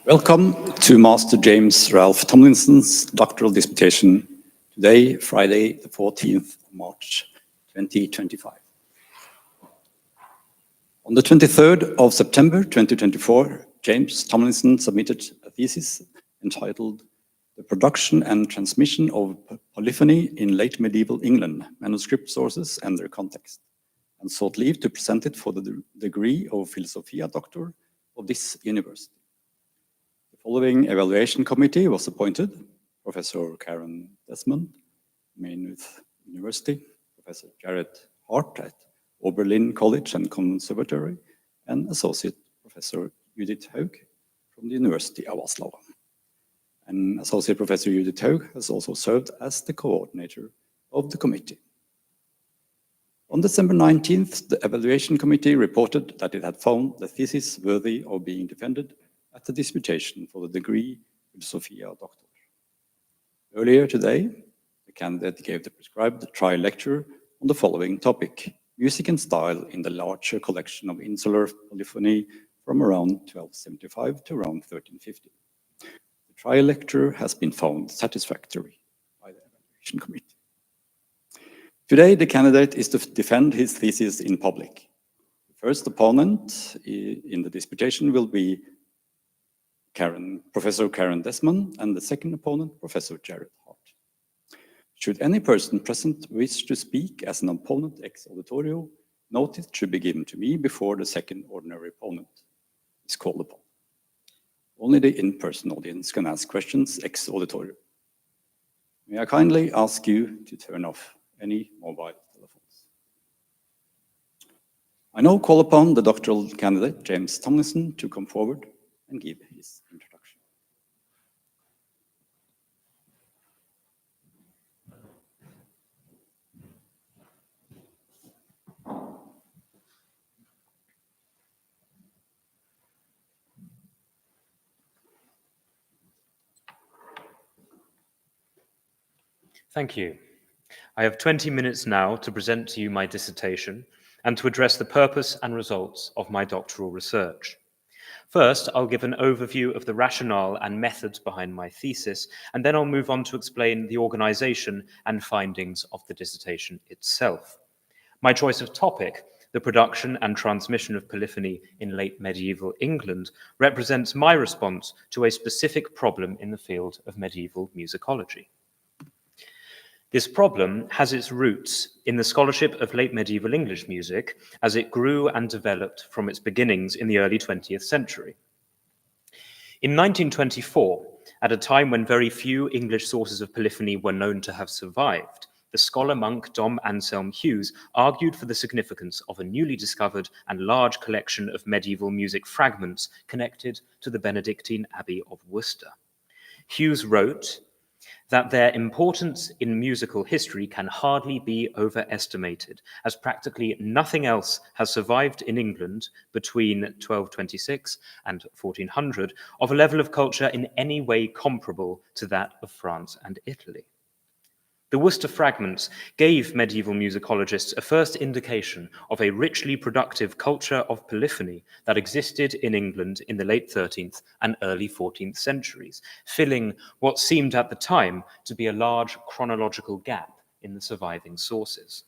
Welcome to Master James Ralph Tomlinson's doctoral dissertation, today, Friday, the 14th of March, 2025. On the 23rd of September 2024, James Tomlinson submitted a thesis entitled The Production and Transmission of Polyphony in Late Medieval England, Manuscript Sources and Their Context, and sought leave to present it for the degree of Philosophiae Doctor of this university. The following evaluation committee was appointed: Professor Karen Desmond, Maynooth University, Professor Jared Hart at Oberlin College and Conservatory, and Associate Professor Judith Haug from the University of Oslo. And Associate Professor Judith Haug has also served as the coordinator of the committee. On December 19th, the evaluation committee reported that it had found the thesis worthy of being defended at the disputation for the degree Philosophiae Doctor. Earlier today, the candidate gave the prescribed trial lecture on the following topic: music and style in the larger collection of insular polyphony from around 1275 to around 1350. The trial lecture has been found satisfactory by the evaluation committee. Today, the candidate is to defend his thesis in public. The first opponent in the disputation will be Professor Karen Desmond, and the second opponent, Professor Jared Hart. Should any person present wish to speak as an opponent ex auditorio, notice should be given to me before the second ordinary opponent is called upon. Only the in-person audience can ask questions ex auditorio. May I kindly ask you to turn off any mobile telephones. I now call upon the doctoral candidate, James Tomlinson, to come forward and give his introduction. Thank you. I have 20 minutes now to present to you my dissertation and to address the purpose and results of my doctoral research. First, I'll give an overview of the rationale and methods behind my thesis, and then I'll move on to explain the organization and findings of the dissertation itself. My choice of topic, the production and transmission of polyphony in late medieval England, represents my response to a specific problem in the field of medieval musicology. This problem has its roots in the scholarship of late medieval English music as it grew and developed from its beginnings in the early 20th century. In 1924, at a time when very few English sources of polyphony were known to have survived, the scholar-monk Dom Anselm Hughes argued for the significance of a newly discovered and large collection of medieval music fragments connected to the Benedictine Abbey of Worcester. Hughes wrote that their importance in musical history can hardly be overestimated, as practically nothing else has survived in England between 1226 and 1400 of a level of culture in any way comparable to that of France and Italy. The Worcester fragments gave medieval musicologists a first indication of a richly productive culture of polyphony that existed in England in the late 13th and early 14th centuries, filling what seemed at the time to be a large chronological gap in the surviving sources.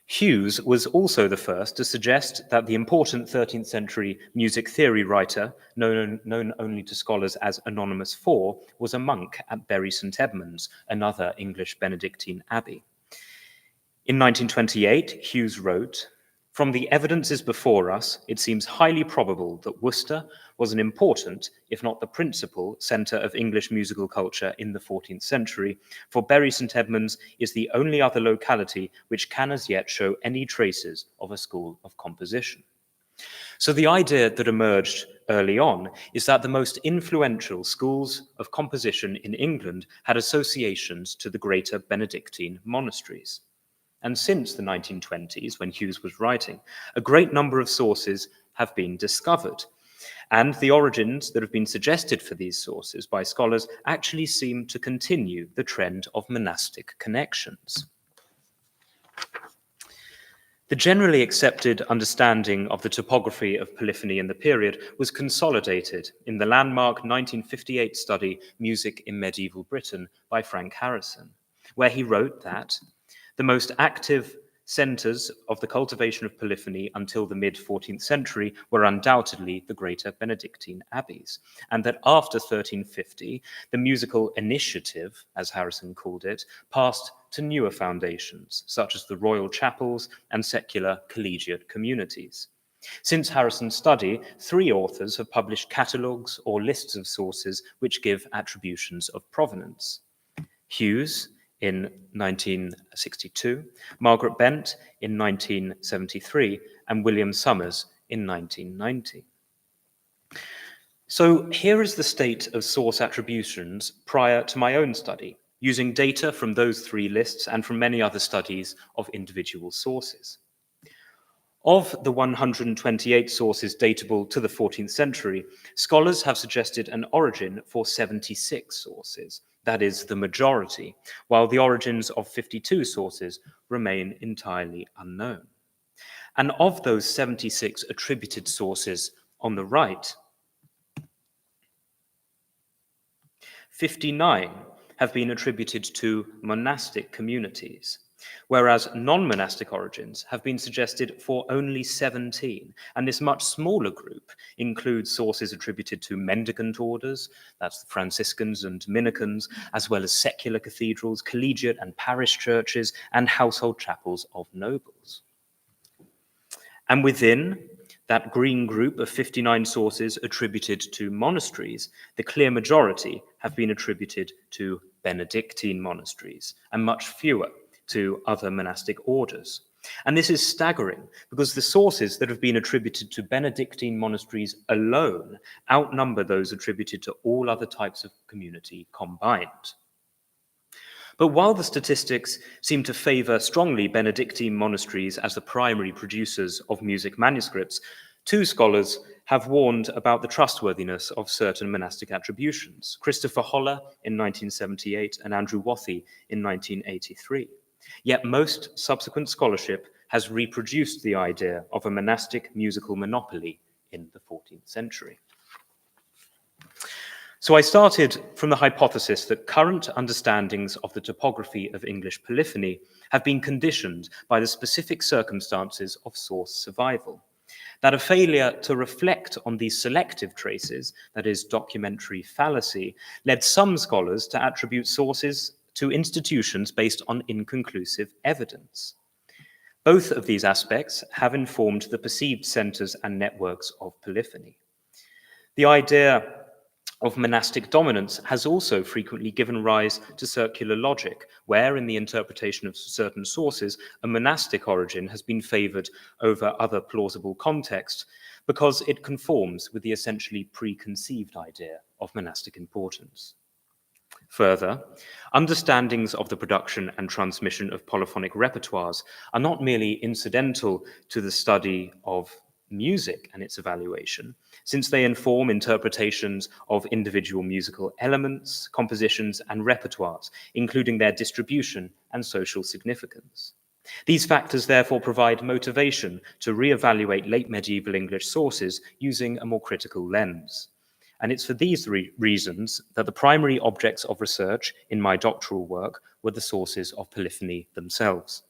Hughes was also the first to suggest that the important 13th century music theory writer, known only to scholars as Anonymous IV, was a monk at Bury St Edmunds, another English Benedictine abbey. In 1928, Hughes wrote, "From the evidences before us, it seems highly probable that Worcester was an important, if not the principal, centre of English musical culture in the 14th century, for Bury St Edmunds is the only other locality which can as yet show any traces of a school of composition." So the idea that emerged early on is that the most influential schools of composition in England had associations to the greater Benedictine monasteries. And since the 1920s, when Hughes was writing, a great number of sources have been discovered. And the origins that have been suggested for these sources by scholars actually seem to continue the trend of monastic connections. The generally accepted understanding of the topography of polyphony in the period was consolidated in the landmark 1958 study Music in Medieval Britain by Frank Harrison, where he wrote that the most active centres of the cultivation of polyphony until the mid-14th century were undoubtedly the greater Benedictine abbeys, and that after 1350, the musical initiative, as Harrison called it, passed to newer foundations, such as the royal chapels and secular collegiate communities. Since Harrison's study, 3 authors have published catalogues or lists of sources which give attributions of provenance. Hughes in 1962, Margaret Bent in 1973, and William Summers in 1990. So here is the state of source attributions prior to my own study, using data from those 3 lists and from many other studies of individual sources. Of the 128 sources datable to the 14th century, scholars have suggested an origin for 76 sources, that is, the majority, while the origins of 52 sources remain entirely unknown. And of those 76 attributed sources on the right, 59 have been attributed to monastic communities, whereas non-monastic origins have been suggested for only 17, and this much smaller group includes sources attributed to mendicant orders, that's the Franciscans and Dominicans, as well as secular cathedrals, collegiate and parish churches, and household chapels of nobles. And within that green group of 59 sources attributed to monasteries, the clear majority have been attributed to Benedictine monasteries, and much fewer to other monastic orders. And this is staggering because the sources that have been attributed to Benedictine monasteries alone outnumber those attributed to all other types of community combined. But while the statistics seem to favor strongly Benedictine monasteries as the primary producers of music manuscripts, 2 scholars have warned about the trustworthiness of certain monastic attributions, Christopher Holler in 1978 and Andrew Wathy in 1983. Yet most subsequent scholarship has reproduced the idea of a monastic musical monopoly in the 14th century. So I started from the hypothesis that current understandings of the topography of English polyphony have been conditioned by the specific circumstances of source survival, that a failure to reflect on these selective traces, that is, documentary fallacy, led some scholars to attribute sources to institutions based on inconclusive evidence. Both of these aspects have informed the perceived centers and networks of polyphony. The idea of monastic dominance has also frequently given rise to circular logic, where in the interpretation of certain sources, a monastic origin has been favored over other plausible contexts because it conforms with the essentially preconceived idea of monastic importance. Further, understandings of the production and transmission of polyphonic repertoires are not merely incidental to the study of music and its evaluation, since they inform interpretations of individual musical elements, compositions, and repertoires, including their distribution and social significance. These factors therefore provide motivation to re-evaluate late medieval English sources using a more critical lens. And it's for these reasons that the primary objects of research in my doctoral work were the sources of polyphony themselves.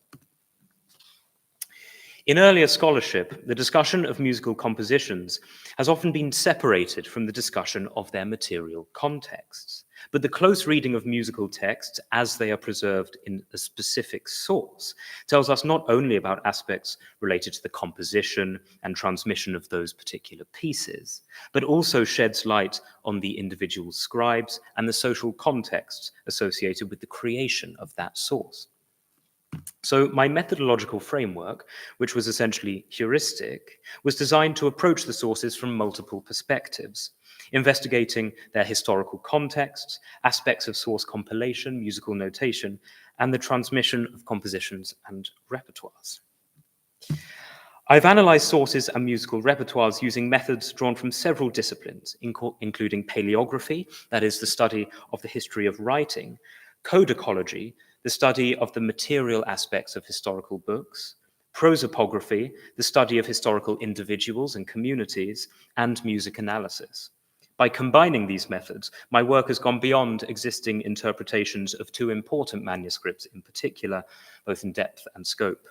In earlier scholarship, the discussion of musical compositions has often been separated from the discussion of their material contexts. But the close reading of musical texts as they are preserved in a specific source tells us not only about aspects related to the composition and transmission of those particular pieces, but also sheds light on the individual scribes and the social contexts associated with the creation of that source. So my methodological framework, which was essentially heuristic, was designed to approach the sources from multiple perspectives, investigating their historical contexts, aspects of source compilation, musical notation, and the transmission of compositions and repertoires. I've analyzed sources and musical repertoires using methods drawn from several disciplines, including paleography, that is the study of the history of writing, codicology, the study of the material aspects of historical books, prosopography, the study of historical individuals and communities, and music analysis. By combining these methods, my work has gone beyond existing interpretations of two important manuscripts in particular, both in depth and scope.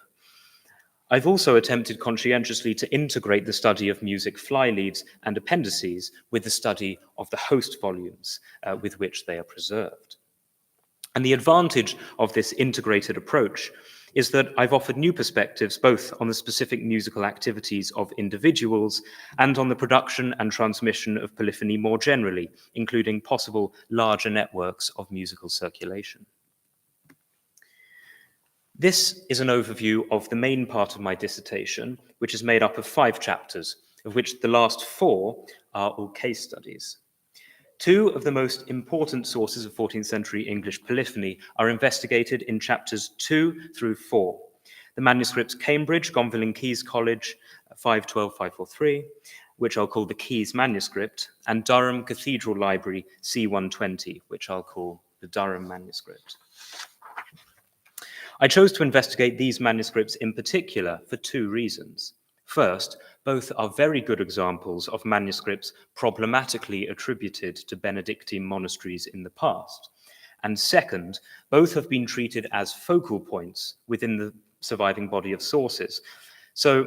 I've also attempted conscientiously to integrate the study of music flyleaves and appendices with the study of the host volumes with which they are preserved. And the advantage of this integrated approach is that I've offered new perspectives both on the specific musical activities of individuals and on the production and transmission of polyphony more generally, including possible larger networks of musical circulation. This is an overview of the main part of my dissertation, which is made up of 5 chapters, of which the last 4 are all case studies. 2 of the most important sources of 14th century English polyphony are investigated in chapters 2 through 4. The manuscripts Cambridge, Gonville and Caius College, 512-543, which I'll call the Caius manuscript, and Durham Cathedral Library, C120, which I'll call the Durham manuscript. I chose to investigate these manuscripts in particular for 2 reasons. First, both are very good examples of manuscripts problematically attributed to Benedictine monasteries in the past. And second, both have been treated as focal points within the surviving body of sources. So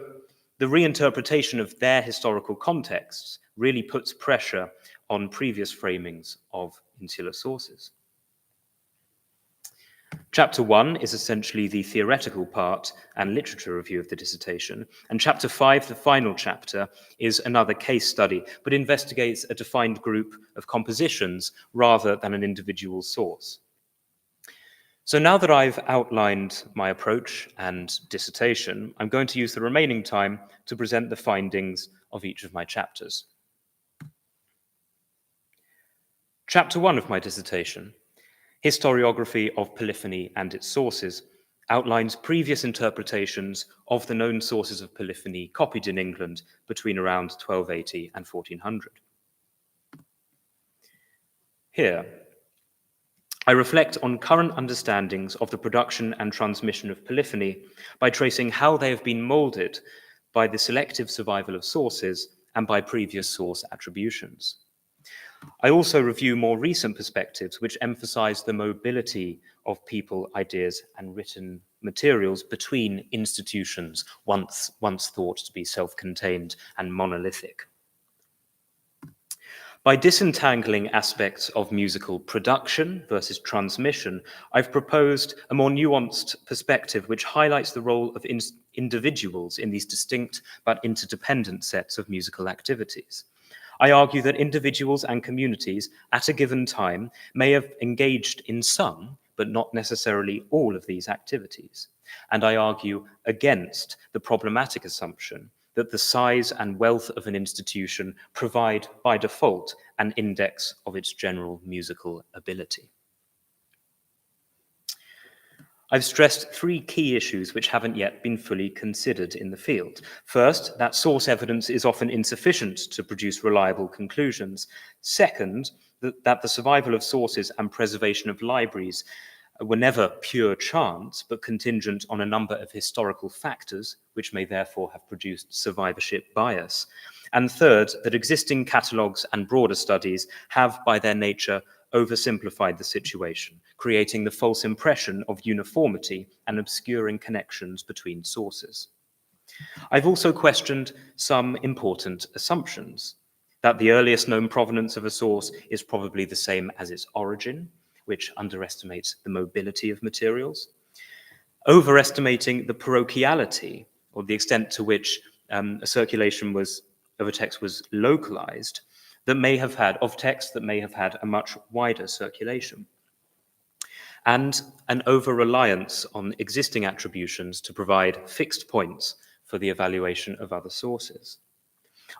the reinterpretation of their historical contexts really puts pressure on previous framings of insular sources. Chapter 1 is essentially the theoretical part and literature review of the dissertation, and Chapter 5, the final chapter, is another case study, but investigates a defined group of compositions rather than an individual source. So now that I've outlined my approach and dissertation, I'm going to use the remaining time to present the findings of each of my chapters. Chapter 1 of my dissertation, Historiography of Polyphony and its Sources, outlines previous interpretations of the known sources of polyphony copied in England between around 1280 and 1400. Here, I reflect on current understandings of the production and transmission of polyphony by tracing how they have been molded by the selective survival of sources and by previous source attributions. I also review more recent perspectives which emphasize the mobility of people, ideas, and written materials between institutions once thought to be self-contained and monolithic. By disentangling aspects of musical production versus transmission, I've proposed a more nuanced perspective which highlights the role of individuals in these distinct but interdependent sets of musical activities. I argue that individuals and communities at a given time may have engaged in some, but not necessarily all of these activities. And I argue against the problematic assumption that the size and wealth of an institution provide by default an index of its general musical ability. I've stressed 3 key issues which haven't yet been fully considered in the field. First, that source evidence is often insufficient to produce reliable conclusions. Second, that the survival of sources and preservation of libraries were never pure chance, but contingent on a number of historical factors, which may therefore have produced survivorship bias. And third, that existing catalogues and broader studies have, by their nature, oversimplified the situation, creating the false impression of uniformity and obscuring connections between sources. I've also questioned some important assumptions, that the earliest known provenance of a source is probably the same as its origin, which underestimates the mobility of materials, overestimating the parochiality, or the extent to which a circulation of a text was localized, of texts that may have had a much wider circulation, and an over-reliance on existing attributions to provide fixed points for the evaluation of other sources.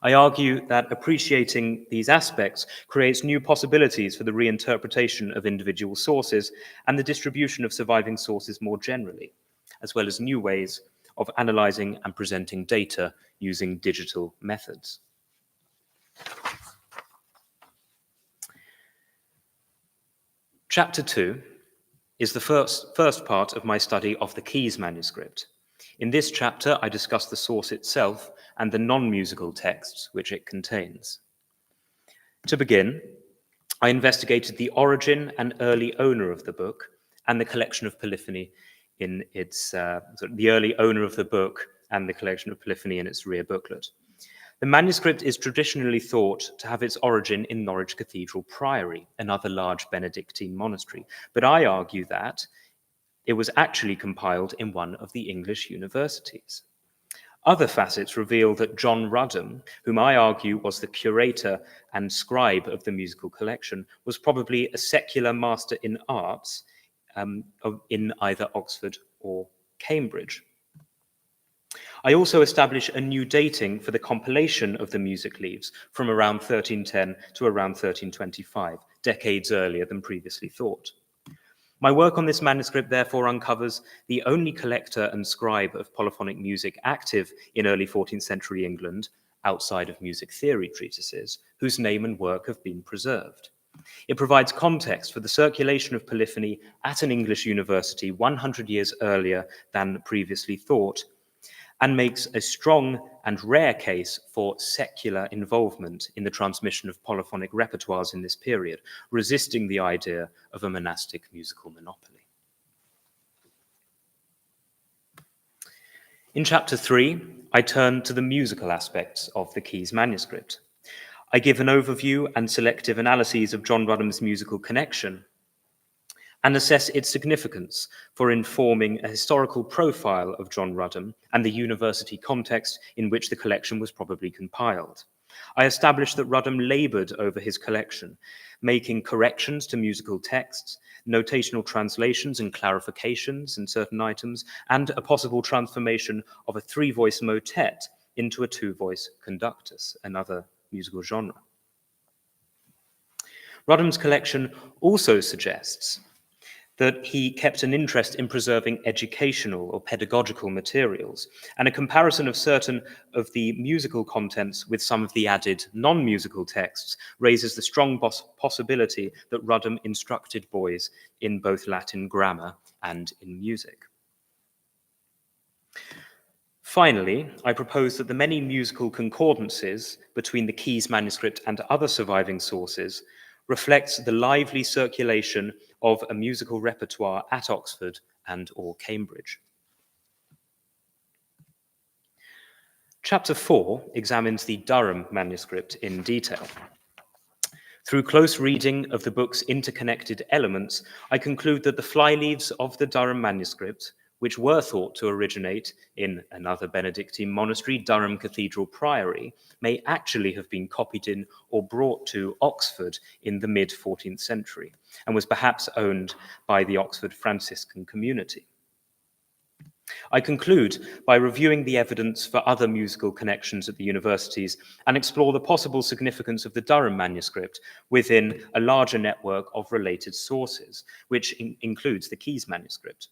I argue that appreciating these aspects creates new possibilities for the reinterpretation of individual sources and the distribution of surviving sources more generally, as well as new ways of analyzing and presenting data using digital methods. Chapter 2 is the first part of my study of the Caius manuscript. In this chapter, I discuss the source itself and the non-musical texts which it contains. To begin, I investigated the origin and early owner of the book and the collection of Polyphony in its, the early owner of the book and the collection of Polyphony in its rear booklet. The manuscript is traditionally thought to have its origin in Norwich Cathedral Priory, another large Benedictine monastery, but I argue that it was actually compiled in one of the English universities. Other facets reveal that John Ruddam, whom I argue was the curator and scribe of the musical collection, was probably a secular master in arts in either Oxford or Cambridge. I also establish a new dating for the compilation of the music leaves from around 1310 to around 1325, decades earlier than previously thought. My work on this manuscript therefore uncovers the only collector and scribe of polyphonic music active in early 14th century England, outside of music theory treatises, whose name and work have been preserved. It provides context for the circulation of polyphony at an English university 100 years earlier than previously thought, and makes a strong and rare case for secular involvement in the transmission of polyphonic repertoires in this period, resisting the idea of a monastic musical monopoly. In chapter 3, I turn to the musical aspects of the Caius manuscript. I give an overview and selective analyses of John Ruddam's musical connection and assess its significance for informing a historical profile of John Ruddam and the university context in which the collection was probably compiled. I established that Ruddam laboured over his collection, making corrections to musical texts, notational translations and clarifications in certain items, and a possible transformation of a three-voice motet into a two-voice conductus, another musical genre. Ruddam's collection also suggests that he kept an interest in preserving educational or pedagogical materials, and a comparison of certain of the musical contents with some of the added non-musical texts raises the strong possibility that Ruddam instructed boys in both Latin grammar and in music. Finally, I propose that the many musical concordances between the Caius manuscript and other surviving sources reflects the lively circulation of a musical repertoire at Oxford and or Cambridge. Chapter 4 examines the Durham manuscript in detail. Through close reading of the book's interconnected elements, I conclude that the flyleaves of the Durham manuscript, which were thought to originate in another Benedictine monastery, Durham Cathedral Priory, may actually have been copied in or brought to Oxford in the mid-14th century, and was perhaps owned by the Oxford Franciscan community. I conclude by reviewing the evidence for other musical connections at the universities and explore the possible significance of the Durham manuscript within a larger network of related sources, which includes the Caius manuscript.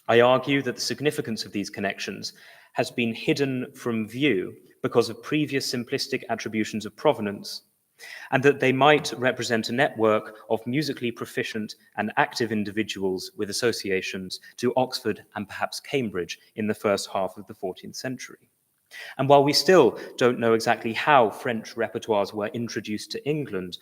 I argue that the significance of these connections has been hidden from view because of previous simplistic attributions of provenance, and that they might represent a network of musically proficient and active individuals with associations to Oxford and perhaps Cambridge in the first half of the 14th century. And while we still don't know exactly how French repertoires were introduced to England,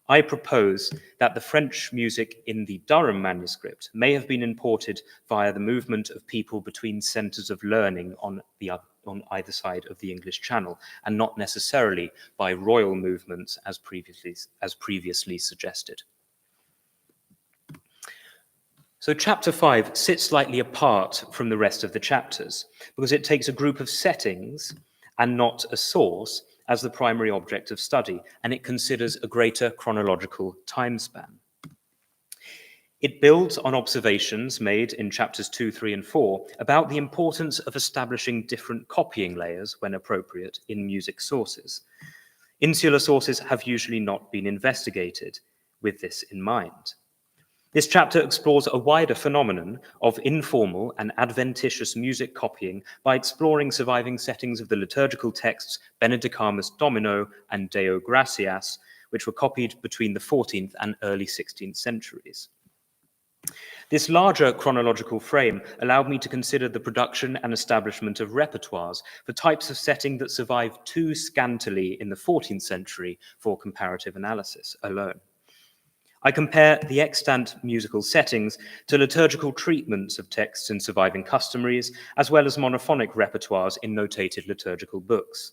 I propose that the French music in the Durham manuscript may have been imported via the movement of people between centres of learning on either side of the English Channel, and not necessarily by royal movements as previously suggested. So chapter 5 sits slightly apart from the rest of the chapters because it takes a group of settings and not a source as the primary object of study, and it considers a greater chronological time span. It builds on observations made in chapters 2, 3, and 4 about the importance of establishing different copying layers when appropriate in music sources. Insular sources have usually not been investigated with this in mind. This chapter explores a wider phenomenon of informal and adventitious music copying by exploring surviving settings of the liturgical texts Benedicamus Domino and Deo Gratias, which were copied between the 14th and early 16th centuries. This larger chronological frame allowed me to consider the production and establishment of repertoires for types of setting that survived too scantily in the 14th century for comparative analysis alone. I compare the extant musical settings to liturgical treatments of texts in surviving customaries, as well as monophonic repertoires in notated liturgical books.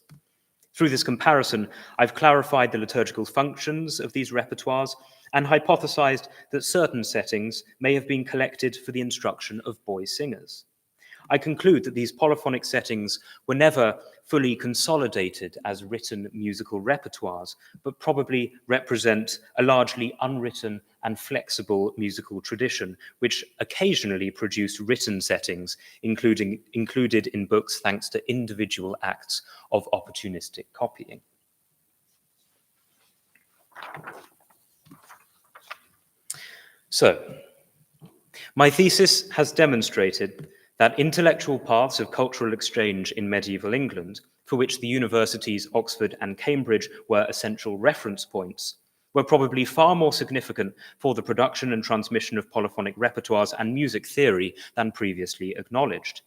Through this comparison, I've clarified the liturgical functions of these repertoires and hypothesized that certain settings may have been collected for the instruction of boy singers. I conclude that these polyphonic settings were never fully consolidated as written musical repertoires, but probably represent a largely unwritten and flexible musical tradition, which occasionally produced written settings, included in books thanks to individual acts of opportunistic copying. So, my thesis has demonstrated that intellectual paths of cultural exchange in medieval England, for which the universities Oxford and Cambridge were essential reference points, were probably far more significant for the production and transmission of polyphonic repertoires and music theory than previously acknowledged.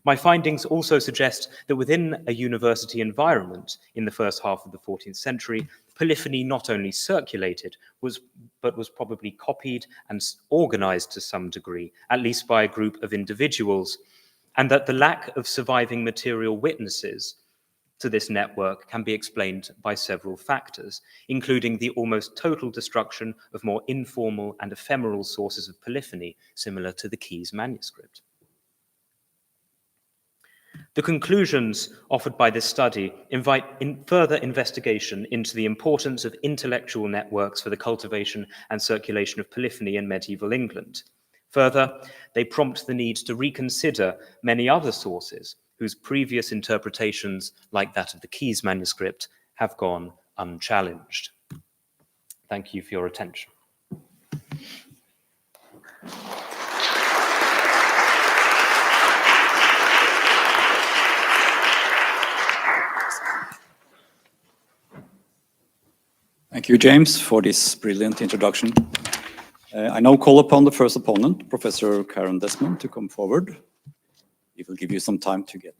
My findings also suggest that within a university environment in the first half of the 14th century, polyphony not only circulated, but was probably copied and organized to some degree, at least by a group of individuals, and that the lack of surviving material witnesses to this network can be explained by several factors, including the almost total destruction of more informal and ephemeral sources of polyphony, similar to the Keys manuscript. The conclusions offered by this study invite further investigation into the importance of intellectual networks for the cultivation and circulation of polyphony in medieval England. Further, they prompt the need to reconsider many other sources whose previous interpretations, like that of the Keys manuscript, have gone unchallenged. Thank you for your attention. Thank you, James, for this brilliant introduction. I now call upon the first opponent, Professor Karen Desmond, to come forward. He will give you some time to get.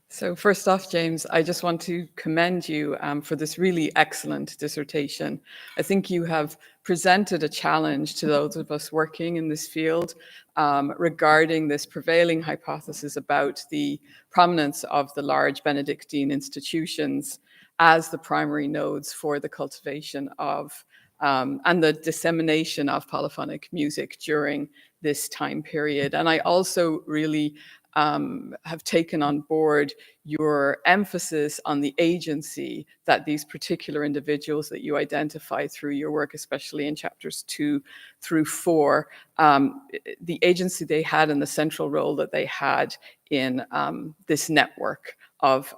So first off, James, I just want to commend you for this really excellent dissertation. I think you have presented a challenge to those of us working in this field regarding this prevailing hypothesis about the prominence of the large Benedictine institutions as the primary nodes for the cultivation of and the dissemination of polyphonic music during this time period. And I also really have taken on board your emphasis on the agency that these particular individuals that you identify through your work, especially in chapters 2 through 4, the agency they had and the central role that they had in this network of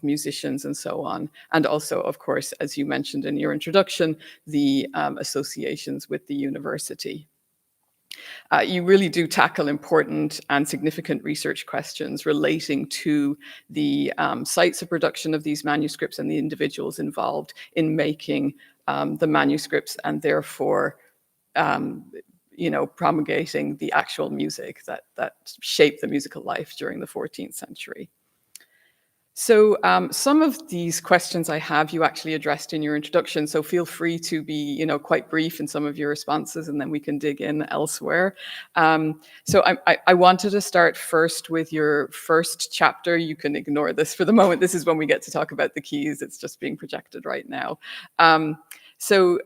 musicians and so on. And also, of course, as you mentioned in your introduction, the associations with the university. You really do tackle important and significant research questions relating to the sites of production of these manuscripts and the individuals involved in making the manuscripts, and therefore, promulgating the actual music that shaped the musical life during the 14th century. So some of these questions I have you actually addressed in your introduction, so feel free to be, quite brief in some of your responses, and then we can dig in elsewhere. So I wanted to start first with your first chapter. You can ignore this for the moment. This is when we get to talk about the keys. It's just being projected right now. So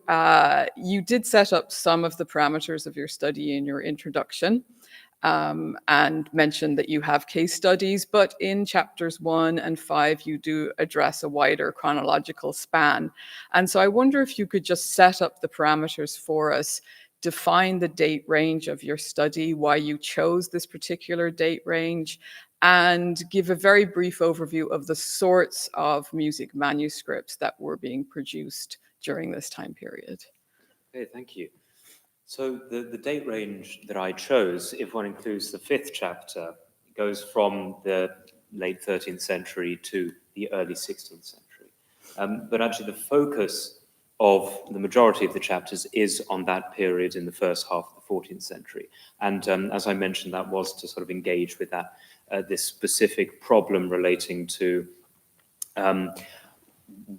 you did set up some of the parameters of your study in your introduction. And mentioned that you have case studies, but in chapters 1 and 5, you do address a wider chronological span. And so I wonder if you could just set up the parameters for us, define the date range of your study, why you chose this particular date range, and give a very brief overview of the sorts of music manuscripts that were being produced during this time period. Okay, thank you. So the date range that I chose, if one includes the 5th chapter, goes from the late 13th century to the early 16th century. But actually the focus of the majority of the chapters is on that period in the first half of the 14th century. And as I mentioned, that was to sort of engage with that this specific problem relating to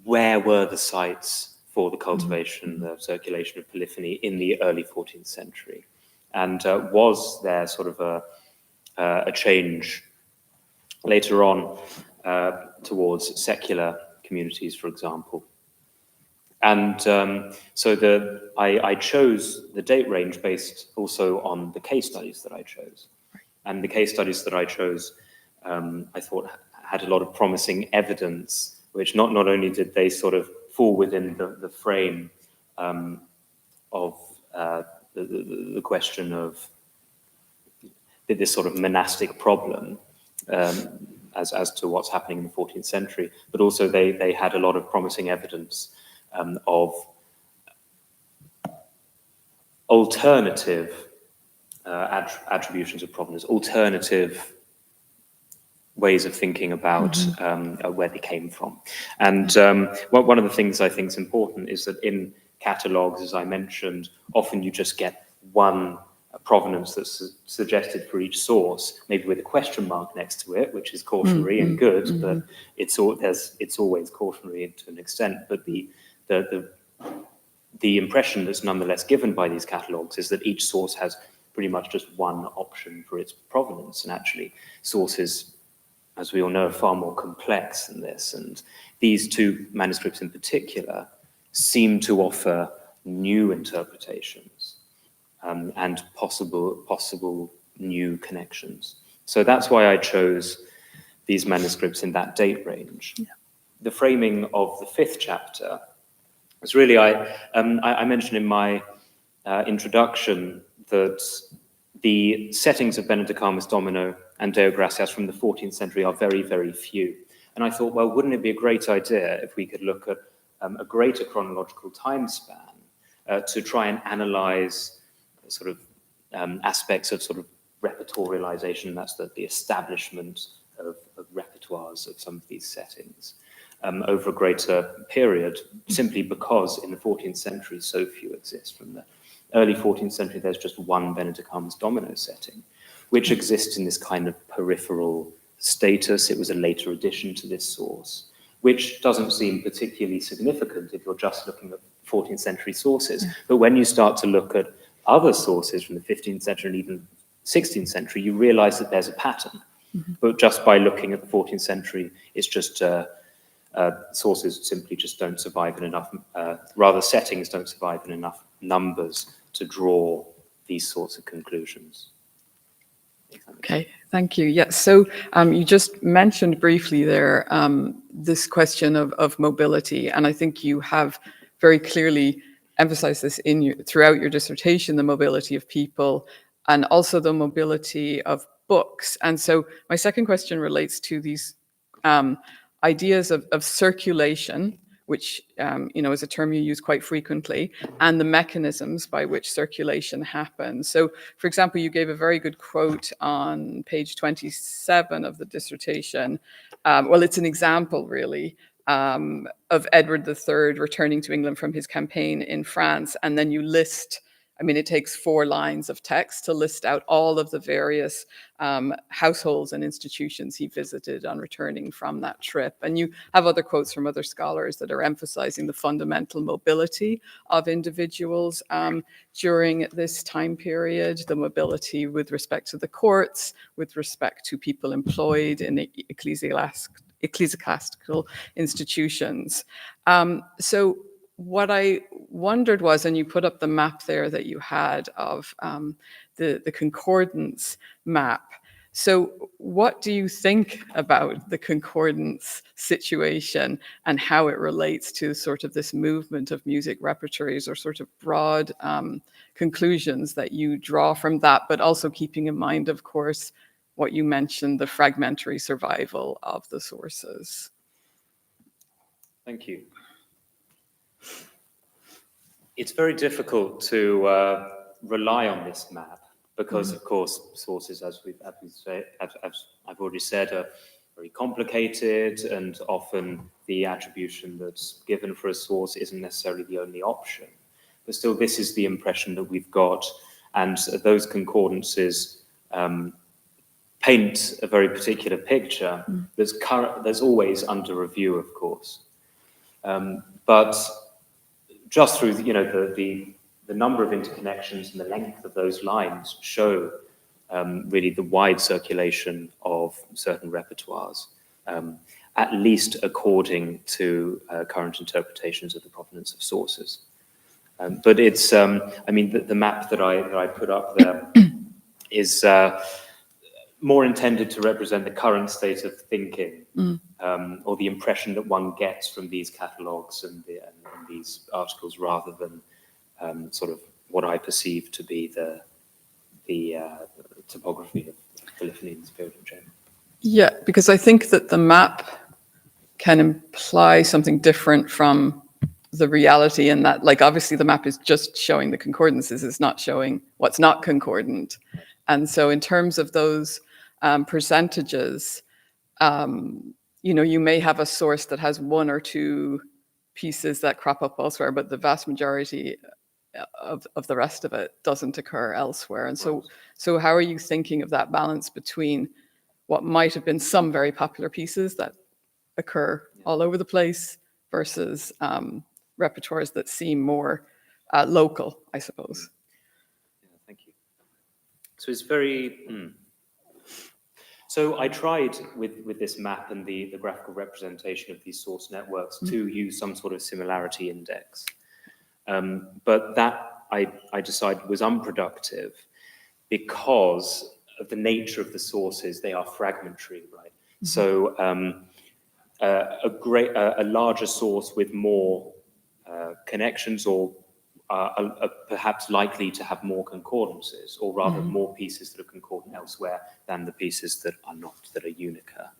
where were the sites for the cultivation, the circulation of polyphony in the early 14th century. And was there sort of a change later on towards secular communities, for example? And so I chose the date range based also on the case studies that I chose. And the case studies that I chose, I thought had a lot of promising evidence, which not only did they sort of fall within the frame of the question of this sort of monastic problem as to what's happening in the 14th century, but also they had a lot of promising evidence of alternative attributions of provenance, alternative ways of thinking about where they came from. And one of the things I think is important is that in catalogues, as I mentioned, often you just get one provenance that's suggested for each source, maybe with a question mark next to it, which is cautionary and good, but it's always cautionary to an extent. But the impression that's nonetheless given by these catalogues is that each source has pretty much just one option for its provenance, and actually sources, as we all know, are far more complex than this. And these two manuscripts in particular seem to offer new interpretations and possible new connections. So that's why I chose these manuscripts in that date range. Yeah. The framing of the 5th chapter was really, I mentioned in my introduction that the settings of Benedicamus Domino and Deo Gratias from the 14th century are very, very few. And I thought, well, wouldn't it be a great idea if we could look at a greater chronological time span to try and analyze sort of aspects of sort of repertorialization, that's the establishment of repertoires of some of these settings over a greater period, simply because in the 14th century so few exist. From the early 14th century, there's just one Benedicamus Domino setting, which exists in this kind of peripheral status. It was a later addition to this source, which doesn't seem particularly significant if you're just looking at 14th century sources. But when you start to look at other sources from the 15th century and even 16th century, you realize that there's a pattern. But just by looking at the 14th century, it's just sources simply just don't survive in enough, rather settings don't survive in enough numbers to draw these sorts of conclusions. Okay, thank you. Yes, so you just mentioned briefly there this question of mobility, and I think you have very clearly emphasized this throughout your dissertation, the mobility of people and also the mobility of books. And so my second question relates to these ideas of circulation, which is a term you use quite frequently, and the mechanisms by which circulation happens. So, for example, you gave a very good quote on page 27 of the dissertation. Well, it's an example, really, of Edward III returning to England from his campaign in France, and then you list I mean, it takes 4 lines of text to list out all of the various households and institutions he visited on returning from that trip. And you have other quotes from other scholars that are emphasizing the fundamental mobility of individuals during this time period, the mobility with respect to the courts, with respect to people employed in ecclesiastical institutions. So what I wondered was, and you put up the map there that you had of the concordance map. So what do you think about the concordance situation and how it relates to sort of this movement of music repertories, or sort of broad conclusions that you draw from that, but also keeping in mind, of course, what you mentioned, the fragmentary survival of the sources? Thank you. It's very difficult to rely on this map because, of course, sources, as I've already said, are very complicated, and often the attribution that's given for a source isn't necessarily the only option. But still, this is the impression that we've got, and those concordances paint a very particular picture that's always under review, of course. But just through the number of interconnections and the length of those lines show really the wide circulation of certain repertoires, at least according to current interpretations of the provenance of sources. But it's, I mean, the map that I put up there is more intended to represent the current state of thinking, or the impression that one gets from these catalogues and these articles, rather than sort of what I perceive to be the topography of polyphony in the spirit of James. Yeah, because I think that the map can imply something different from the reality, in that, like, obviously the map is just showing the concordances, it's not showing what's not concordant. And so in terms of those percentages, you may have a source that has 1 or 2 pieces that crop up elsewhere, but the vast majority of the rest of it doesn't occur elsewhere. And so how are you thinking of that balance between what might have been some very popular pieces that occur all over the place versus repertoires that seem more local, I suppose? Yeah, thank you. So it's very... So I tried with this map and the graphical representation of these source networks to use some sort of similarity index. But that I decided was unproductive because of the nature of the sources. They are fragmentary, right? So a larger source with more connections, or perhaps likely to have more concordances, or rather more pieces that are concordant elsewhere than the pieces that are not, that are unica.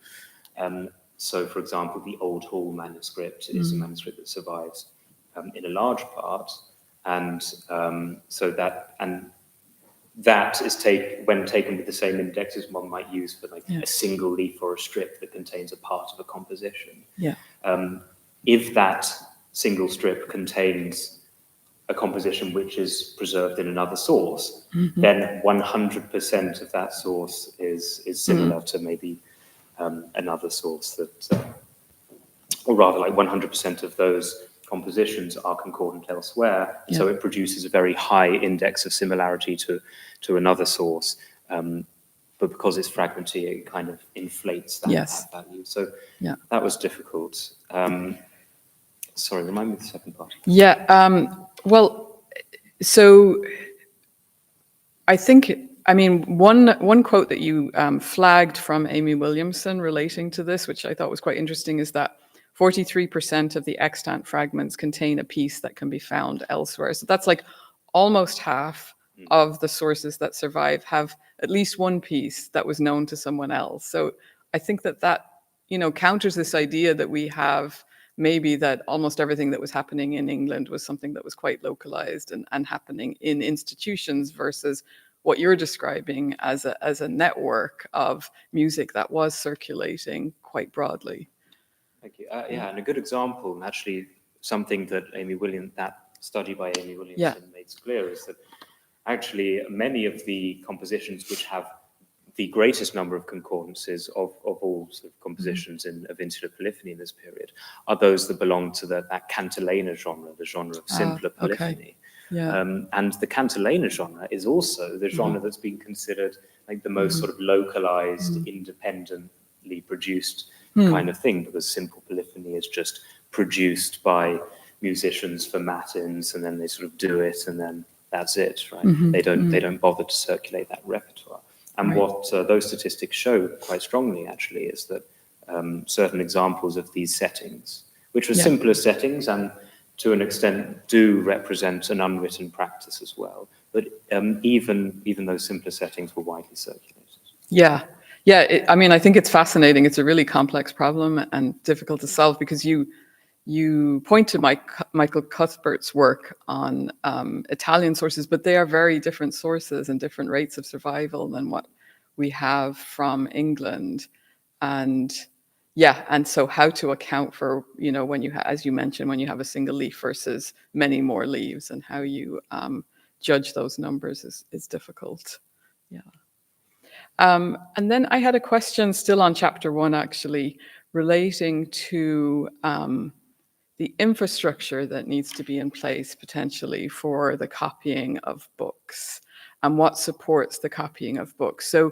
So, for example, the Old Hall manuscript is a manuscript that survives in a large part, and so that is when taken with the same indexes one might use for a single leaf or a strip that contains a part of a composition. Yeah. If that single strip contains a composition which is preserved in another source, then 100% of that source is similar to maybe another source that, or rather, like 100% of those compositions are concordant elsewhere. Yeah. So it produces a very high index of similarity to another source. But because it's fragmentary, it kind of inflates that value. So that was difficult. Sorry, remind me of the second part. Yeah. Well, so I think, I mean, one quote that you flagged from Amy Williamson relating to this, which I thought was quite interesting, is that 43% of the extant fragments contain a piece that can be found elsewhere. So that's like almost half of the sources that survive have at least one piece that was known to someone else. So I think that counters this idea that we have, maybe, that almost everything that was happening in England was something that was quite localized and happening in institutions, versus what you're describing as a network of music that was circulating quite broadly. Thank you. Yeah, and a good example, and actually something that that study by Amy Williamson makes clear, is that actually, many of the compositions which have the greatest number of concordances of all sort of compositions of insular polyphony in this period are those that belong to that cantilena genre, the genre of simpler polyphony. Okay. Yeah. And the cantilena genre is also the genre that's been considered like the most sort of localized, independently produced kind of thing, because simple polyphony is just produced by musicians for matins, and then they sort of do it, and then that's it, right? They don't bother to circulate that repertoire. And what those statistics show quite strongly, actually, is that certain examples of these settings, which were simpler settings and to an extent do represent an unwritten practice as well, but even those simpler settings were widely circulated. Yeah. Yeah, I mean, I think it's fascinating. It's a really complex problem and difficult to solve, because you point to Michael Cuthbert's work on Italian sources, but they are very different sources and different rates of survival than what we have from England. And so how to account for, when you as you mentioned, when you have a single leaf versus many more leaves, and how you judge those numbers is difficult. Yeah. And then I had a question still on chapter 1, actually, relating to the infrastructure that needs to be in place potentially for the copying of books, and what supports the copying of books. So,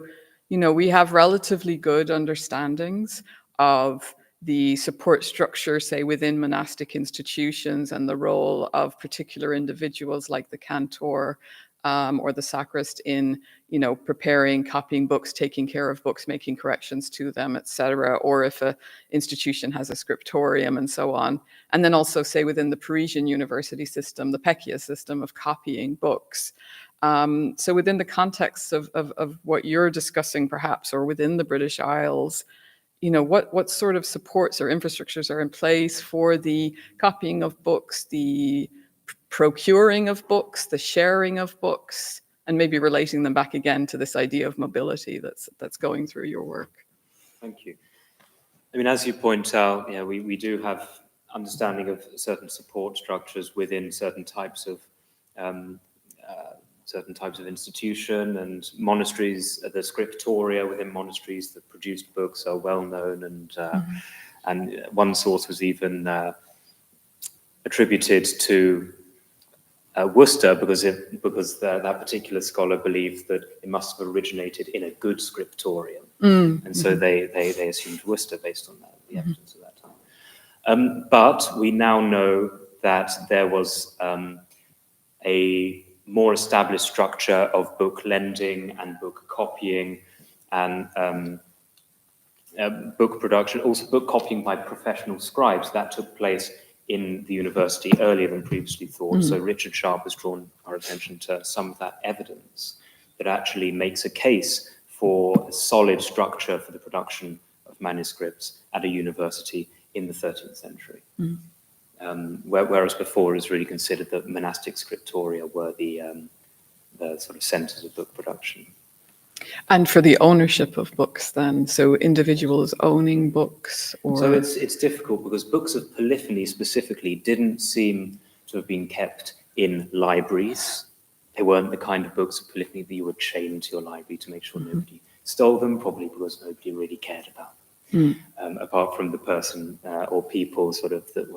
we have relatively good understandings of the support structure, say, within monastic institutions, and the role of particular individuals like the cantor or the sacrist in, preparing, copying books, taking care of books, making corrections to them, etc. Or if an institution has a scriptorium and so on. And then also, say, within the Parisian university system, the Pecchia system of copying books. So within the context of what you're discussing, perhaps, or within the British Isles, what sort of supports or infrastructures are in place for the copying of books, the procuring of books, the sharing of books, and maybe relating them back again to this idea of mobility that's going through your work? Thank you. I mean, as you point out, we do have understanding of certain support structures within certain types of institution, and monasteries. The scriptoria within monasteries that produced books are well known, and one source was even attributed to Worcester because that particular scholar believed that it must have originated in a good scriptorium, and so they assumed Worcester based on that, the evidence of that time. But we now know that there was a more established structure of book lending and book copying and book production, also book copying by professional scribes. That took place in the university earlier than previously thought. So Richard Sharp has drawn our attention to some of that evidence that actually makes a case for a solid structure for the production of manuscripts at a university in the 13th century. Whereas before it was really considered that monastic scriptoria were the sort of centers of book production. And for the ownership of books then, so individuals owning books? Or... So it's difficult because books of polyphony specifically didn't seem to have been kept in libraries. They weren't the kind of books of polyphony that you would chain to your library to make sure nobody stole them, probably because nobody really cared about them, apart from the person or people sort of that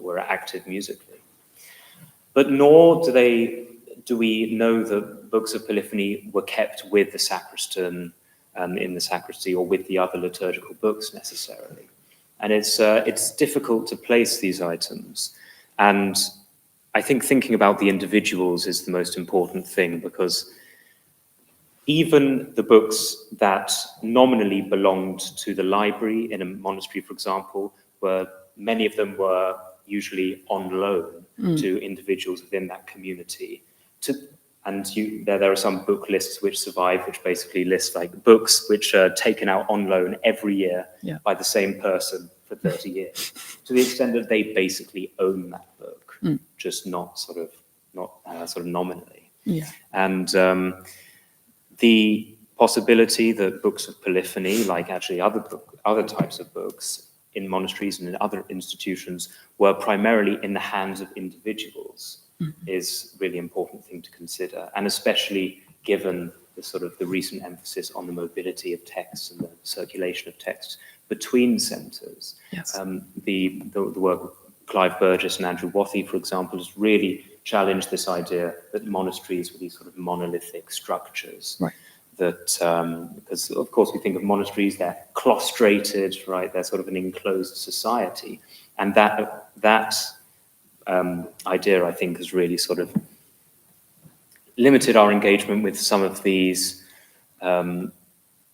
were active musically. But nor do we know that books of polyphony were kept with the sacristan in the sacristy, or with the other liturgical books necessarily. And it's difficult to place these items. And I think thinking about the individuals is the most important thing, because even the books that nominally belonged to the library in a monastery, for example, many of them were usually on loan to individuals within that community. There are some book lists which survive, which basically list like books which are taken out on loan every year by the same person for 30 years, to the extent that they basically own that book, just not nominally. Yeah. And the possibility that books of polyphony, like actually other types of books in monasteries and in other institutions, were primarily in the hands of individuals is really important thing to consider, and especially given the recent emphasis on the mobility of texts and the circulation of texts between centres. Yes. The work of Clive Burgess and Andrew Wathie, for example, has really challenged this idea that monasteries were these sort of monolithic structures. Right. That, because of course we think of monasteries, they're claustrated, right? They're sort of an enclosed society. And that idea, I think, has really sort of limited our engagement with some of these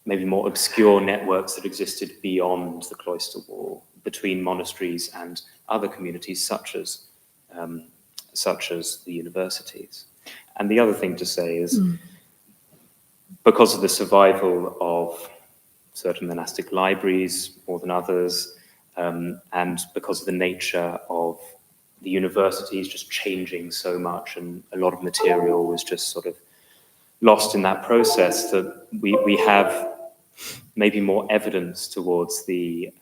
maybe more obscure networks that existed beyond the cloister wall, between monasteries and other communities such as the universities. And the other thing to say is, because of the survival of certain monastic libraries more than others, and because of the nature of the universities just changing so much, and a lot of material was just sort of lost in that process, that we have maybe more evidence towards the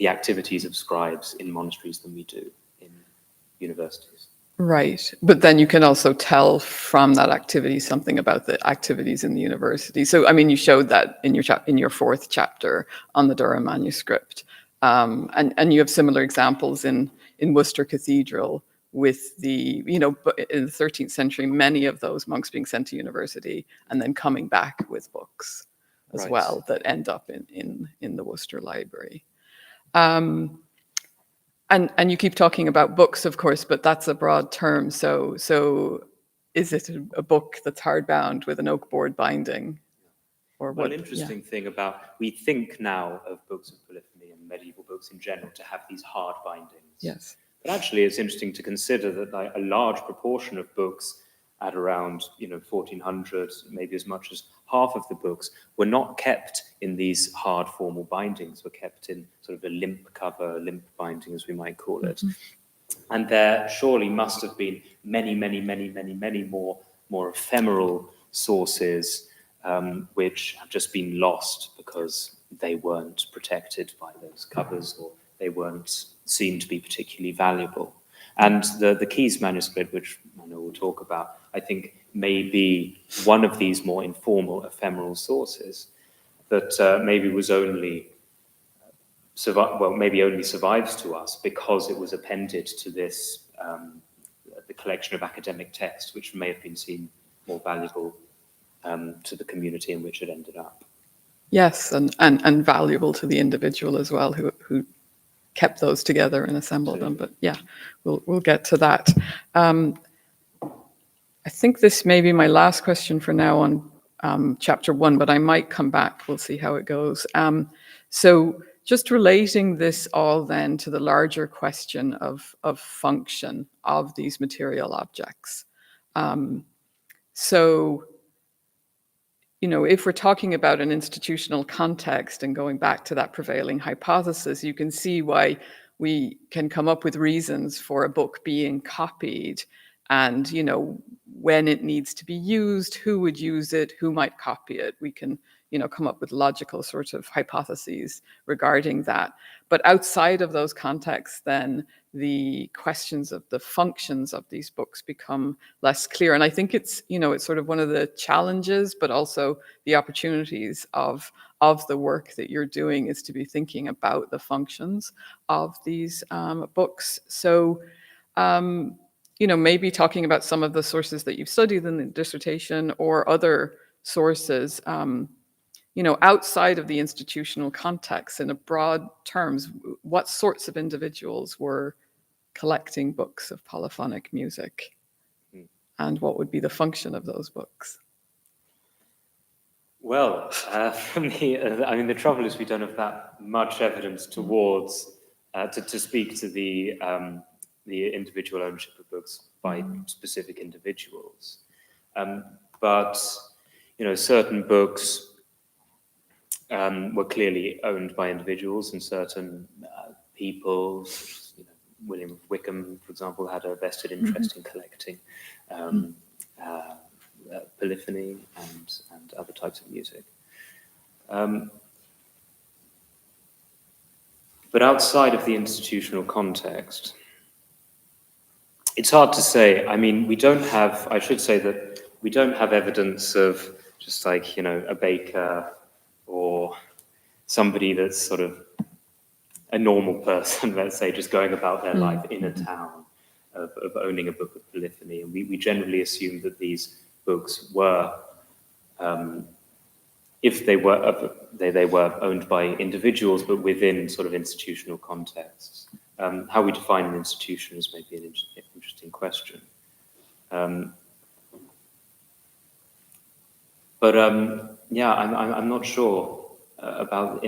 activities of scribes in monasteries than we do in universities. Right. But then you can also tell from that activity something about the activities in the university. So, I mean, you showed that in your fourth chapter on the Durham manuscript. And you have similar examples in Worcester Cathedral with the, in the 13th century, many of those monks being sent to university and then coming back with books as well that end up in the Worcester Library. And you keep talking about books, of course, but that's a broad term. So is it a book that's hardbound with an oak board binding? Or well, an interesting thing about, we think now of books of polyphony and medieval books in general to have these hard bindings. Yes. But actually, it's interesting to consider that a large proportion of books at around 1400, maybe as much as half of the books, were not kept in these hard formal bindings, were kept in sort of a limp cover, limp binding, as we might call it. And there surely must have been many more ephemeral sources which have just been lost because they weren't protected by those covers, or they weren't seen to be particularly valuable. And the Keys manuscript, which I know we'll talk about, I think may be one of these more informal, ephemeral sources that maybe was only survives to us because it was appended to this the collection of academic texts, which may have been seen more valuable to the community in which it ended up. Yes, and valuable to the individual as well, who kept those together and assembled them. But yeah, we'll get to that. I think this may be my last question for now on chapter 1, but I might come back. We'll see how it goes. So just relating this all then to the larger question of function of these material objects. So, if we're talking about an institutional context and going back to that prevailing hypothesis, you can see why we can come up with reasons for a book being copied and, when it needs to be used, who would use it, who might copy it. We can, come up with logical sort of hypotheses regarding that. But outside of those contexts, then the questions of the functions of these books become less clear. And I think it's, it's sort of one of the challenges, but also the opportunities of the work that you're doing is to be thinking about the functions of these books. So, maybe talking about some of the sources that you've studied in the dissertation or other sources, outside of the institutional context, in a broad terms, what sorts of individuals were collecting books of polyphonic music, and what would be the function of those books? Well, for me, the trouble is we don't have that much evidence towards to speak to the individual ownership of books by specific individuals. But certain books were clearly owned by individuals, and certain people, William of Wykeham, for example, had a vested interest in collecting polyphony and other types of music. But outside of the institutional context, It's hard to say. I mean, we don't have, I should say that we don't have evidence of just like, a baker or somebody that's sort of a normal person, let's say, just going about their life in a town of owning a book of polyphony. And we generally assume that these books were, if they were, they were owned by individuals, but within sort of institutional contexts. How we define an institution is maybe an interesting question. Yeah, I'm not sure about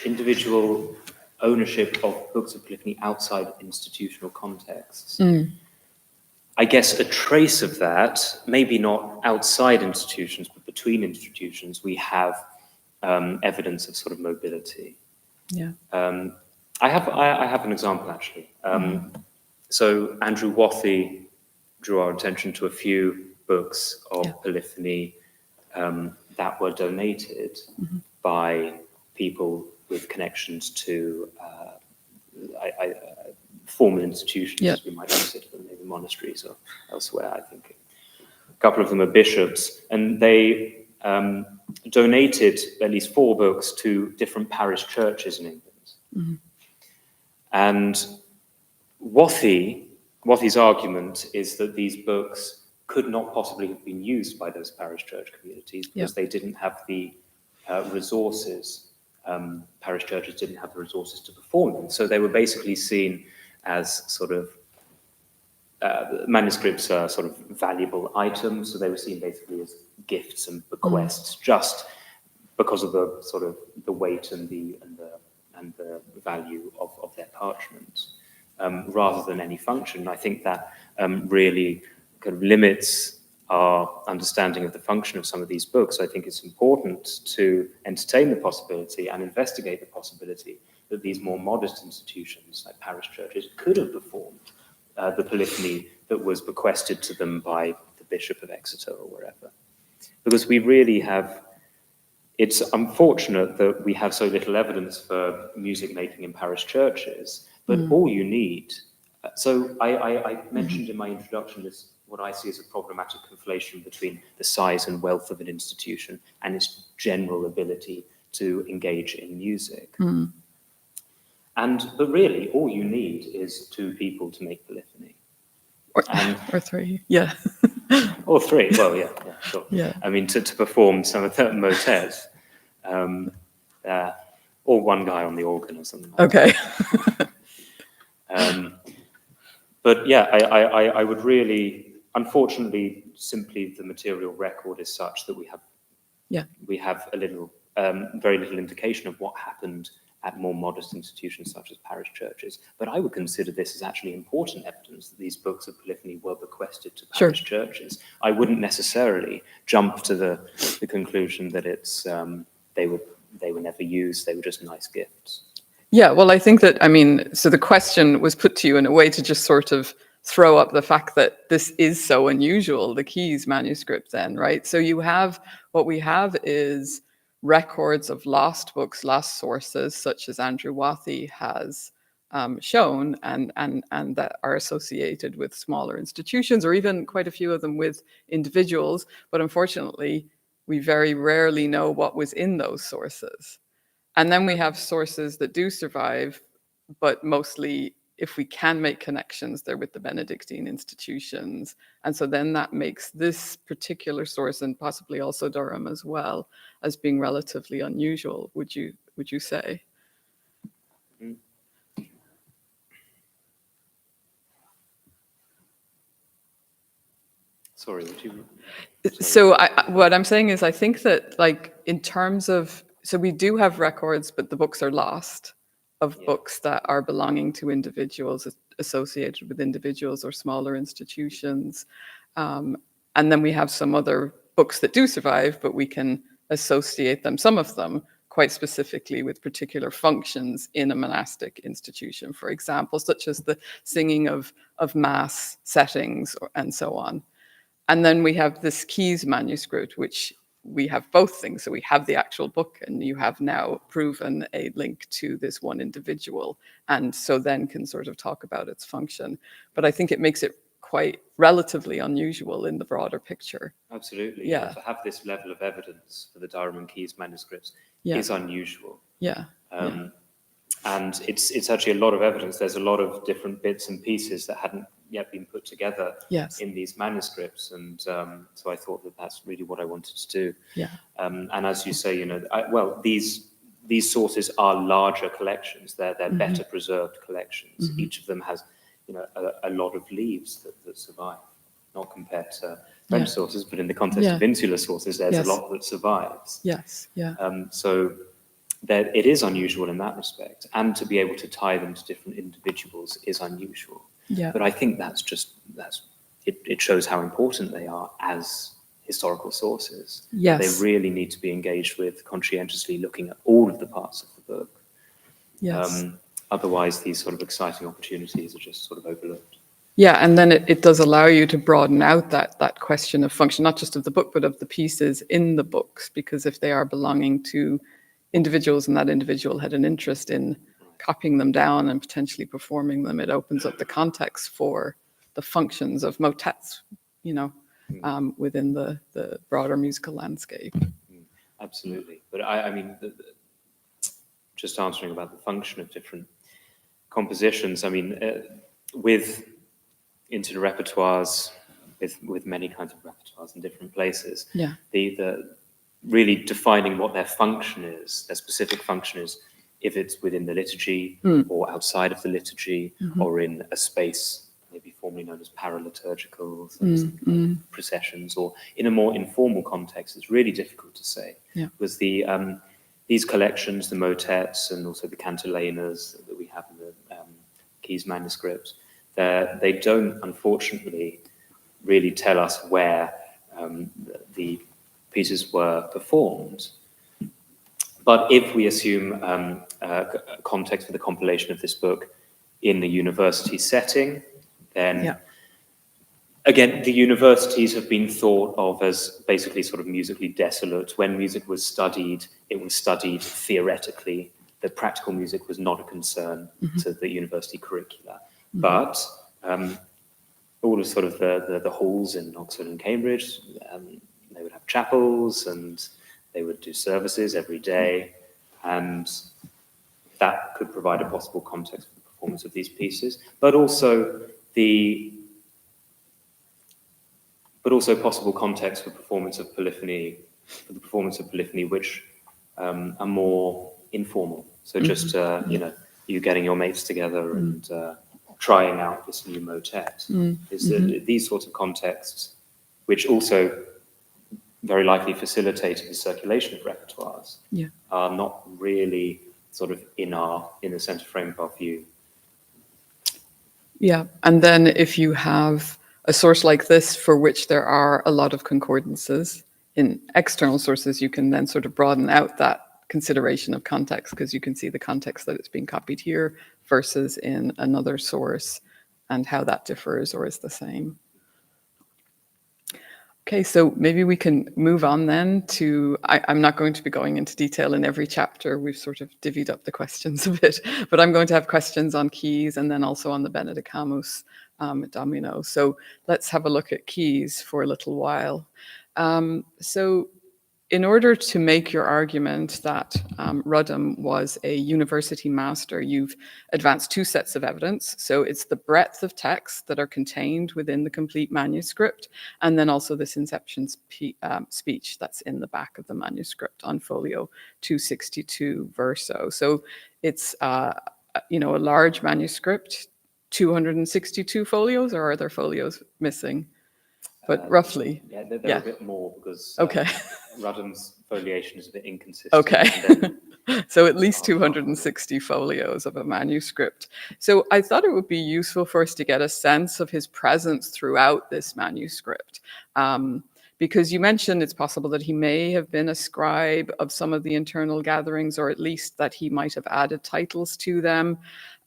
individual ownership of books of polyphony outside institutional contexts. I guess a trace of that, maybe not outside institutions, but between institutions, we have evidence of sort of mobility. Yeah. I have an example actually. So Andrew Wathy drew our attention to a few books of polyphony that were donated by people with connections to formal institutions, as we might consider them, maybe monasteries or elsewhere. I think a couple of them are bishops, and they donated at least 4 books to different parish churches in England. And Wathy's argument is that these books could not possibly have been used by those parish church communities because they didn't have the resources. Parish churches didn't have the resources to perform them. So they were basically seen as sort of manuscripts are sort of valuable items. So they were seen basically as gifts and bequests just because of the sort of the weight and the value of their parchments, rather than any function. I think that really kind of limits our understanding of the function of some of these books. I think it's important to entertain the possibility and investigate the possibility that these more modest institutions, like parish churches, could have performed the polyphony that was bequested to them by the Bishop of Exeter or wherever. Because we really have, it's unfortunate that we have so little evidence for music making in parish churches, but all you need, so I mentioned in my introduction this, what I see as a problematic conflation between the size and wealth of an institution and its general ability to engage in music. But really, all you need is 2 people to make polyphony. Or 3, yeah. Or 3, well, yeah, sure. Yeah. I mean, to perform some of the motets, or 1 guy on the organ or something like that. But yeah, I would really, unfortunately, simply the material record is such that we have a little, very little indication of what happened at more modest institutions such as parish churches. But I would consider this as actually important evidence that these books of polyphony were bequested to parish churches. I wouldn't necessarily jump to the conclusion that it's they were never used, they were just nice gifts. Yeah, well, I think that, I mean, so the question was put to you in a way to just sort of throw up the fact that this is so unusual, the Keys manuscript then, right? So what we have is records of lost books, lost sources, such as Andrew Wathy has shown, and that are associated with smaller institutions, or even quite a few of them with individuals. But unfortunately, we very rarely know what was in those sources. And then we have sources that do survive, but mostly, if we can make connections, they're with the Benedictine institutions. And so then that makes this particular source, and possibly also Durham as well, as being relatively unusual, would you say? Sorry, would you? So what I'm saying is, I think that, like, in terms of, so we do have records, but the books are lost, of books that are belonging to individuals, associated with individuals or smaller institutions. And then we have some other books that do survive, but we can associate them, some of them, quite specifically with particular functions in a monastic institution, for example, such as the singing of mass settings and so on. And then we have this Keys manuscript, which we have both things. So we have the actual book, and you have now proven a link to this one individual, and so then can sort of talk about its function. But I think it makes it quite relatively unusual in the broader picture. Absolutely. Yeah. To have this level of evidence for the Durham and Keyes manuscripts Yeah. is unusual. Yeah. And it's actually a lot of evidence. There's a lot of different bits and pieces that hadn't yet been put together Yes. in these manuscripts. And so I thought that that's really what I wanted to do. Yeah. And as you say, these sources are larger collections. They're better preserved collections. Each of them has, a lot of leaves that survive, not compared to French sources, but in the context of insular sources, there's a lot that survives. Yes. Yeah. So that it is unusual in that respect, and to be able to tie them to different individuals is unusual. Yeah. But I think it shows how important they are as historical sources. Yes. They really need to be engaged with, conscientiously looking at all of the parts of the book. Yes. Otherwise, these sort of exciting opportunities are just sort of overlooked. Yeah, and then it does allow you to broaden out that question of function, not just of the book, but of the pieces in the books, because if they are belonging to individuals and that individual had an interest in copying them down and potentially performing them, it opens up the context for the functions of motets, within the broader musical landscape. Absolutely. But I mean, just answering about the function of different compositions, I mean, into the repertoires, with many kinds of repertoires in different places, the really defining what their function is, their specific function is, if it's within the liturgy or outside of the liturgy, or in a space maybe formerly known as paraliturgical, so processions, or in a more informal context, it's really difficult to say. Because these collections, the motets and also the cantilenas that we have in the Keyes manuscript, they don't, unfortunately, really tell us where the pieces were performed. But if we assume context for the compilation of this book in the university setting, then again, the universities have been thought of as basically sort of musically desolate. When music was studied, it was studied theoretically. The practical music was not a concern to the university curricula. But all of sort of the halls in Oxford and Cambridge, they would have chapels and they would do services every day, and that could provide a possible context for the performance of these pieces, but also possible context for performance of Polyphony, which are more informal. So just you getting your mates together and trying out this new motet. These sorts of contexts, which also very likely facilitated the circulation of repertoires, are not really sort of in the centre frame of our view. Yeah, and then if you have a source like this for which there are a lot of concordances in external sources, you can then sort of broaden out that consideration of context, because you can see the context that it's being copied here versus in another source and how that differs or is the same. Okay, so maybe we can move on then to, I'm not going to be going into detail in every chapter. We've sort of divvied up the questions a bit, but I'm going to have questions on Keyes and then also on the Benedicamus Domino. So let's have a look at Keyes for a little while. So in order to make your argument that Rudham was a university master, you've advanced two sets of evidence. So it's the breadth of texts that are contained within the complete manuscript, and then also this inception speech that's in the back of the manuscript on folio 262 verso. So it's a large manuscript, 262 folios, or are there folios missing? But roughly. Yeah, they're a bit more because Rudham's foliation is a bit inconsistent. Okay. So at least 260 folios of a manuscript. So I thought it would be useful for us to get a sense of his presence throughout this manuscript. Because you mentioned it's possible that he may have been a scribe of some of the internal gatherings, or at least that he might have added titles to them.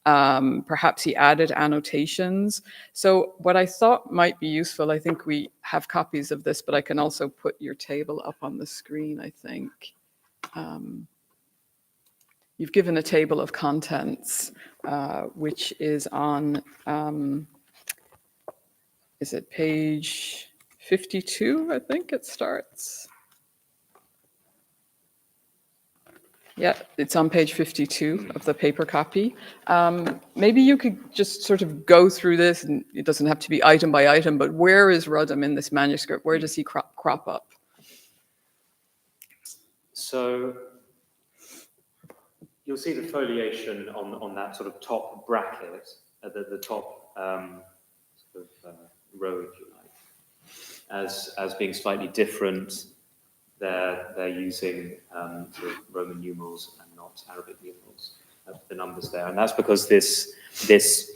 Perhaps he added annotations. So what I thought might be useful, I think we have copies of this, but I can also put your table up on the screen, I think. You've given a table of contents, which is on, is it page 52, I think it starts? Yeah, it's on page 52 of the paper copy. Maybe you could just sort of go through this, and it doesn't have to be item by item, but where is Rudham in this manuscript? Where does he crop up? So you'll see the foliation on that sort of top bracket, at the top sort of row, if you like, as being slightly different. They're using sort of Roman numerals and not Arabic numerals, the numbers there. And that's because this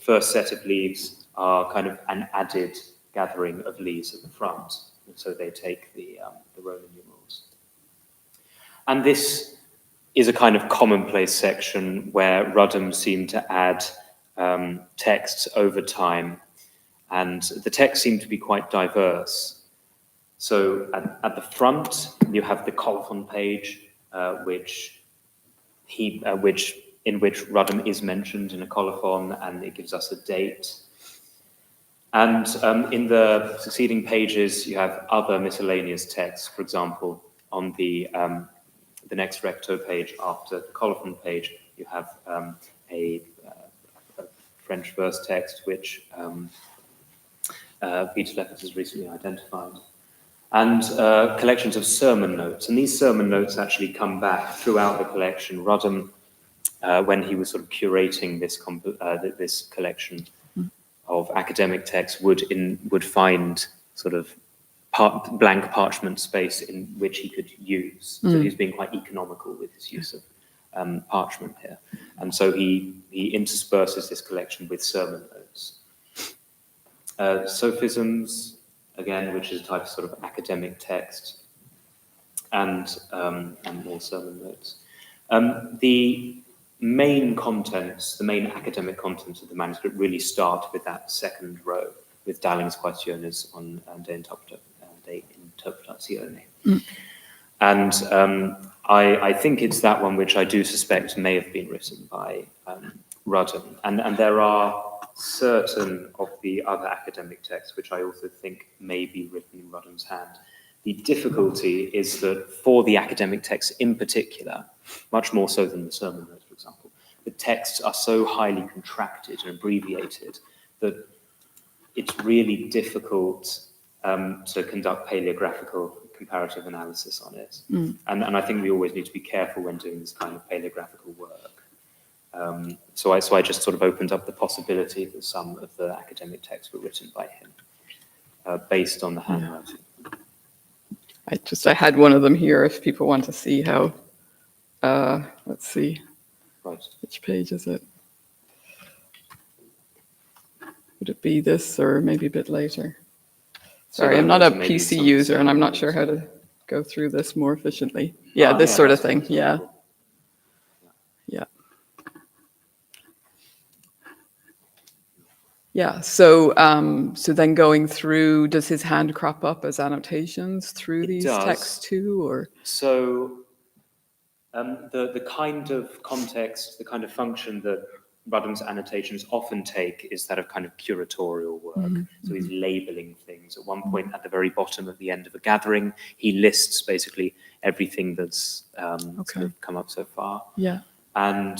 first set of leaves are kind of an added gathering of leaves at the front. And so they take the Roman numerals. And this is a kind of commonplace section where Rudham seemed to add texts over time. And the texts seem to be quite diverse. So at the front, you have the colophon page, in which Rudham is mentioned in a colophon, and it gives us a date. And in the succeeding pages, you have other miscellaneous texts. For example, on the next recto page after the colophon page, you have a French verse text, which Peter Leffert has recently identified. And collections of sermon notes. And these sermon notes actually come back throughout the collection. Rudham, when he was sort of curating this collection of academic texts, would find sort of blank parchment space in which he could use. So he's being quite economical with his use of parchment here. And so he intersperses this collection with sermon notes. Sophisms, again, which is a type of sort of academic text, and more sermon notes. The main contents, the main academic contents of the manuscript really start with that second row, with Dalling's Questiones on De Interpretatione. And I think it's that one which I do suspect may have been written by Rudham. And there are certain of the other academic texts which I also think may be written in Rudham's hand. The difficulty is that for the academic texts in particular, much more so than the sermon notes, for example, the texts are so highly contracted and abbreviated that it's really difficult to conduct paleographical comparative analysis on it. And I think we always need to be careful when doing this kind of paleographical work. So I just sort of opened up the possibility that some of the academic texts were written by him, based on the handwriting. I had one of them here if people want to see how, let's see, Right. Which page is it? Would it be this or maybe a bit later? Sorry, I'm not a PC user and I'm not sure how to go through this more efficiently. Yeah, this sort of thing, yeah. Yeah, so then going through, does his hand crop up as annotations through these texts too, or? So the kind of context, the kind of function that Rudham's annotations often take is that of kind of curatorial work. So he's labeling things. At one point, at the very bottom at the end of a gathering, he lists basically everything that's sort of come up so far. Yeah. And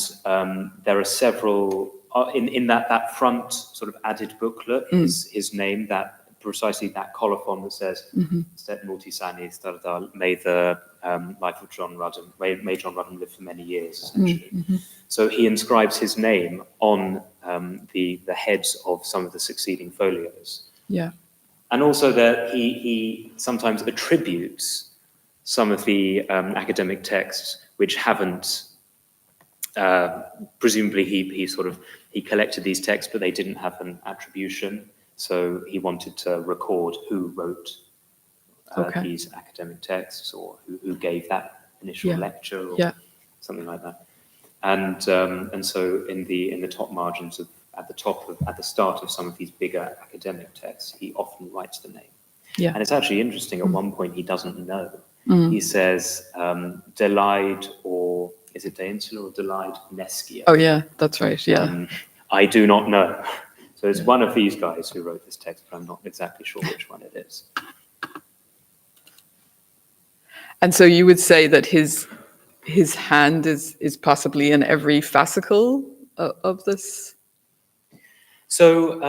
there are several. In that front sort of added booklet is his name, that precisely that colophon that says "Stet multis annis, may the life of John Rudham, may John Rudham live for many years," essentially. So he inscribes his name on the heads of some of the succeeding folios. Yeah. And also that he sometimes attributes some of the academic texts which haven't. Presumably he collected these texts, but they didn't have an attribution. So he wanted to record who wrote these academic texts, or who gave that initial lecture, or something like that. And so in the top margins at the start of some of these bigger academic texts, he often writes the name. Yeah. And it's actually interesting. At one point, he doesn't know. He says Delaide, or is it De Insula or Delaide Nescia? Oh yeah, that's right. Yeah. I do not know. So it's one of these guys who wrote this text, but I'm not exactly sure which one it is. And so you would say that his hand is possibly in every fascicle of this? So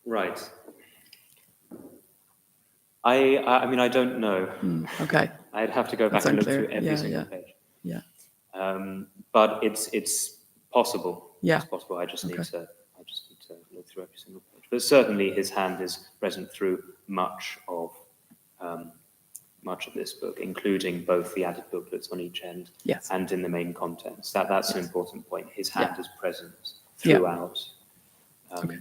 right. I mean, I don't know. Okay. I'd have to go back That's and look unclear. through every Yeah, single yeah. page. Yeah. But it's possible. Yeah. It's possible. I just need Okay. to look through every single page. But certainly his hand is present through much of this book, including both the added booklets on each end Yes. and in the main contents. That's an important point. His hand is present Yeah. throughout. Okay.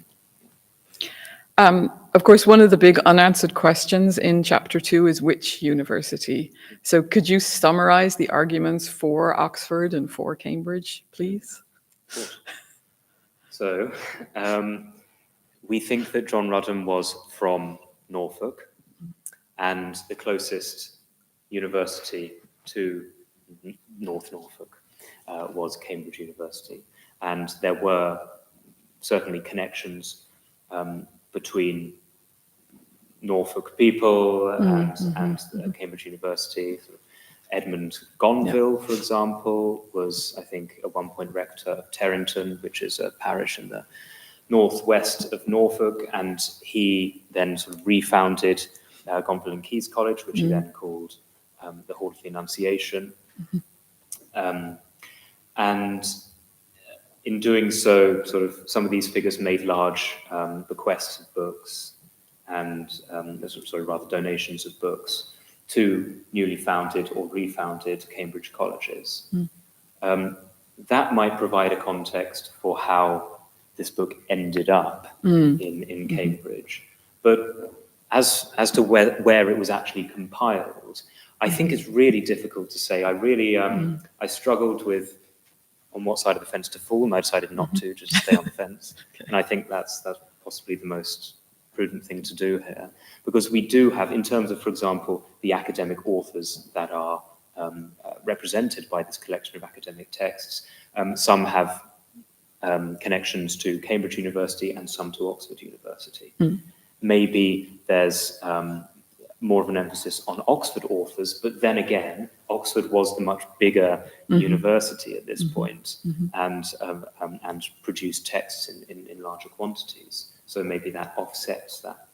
Of course, one of the big unanswered questions in chapter 2 is which university. So could you summarize the arguments for Oxford and for Cambridge, please? So we think that John Rudham was from Norfolk, and the closest university to North Norfolk was Cambridge University. And there were certainly connections between Norfolk people and Cambridge University. Edmund Gonville, for example, was, I think, at one point rector of Terrington, which is a parish in the northwest of Norfolk, and he then sort of refounded Gonville and Caius College, which he then called the Hall of the Annunciation. And in doing so, sort of some of these figures made large bequests of books and rather donations of books to newly founded or refounded Cambridge colleges. That might provide a context for how this book ended up in Cambridge. But as to where it was actually compiled, I think it's really difficult to say. I struggled with on what side of the fence to fall, and I decided not to, just stay on the fence. Okay. And I think that's possibly the most prudent thing to do here, because we do have, in terms of, for example, the academic authors that are represented by this collection of academic texts, some have connections to Cambridge University and some to Oxford University. Maybe there's more of an emphasis on Oxford authors, but then again, Oxford was the much bigger university at this point, and produced texts in larger quantities. So maybe that offsets that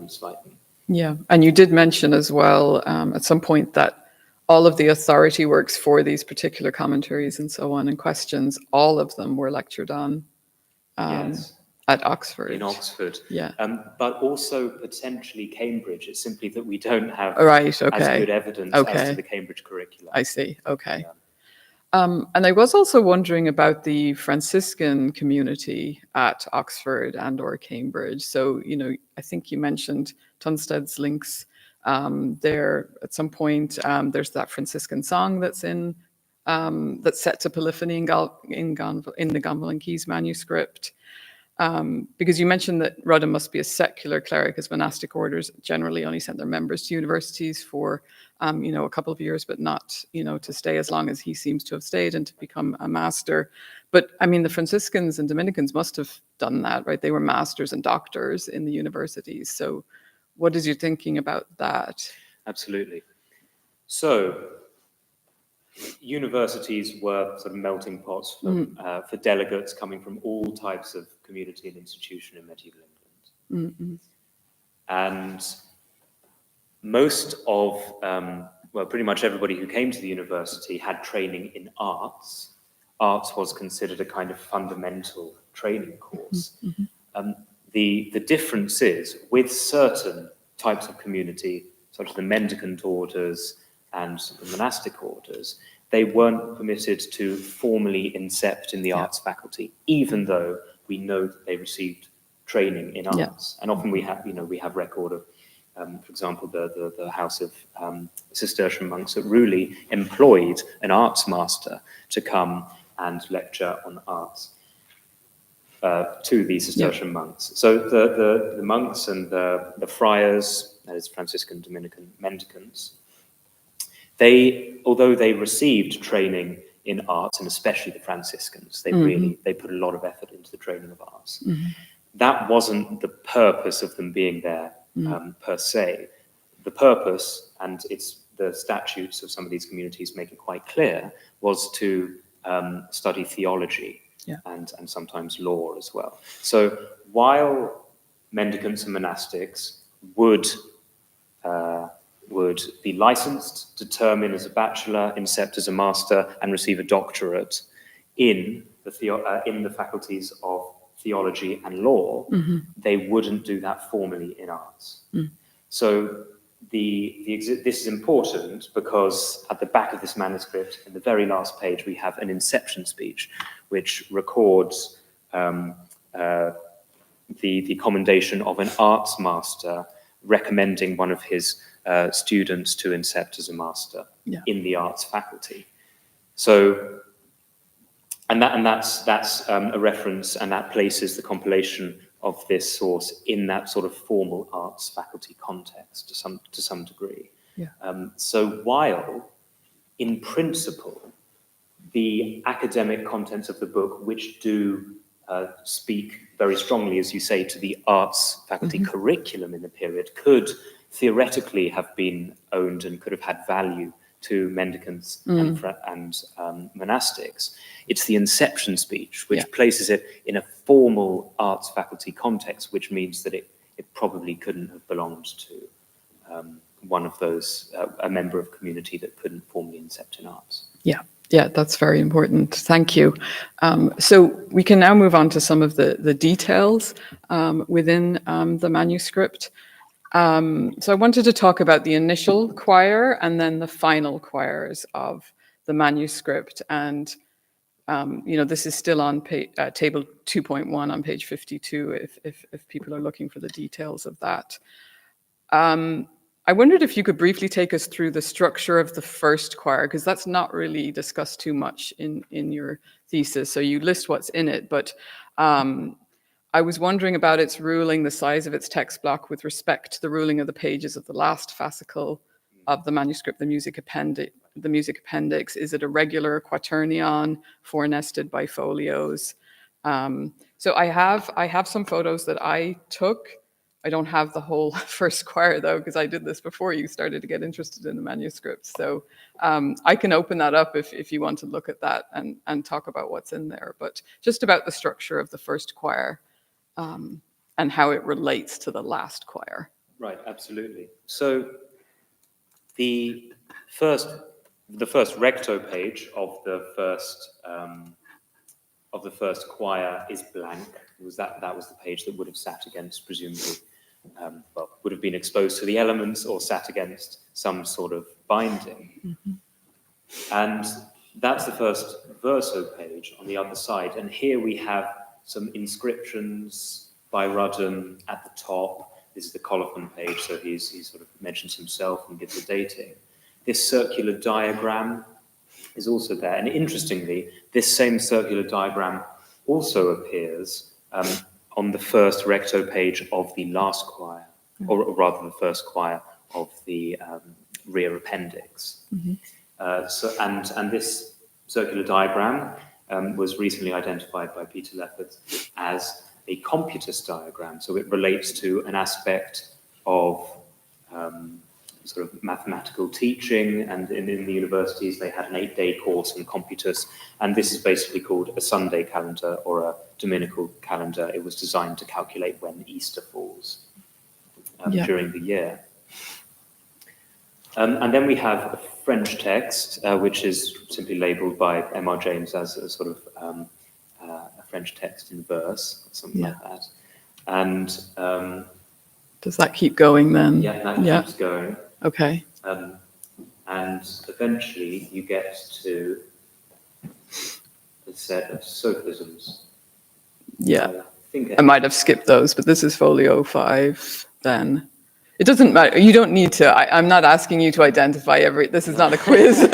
slightly. Yeah, and you did mention as well at some point that all of the authority works for these particular commentaries and so on and questions, all of them were lectured on Yes. At Oxford. In Oxford. Yeah. But also potentially Cambridge. It's simply that we don't have as good evidence as to the Cambridge curriculum. I see. Okay. Yeah. And I was also wondering about the Franciscan community at Oxford and or Cambridge. So, I think you mentioned Tunsted's links there at some point. There's that Franciscan song that's that's set to Polyphony in the Gonville and Caius manuscript. Because you mentioned that Rudham must be a secular cleric, as monastic orders generally only sent their members to universities for, a couple of years, but not, to stay as long as he seems to have stayed and to become a master. But I mean, the Franciscans and Dominicans must have done that, right? They were masters and doctors in the universities. So what is your thinking about that? Absolutely. So universities were sort of melting pots for delegates coming from all types of community and institution in medieval England. And most of, pretty much everybody who came to the university had training in arts. Arts was considered a kind of fundamental training course. The difference is, with certain types of community, such as the mendicant orders and the monastic orders, they weren't permitted to formally incept in the arts faculty, even though we know that they received training in arts. And often we have record of for example, the house of Cistercian monks at Ruli employed an arts master to come and lecture on arts to the Cistercian monks. So the monks and the friars, that is Franciscan, Dominican mendicants, although they received training in arts, and especially the Franciscans, they put a lot of effort into the training of arts. That wasn't the purpose of them being there per se. The purpose, and it's the statutes of some of these communities make it quite clear, was to study theology and sometimes law as well. So while mendicants and monastics would be licensed to term in as a bachelor, incept as a master, and receive a doctorate in the faculties of theology and law, they wouldn't do that formally in arts. So this is important because at the back of this manuscript, in the very last page, we have an inception speech which records the commendation of an arts master recommending one of his students to incept as a master in the arts faculty. So, that's a reference, and that places the compilation of this source in that sort of formal arts faculty context to some degree. So while, in principle, the academic contents of the book, which do speak very strongly, as you say, to the arts faculty curriculum in the period, could theoretically have been owned and could have had value to mendicants and monastics. It's the inception speech which places it in a formal arts faculty context, which means that it probably couldn't have belonged to one of those, a member of a community that couldn't formally incept in arts. Yeah, that's very important. Thank you. So we can now move on to some of the details within the manuscript. So I wanted to talk about the initial choir and then the final choirs of the manuscript. And, this is still on table 2.1 on page 52, if people are looking for the details of that. I wondered if you could briefly take us through the structure of the first choir, because that's not really discussed too much in your thesis. So you list what's in it, but I was wondering about its ruling, the size of its text block with respect to the ruling of the pages of the last fascicle of the manuscript, the music appendix. Is it a regular quaternion, four-nested bifolios? So I have some photos that I took. I don't have the whole first choir though, because I did this before you started to get interested in the manuscript. So I can open that up if you want to look at that and talk about what's in there, but just about the structure of the first choir and how it relates to the last choir. Right, absolutely. So the first recto page of the first choir is blank. That was the page that would have sat against, presumably, would have been exposed to the elements or sat against some sort of binding. And that's the first verso page on the other side. And here we have some inscriptions by Rudden at the top. This is the colophon page, so he sort of mentions himself and gives the dating. This circular diagram is also there. And interestingly, this same circular diagram also appears on the first recto page of the last choir, or rather the first choir of the rear appendix. And this circular diagram was recently identified by Peter Leffert as a computus diagram. So it relates to an aspect of sort of mathematical teaching, and in the universities they had an 8-day course in computus, and this is basically called a Sunday calendar or a Dominical calendar. It was designed to calculate when Easter falls during the year. And then we have a French text, which is simply labelled by M.R. James as a sort of a French text in verse, or something like that. And does that keep going then? Yeah, that keeps going. Okay. And eventually you get to a set of sophisms. I might have skipped those, but this is folio 5 then. It doesn't matter. You don't need to. I'm not asking you to identify this is not a quiz.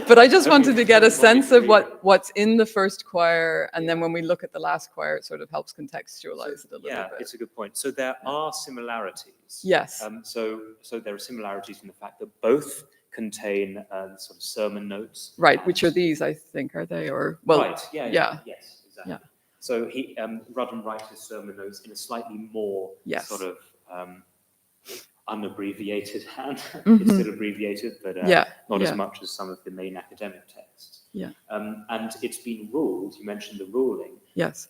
But I just wanted to get a sense of what's in the first choir. And then when we look at the last choir, it sort of helps contextualize it a little bit. Yeah, it's a good point. So there are similarities. Yes. So there are similarities in the fact that both contain sort of sermon notes. Right, which are these, I think, are they? Or well, right, yeah. Yes, exactly. Yeah. So Rudham writes his sermon notes in a slightly more sort of unabbreviated hand. It's still abbreviated, but not as much as some of the main academic texts. Yeah. And it's been ruled, you mentioned the ruling, yes,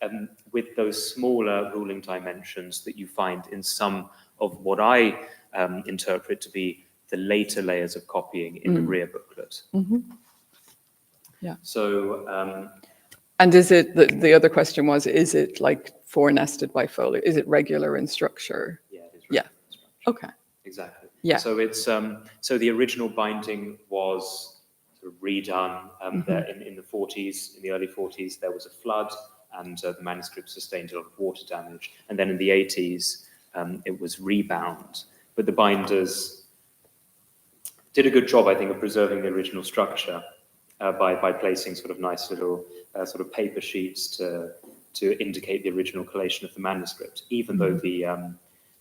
with those smaller ruling dimensions that you find in some of what I interpret to be the later layers of copying in the rear booklet. Yeah. So... and is it, the other question was, is it like 4 nested bifolio? Is it regular in structure? Yeah, it is regular in structure. Okay. Exactly. Yeah. So it's so the original binding was sort of redone there in the 40s. In the early 40s, there was a flood, and the manuscript sustained a lot of water damage. And then in the 80s, it was rebound. But the binders did a good job, I think, of preserving the original structure by placing sort of nice little sort of paper sheets to indicate the original collation of the manuscript, even though the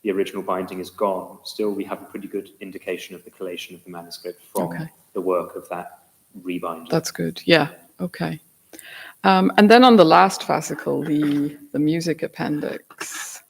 original binding is gone. Still, we have a pretty good indication of the collation of the manuscript from the work of that rebinder. That's good. Yeah. Okay. And then on the last fascicle, the music appendix.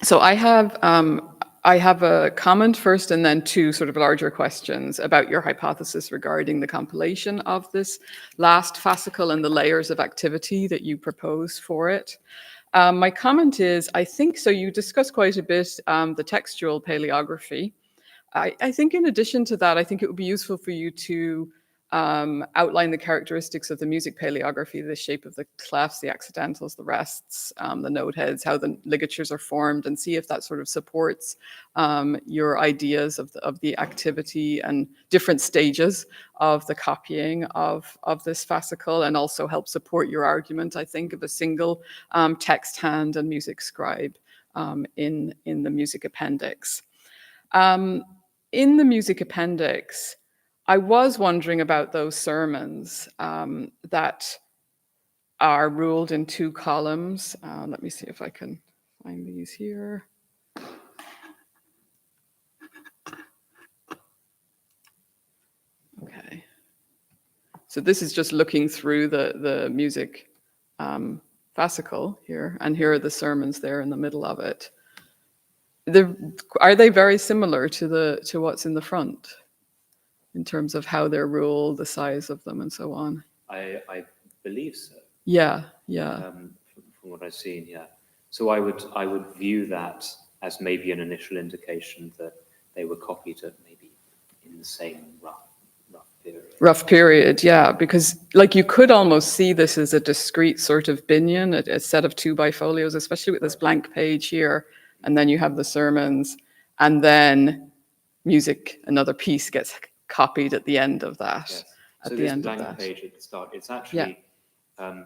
So I have a comment first and then 2 sort of larger questions about your hypothesis regarding the compilation of this last fascicle and the layers of activity that you propose for it. My comment is, I think, so you discuss quite a bit the textual paleography. I think in addition to that, I think it would be useful for you to outline the characteristics of the music paleography, the shape of the clefs, the accidentals, the rests, the note heads, how the ligatures are formed, and see if that sort of supports your ideas of the activity and different stages of the copying of this fascicle, and also help support your argument, I think, of a single text hand and music scribe in the music appendix. In the music appendix, I was wondering about those sermons that are ruled in 2 columns. Let me see if I can find these here. Okay. So this is just looking through the music fascicle here, and here are the sermons there in the middle of it. Are they very similar to what's in the front in terms of how they're ruled, the size of them, and so on? I believe so. Yeah. From what I've seen, yeah. So I would view that as maybe an initial indication that they were copied at maybe in the same rough period. Rough period, yeah, because like you could almost see this as a discrete sort of binion, a set of 2 bifolios, especially with this blank page here, and then you have the sermons, and then music, another piece gets copied at the end of that. Yes. So this blank page at the start, it's actually, I've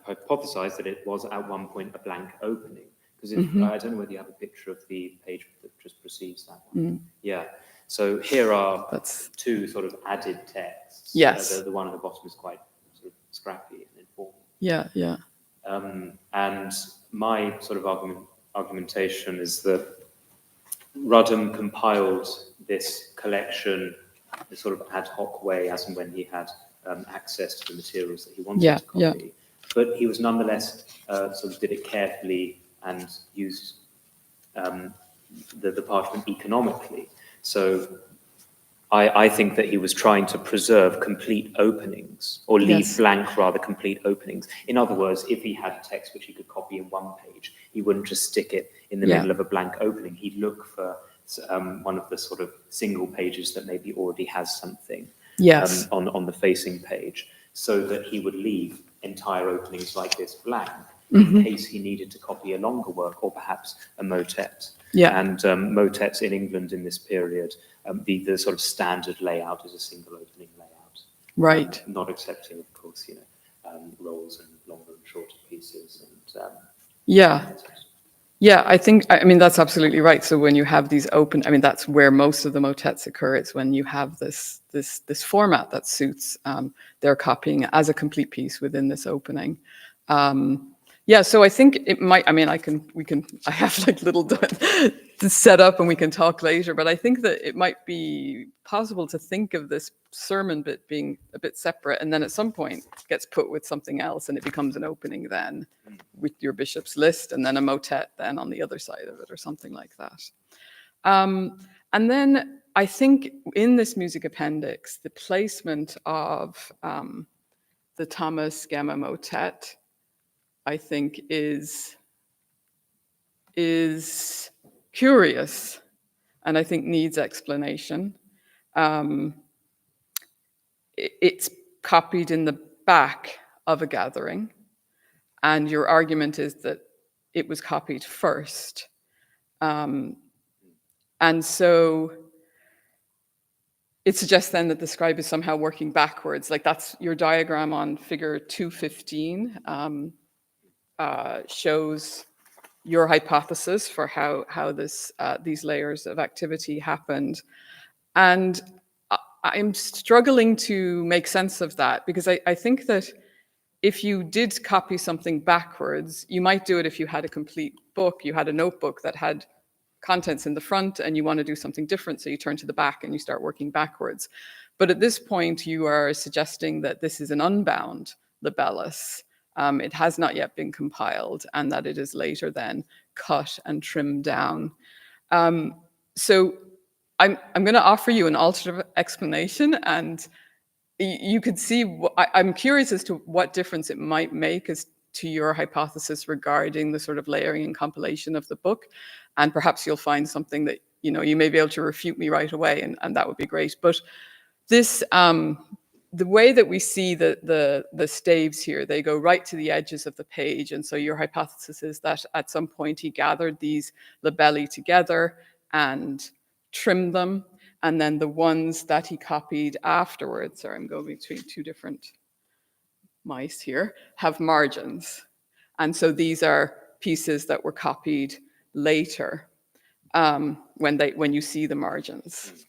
hypothesized that it was at one point a blank opening, because I don't know whether you have a picture of the page that just precedes that one. Yeah. So here are 2 sort of added texts. Yes. The one at the bottom is quite sort of scrappy and informal. Yeah. And my sort of argumentation is that Rudham compiled this collection in a sort of ad hoc way, as and when he had access to the materials that he wanted to copy. But he was nonetheless sort of did it carefully and used the parchment economically. So I think that he was trying to preserve complete openings, or leave blank rather complete openings. In other words, if he had a text which he could copy in one page, he wouldn't just stick it in the middle of a blank opening. He'd look for one of the sort of single pages that maybe already has something on the facing page, so that he would leave entire openings like this blank in case he needed to copy a longer work, or perhaps a motet. And motets in England in this period, the sort of standard layout is a single opening layout. Right. Not accepting, of course, rolls and longer and shorter pieces. And yeah. Yeah, I mean, that's absolutely right. So when you have these open, I mean, that's where most of the motets occur. It's when you have this format that suits their copying as a complete piece within this opening. Yeah, so I think it might, I mean, I have like little to set up and we can talk later, but I think that it might be possible to think of this sermon bit being a bit separate, and then at some point gets put with something else and it becomes an opening then with your bishop's list, and then a motet then on the other side of it or something like that. And then I think in this music appendix, the placement of the Thomas Gemma motet, I think is curious and I think needs explanation. It's copied in the back of a gathering, and your argument is that it was copied first. And so it suggests then that the scribe is somehow working backwards. Like that's your diagram on figure 215 shows your hypothesis for how these layers of activity happened. And I'm struggling to make sense of that, because I think that if you did copy something backwards, you might do it if you had a complete book, you had a notebook that had contents in the front and you want to do something different, so you turn to the back and you start working backwards. But at this point, you are suggesting that this is an unbound libellus. It has not yet been compiled, and that it is later then cut and trimmed down. So I'm going to offer you an alternative explanation, and you could see, I'm curious as to what difference it might make as to your hypothesis regarding the sort of layering and compilation of the book. And perhaps you'll find something that, you know, you may be able to refute me right away, and that would be great. But this, the way that we see the staves here, they go right to the edges of the page. And so your hypothesis is that at some point he gathered these labelli together and trimmed them. And then the ones that he copied afterwards, sorry, I'm going between two different mice here, have margins. And so these are pieces that were copied later when you see the margins.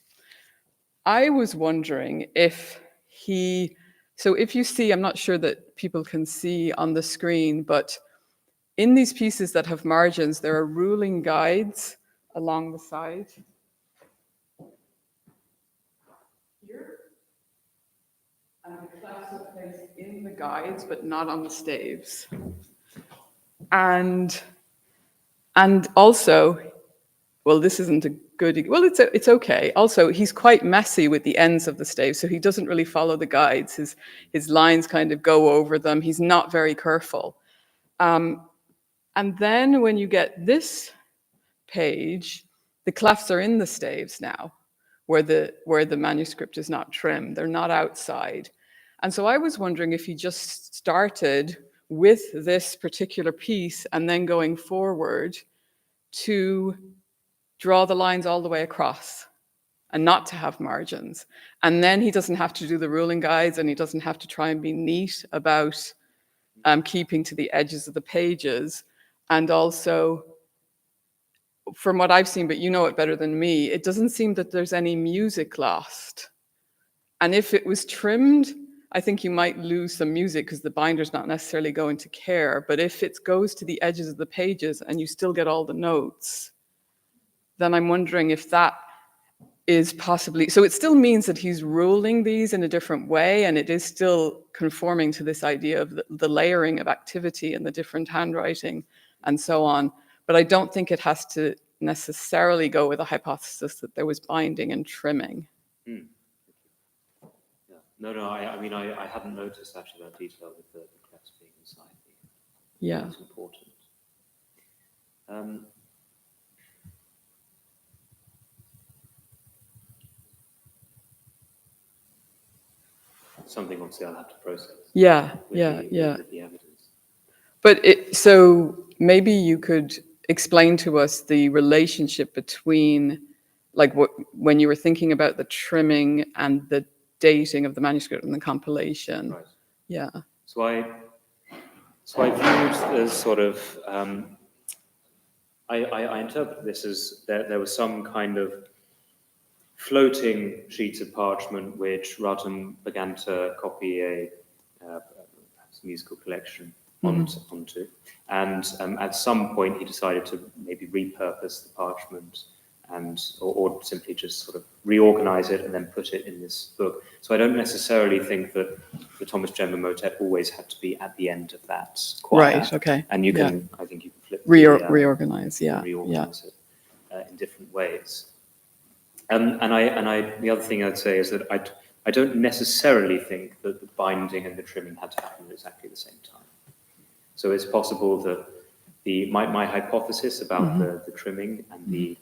I was wondering if if you see, I'm not sure that people can see on the screen, but in these pieces that have margins, there are ruling guides along the side. Here. And the clefs are placed in the guides, but not on the staves. And also, well, this isn't a good, well, it's okay. Also, he's quite messy with the ends of the stave, so he doesn't really follow the guides. His lines kind of go over them. He's not very careful. And then when you get this page, the clefs are in the staves now, where the manuscript is not trimmed. They're not outside. And so I was wondering if he just started with this particular piece and then going forward to draw the lines all the way across and not to have margins. And then he doesn't have to do the ruling guides, and he doesn't have to try and be neat about keeping to the edges of the pages. And also, from what I've seen, but you know it better than me, it doesn't seem that there's any music lost. And if it was trimmed, I think you might lose some music because the binder's not necessarily going to care. But if it goes to the edges of the pages and you still get all the notes, then I'm wondering if that is possibly, so it still means that he's ruling these in a different way, and it is still conforming to this idea of the layering of activity and the different handwriting and so on. But I don't think it has to necessarily go with a hypothesis that there was binding and trimming. Mm. Yeah. No, I mean, I hadn't noticed actually that detail with the clefs being inside. Yeah. That's important. Something obviously I'll have to process. Yeah. With the evidence. But so maybe you could explain to us the relationship between, like, when you were thinking about the trimming and the dating of the manuscript and the compilation. Right. Yeah. So So I viewed as sort of, I interpret this as there was some kind of floating sheets of parchment which Rutten began to copy a perhaps musical collection onto. And at some point he decided to maybe repurpose the parchment or simply just sort of reorganize it and then put it in this book. So I don't necessarily think that the Thomas Gemma motet always had to be at the end of that choir. Right, okay. And you can, I think you can flip reorganize, reorganize it in different ways. And the other thing I'd say is that I don't necessarily think that the binding and the trimming had to happen at exactly the same time. So it's possible that my hypothesis about the trimming and the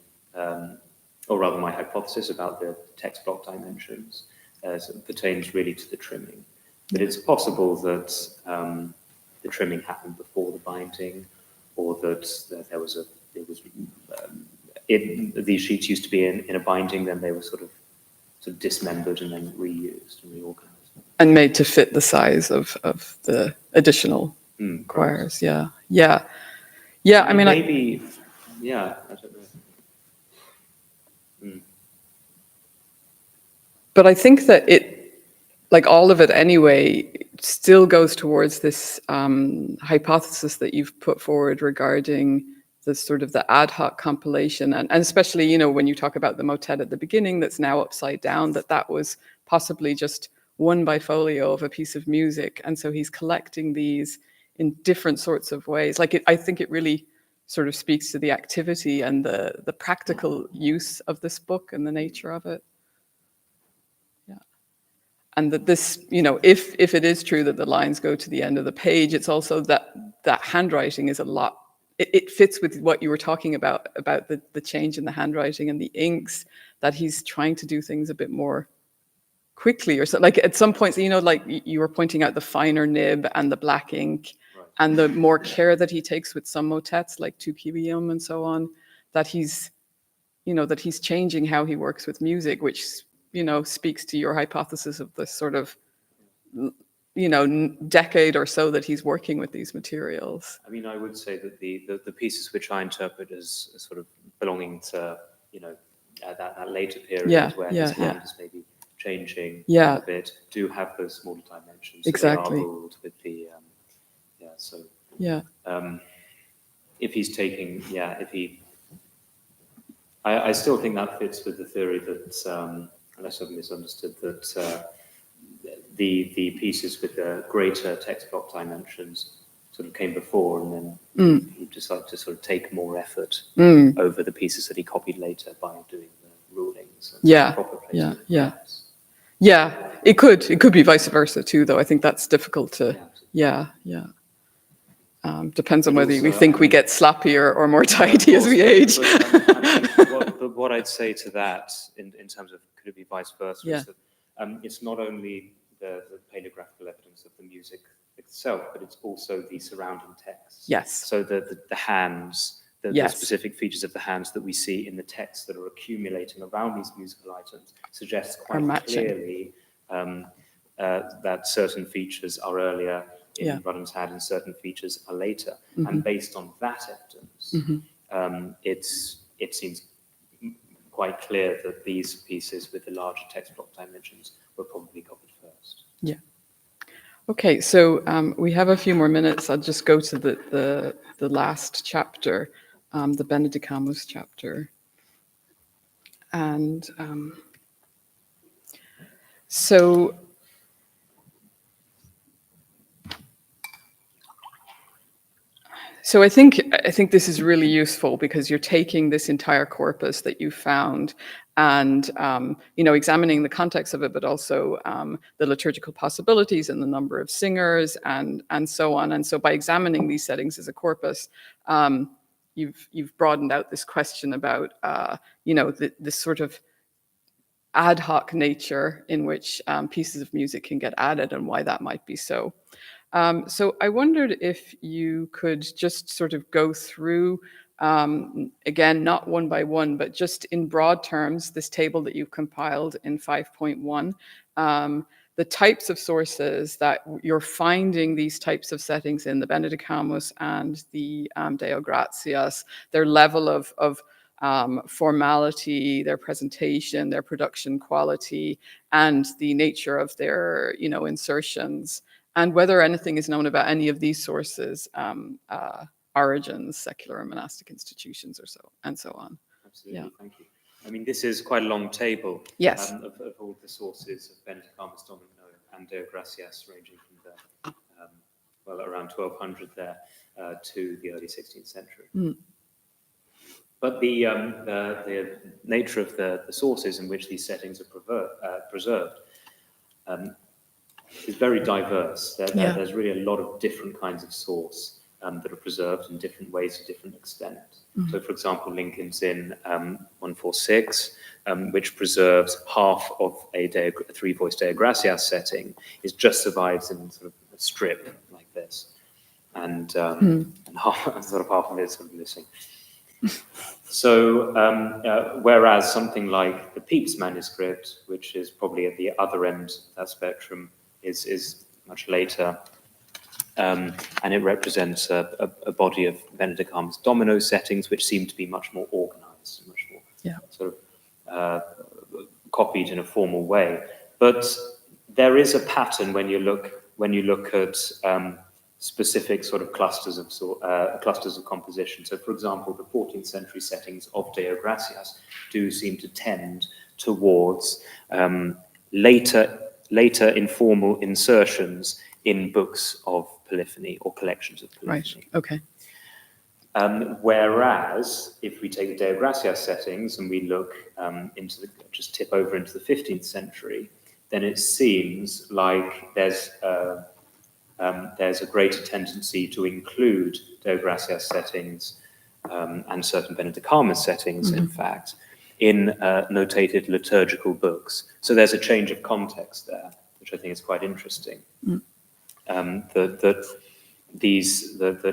or rather my hypothesis about the text block dimensions pertains really to the trimming. But it's possible that the trimming happened before the binding, or that these sheets used to be in a binding, then they were sort of dismembered and then reused and reorganized. And made to fit the size of the additional choirs. Yeah. I mean, maybe, I don't know. But I think that it, like all of it anyway, still goes towards this hypothesis that you've put forward regarding the sort of the ad hoc compilation, and especially, when you talk about the motet at the beginning that's now upside down, that was possibly just one bifolio of a piece of music, and so he's collecting these in different sorts of ways. I think it really sort of speaks to the activity and the practical use of this book and the nature of it. And that this, if it is true that the lines go to the end of the page, it's also that handwriting is a lot. It fits with what you were talking about the change in the handwriting and the inks, that he's trying to do things a bit more quickly, or so. Like at some points, like you were pointing out the finer nib and the black ink, right, and the more care that he takes with some motets, like Tu Kivium and so on, that he's changing how he works with music, which speaks to your hypothesis of this sort of, decade or so that he's working with these materials. I mean, I would say that the pieces which I interpret as sort of belonging to, that later period where his hand is maybe changing a bit, do have those smaller dimensions. Exactly. They are ruled with the, if he's taking, I still think that fits with the theory that, unless I've misunderstood, that the pieces with the greater text block dimensions sort of came before, and then he decided to sort of take more effort over the pieces that he copied later by doing the rulings. And proper placement. It could be vice versa too, though. I think that's difficult to. Depends on whether we think we get sloppier or more tidy as we age. But what I'd say to that, in terms of could it be vice versa, is that it's not only the paleographical evidence of the music itself, but it's also the surrounding texts. Yes. So the hands, the specific features of the hands that we see in the texts that are accumulating around these musical items suggests quite clearly that certain features are earlier in Rutten's hand and certain features are later. And based on that evidence, it seems quite clear that these pieces with the larger text block dimensions were probably copied first. Yeah. Okay, so we have a few more minutes. I'll just go to the last chapter, the Benedicamus chapter. And So I think this is really useful, because you're taking this entire corpus that you found and examining the context of it, but also the liturgical possibilities and the number of singers and so on. And so by examining these settings as a corpus, you've broadened out this question about this sort of ad hoc nature in which pieces of music can get added and why that might be so. So I wondered if you could just sort of go through, again, not one by one, but just in broad terms, this table that you've compiled in 5.1, the types of sources that you're finding these types of settings in, the Benedicamus and the Deo Gratias, their level of formality, their presentation, their production quality, and the nature of their, insertions, and whether anything is known about any of these sources, origins, secular and monastic institutions, or so, and so on. Absolutely, yeah. Thank you. I mean, this is quite a long table. Yes. Of all the sources of Benedicamus Domino and Deo Gratias, ranging from around 1200 there to the early 16th century. Mm. But the nature of the sources in which these settings are preserved is very diverse. There's really a lot of different kinds of source that are preserved in different ways to different extent. Mm-hmm. So, for example, Lincoln's in 146, which preserves half of a three-voice Deo Gratias setting, just survives in sort of a strip like this, and half of it is sort of missing. So, whereas something like the Pepys manuscript, which is probably at the other end of that spectrum, is much later, and it represents a body of Benedicamus Domino settings, which seem to be much more organized, much more sort of copied in a formal way. But there is a pattern when you look at specific sort of clusters of composition. So, for example, the 14th century settings of Deo Gratias do seem to tend towards later informal insertions in books of polyphony or collections of polyphony. Right. Okay. Whereas, if we take the Deo Gratias settings and we look just tip over into the 15th century, then it seems like there's a greater tendency to include Deo Gratias settings and certain Benedicamus settings, in fact, in notated liturgical books. So there's a change of context there, which I think is quite interesting. That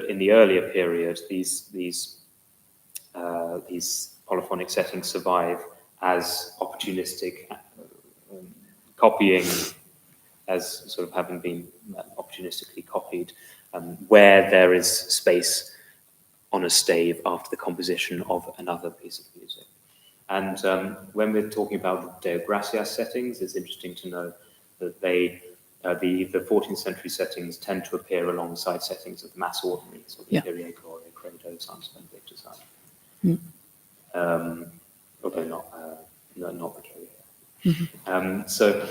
in the earlier period, these polyphonic settings survive as opportunistic copying, as sort of having been opportunistically copied, where there is space on a stave after the composition of another piece of music. And when we're talking about the Deo Gratias settings, it's interesting to know that the 14th century settings tend to appear alongside settings of the Mass Ordinaries, or the Kyrie, Gloria, Credo, Sanctus Benedictus. Although not the Kyrie. So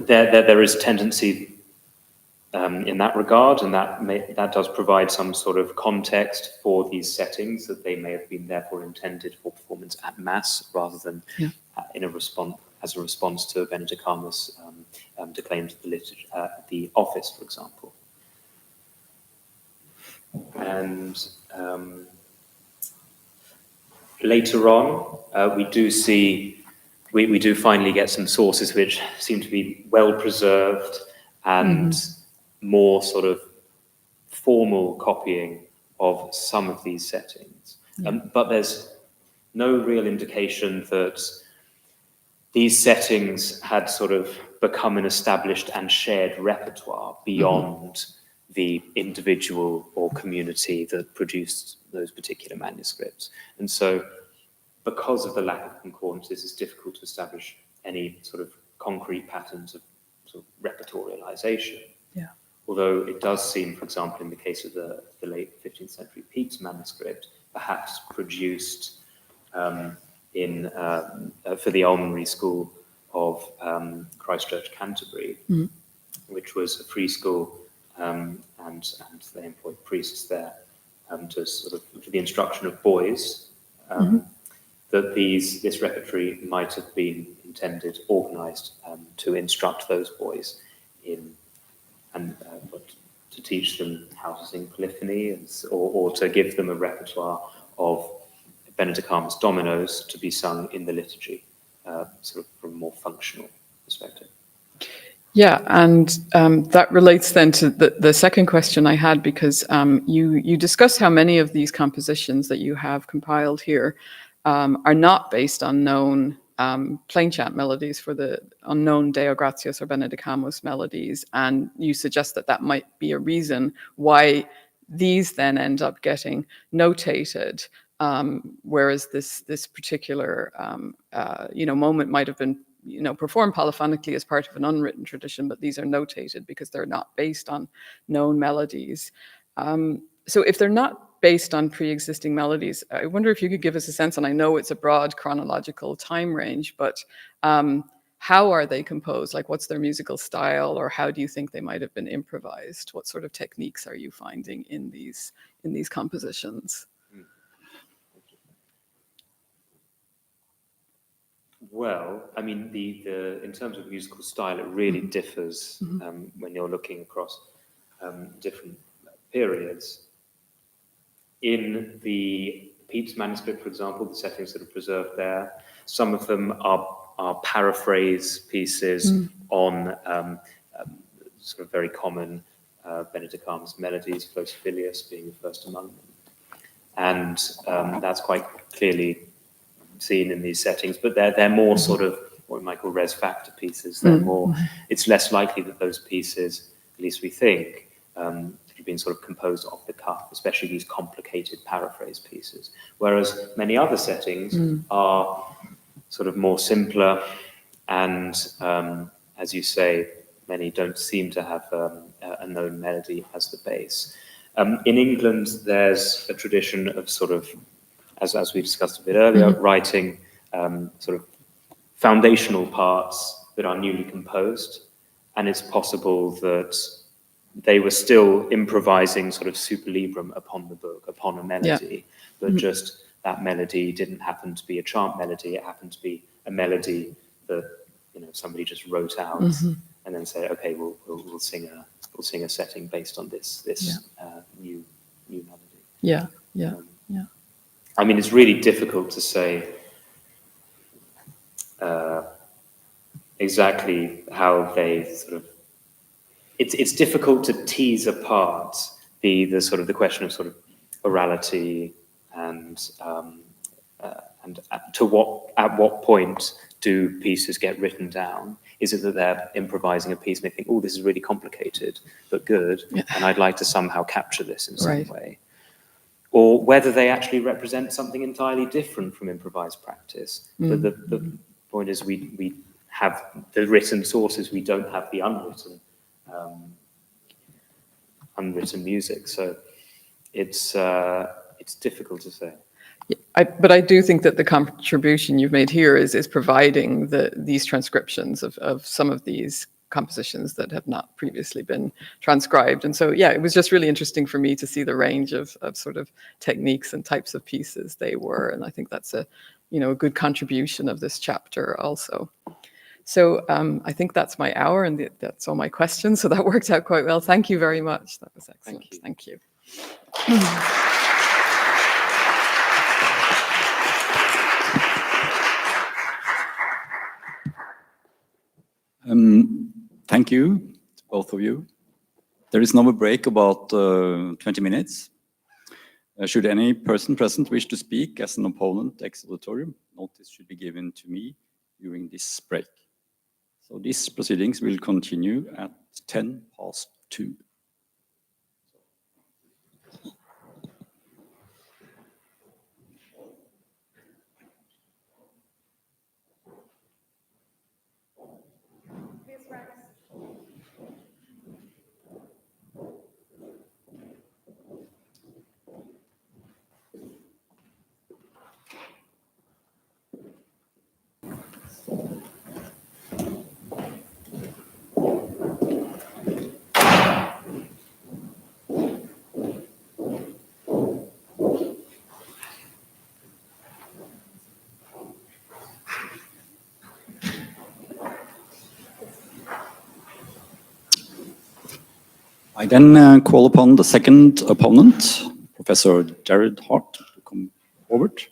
there is tendency in that regard, and that does provide some sort of context for these settings, that they may have been therefore intended for performance at Mass rather than as a response to Benedicamus declaimed the office, for example. And later on, we do finally get some sources which seem to be well preserved and more sort of formal copying of some of these settings. But there's no real indication that these settings had sort of become an established and shared repertoire beyond the individual or community that produced those particular manuscripts. And so, because of the lack of concordances, it's difficult to establish any sort of concrete patterns of sort of repertorialization. Yeah. Although it does seem, for example, in the case of the late 15th century Pepys manuscript, perhaps produced for the Almonry School of Christchurch, Canterbury, which was a free school, and they employed priests there to sort of for the instruction of boys. That this repertory might have been intended, organised to instruct those boys but to teach them how to sing polyphony, or to give them a repertoire of Benedicamus Dominos to be sung in the liturgy, sort of from a more functional perspective. Yeah, and that relates then to the second question I had, because you discuss how many of these compositions that you have compiled here are not based on known plain chant melodies for the unknown Deo gratias or Benedicamus melodies, and you suggest that that might be a reason why these then end up getting notated, whereas this particular moment might have been performed polyphonically as part of an unwritten tradition, but these are notated because they're not based on known melodies. So if they're not based on pre-existing melodies, I wonder if you could give us a sense, and I know it's a broad chronological time range, but how are they composed? Like, what's their musical style, or how do you think they might have been improvised? What sort of techniques are you finding in these compositions? Well, I mean, in terms of musical style, it really differs when you're looking across different periods. In the Pepys manuscript, for example, the settings that are preserved there, some of them are paraphrase pieces on sort of very common Benedicamus melodies, philosophiae being the first among them. And that's quite clearly seen in these settings, but they're more sort of what we might call res facta pieces. They're more, it's less likely that those pieces, at least we think, have been sort of composed off the cuff, especially these complicated paraphrase pieces. Whereas many other settings are sort of more simpler, and as you say, many don't seem to have a known melody as the base. In England, there's a tradition of sort of, as we discussed a bit earlier, writing sort of foundational parts that are newly composed, and it's possible that they were still improvising sort of super librum upon the book, upon a melody, but just that melody didn't happen to be a chant melody. It happened to be a melody that somebody just wrote out and then say, okay, we'll sing a setting based on this new melody. Yeah. I mean, it's really difficult to say exactly how they sort of. It's difficult to tease apart the sort of the question of sort of orality and at what point do pieces get written down? Is it that they're improvising a piece and they think, oh, this is really complicated but good, and I'd like to somehow capture this in some way? Or whether they actually represent something entirely different from improvised practice. But the point is we have the written sources, we don't have the unwritten music. So it's difficult to say. But I do think that the contribution you've made here is providing these transcriptions of some of these compositions that have not previously been transcribed. And so, it was just really interesting for me to see the range of sort of techniques and types of pieces they were. And I think that's a good contribution of this chapter also. So I think that's my hour, and that's all my questions. So that worked out quite well. Thank you very much. That was excellent. Thank you. Thank you, to both of you. There is now a break about 20 minutes. Should any person present wish to speak as an opponent ex auditorium, notice should be given to me during this break. So these proceedings will continue at 2:10. I then call upon the second opponent, Professor Jared Hart, to come forward.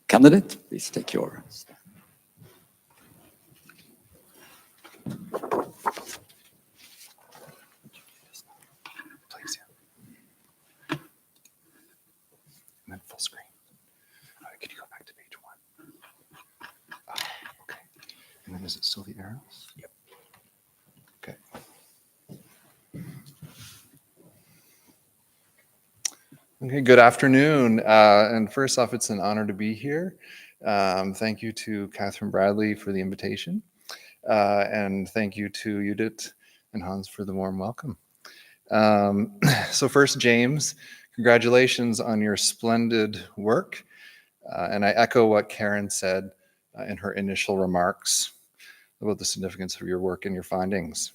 Candidate, please take your stand. Please, I'm at full screen. Could you go back to page 1? And is it still the arrows? Yep. Okay. Okay, good afternoon. And first off, it's an honor to be here. Thank you to Catherine Bradley for the invitation. And thank you to Judith and Hans for the warm welcome. So first, James, congratulations on your splendid work. And I echo what Karen said in her initial remarks about the significance of your work and your findings.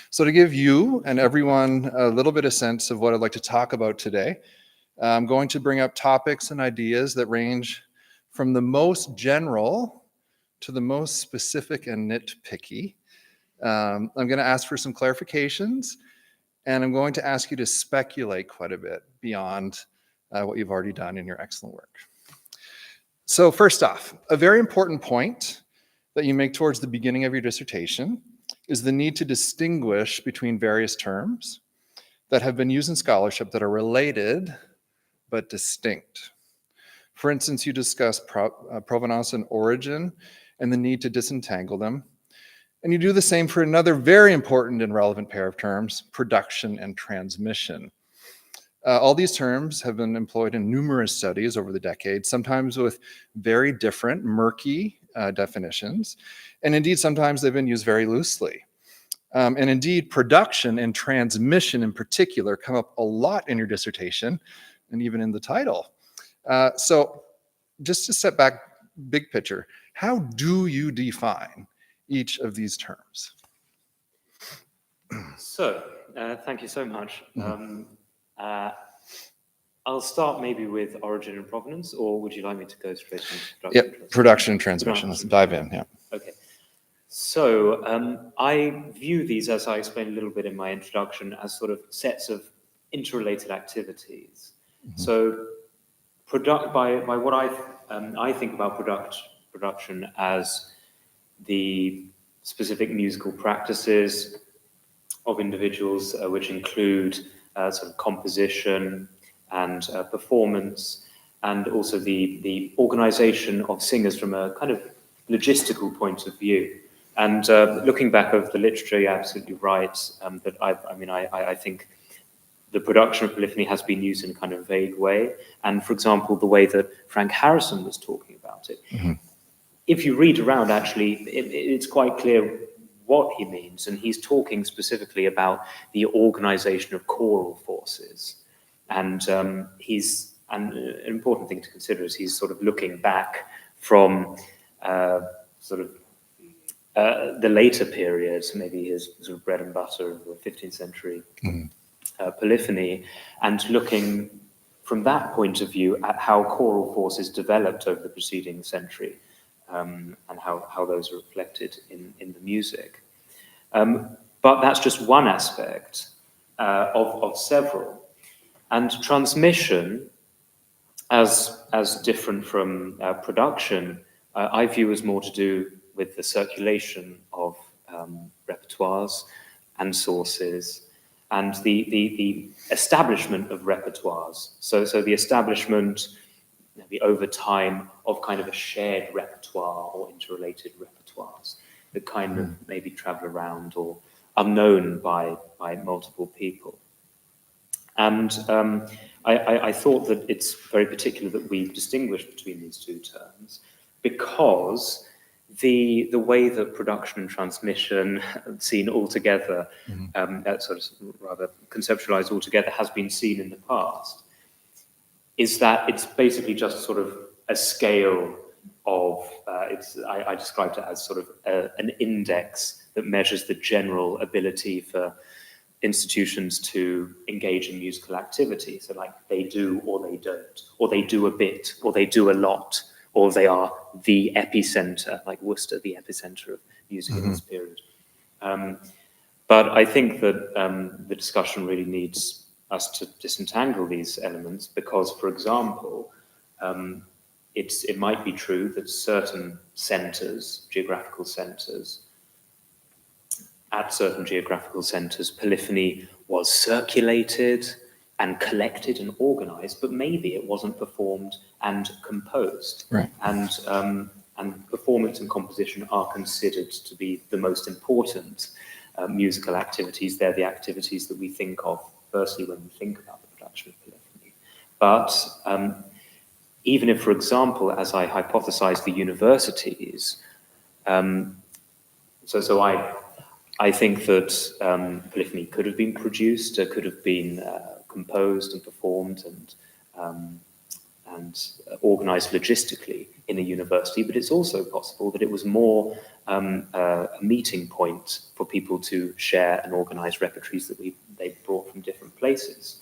So to give you and everyone a little bit of sense of what I'd like to talk about today, I'm going to bring up topics and ideas that range from the most general to the most specific and nitpicky. I'm going to ask for some clarifications, and I'm going to ask you to speculate quite a bit beyond what you've already done in your excellent work. So first off, a very important point that you make towards the beginning of your dissertation is the need to distinguish between various terms that have been used in scholarship that are related but distinct. For instance, you discuss provenance and origin and the need to disentangle them. And you do the same for another very important and relevant pair of terms, production and transmission. All these terms have been employed in numerous studies over the decades, sometimes with very different, murky definitions. And indeed, sometimes they've been used very loosely. And indeed, production and transmission in particular come up a lot in your dissertation and even in the title. So just to step back, big picture, how do you define each of these terms? So, thank you so much. I'll start maybe with origin and provenance, or would you like me to go straight into production? Yep, production and transmission. Let's dive in, yeah. Okay. So I view these, as I explained a little bit in my introduction, as sort of sets of interrelated activities. So by what I think about production as the specific musical practices of individuals, which include sort of composition and performance, and also the organization of singers from a kind of logistical point of view. And looking back over the literature, you're absolutely right that I think the production of polyphony has been used in a kind of vague way. And for example, the way that Frank Harrison was talking about it, if you read around, actually, it's quite clear what he means. And he's talking specifically about the organization of choral forces. And an important thing to consider is he's sort of looking back from the later periods, maybe his sort of bread and butter of the 15th century polyphony, and looking from that point of view at how choral forces developed over the preceding century, and how those are reflected in the music. But that's just one aspect of several. And transmission, as different from production, I view as more to do with the circulation of repertoires and sources, and the establishment of repertoires. So the establishment, maybe over time, of kind of a shared repertoire or interrelated repertoires that kind of maybe travel around or are known by multiple people. And I thought that it's very particular that we distinguish between these two terms, because the way that production and transmission, seen all together, sort of rather conceptualized all together, has been seen in the past, is that it's basically just sort of a scale of, I described it as sort of an index that measures the general ability for institutions to engage in musical activity. So like they do or they don't, or they do a bit, or they do a lot, or they are the epicenter, like Worcester, the epicenter of music in this period. But I think that the discussion really needs us to disentangle these elements because, for example, it might be true that certain centers, geographical centers, at certain geographical centers, polyphony was circulated and collected and organized, but maybe it wasn't performed and composed. Right. And and performance and composition are considered to be the most important musical activities. They're the activities that we think of firstly when we think about the production of polyphony. But even if, for example, as I hypothesized, the universities, so I think that polyphony could have been produced, could have been composed and performed and organized logistically in a university, but it's also possible that it was more a meeting point for people to share and organize repertories that they brought from different places.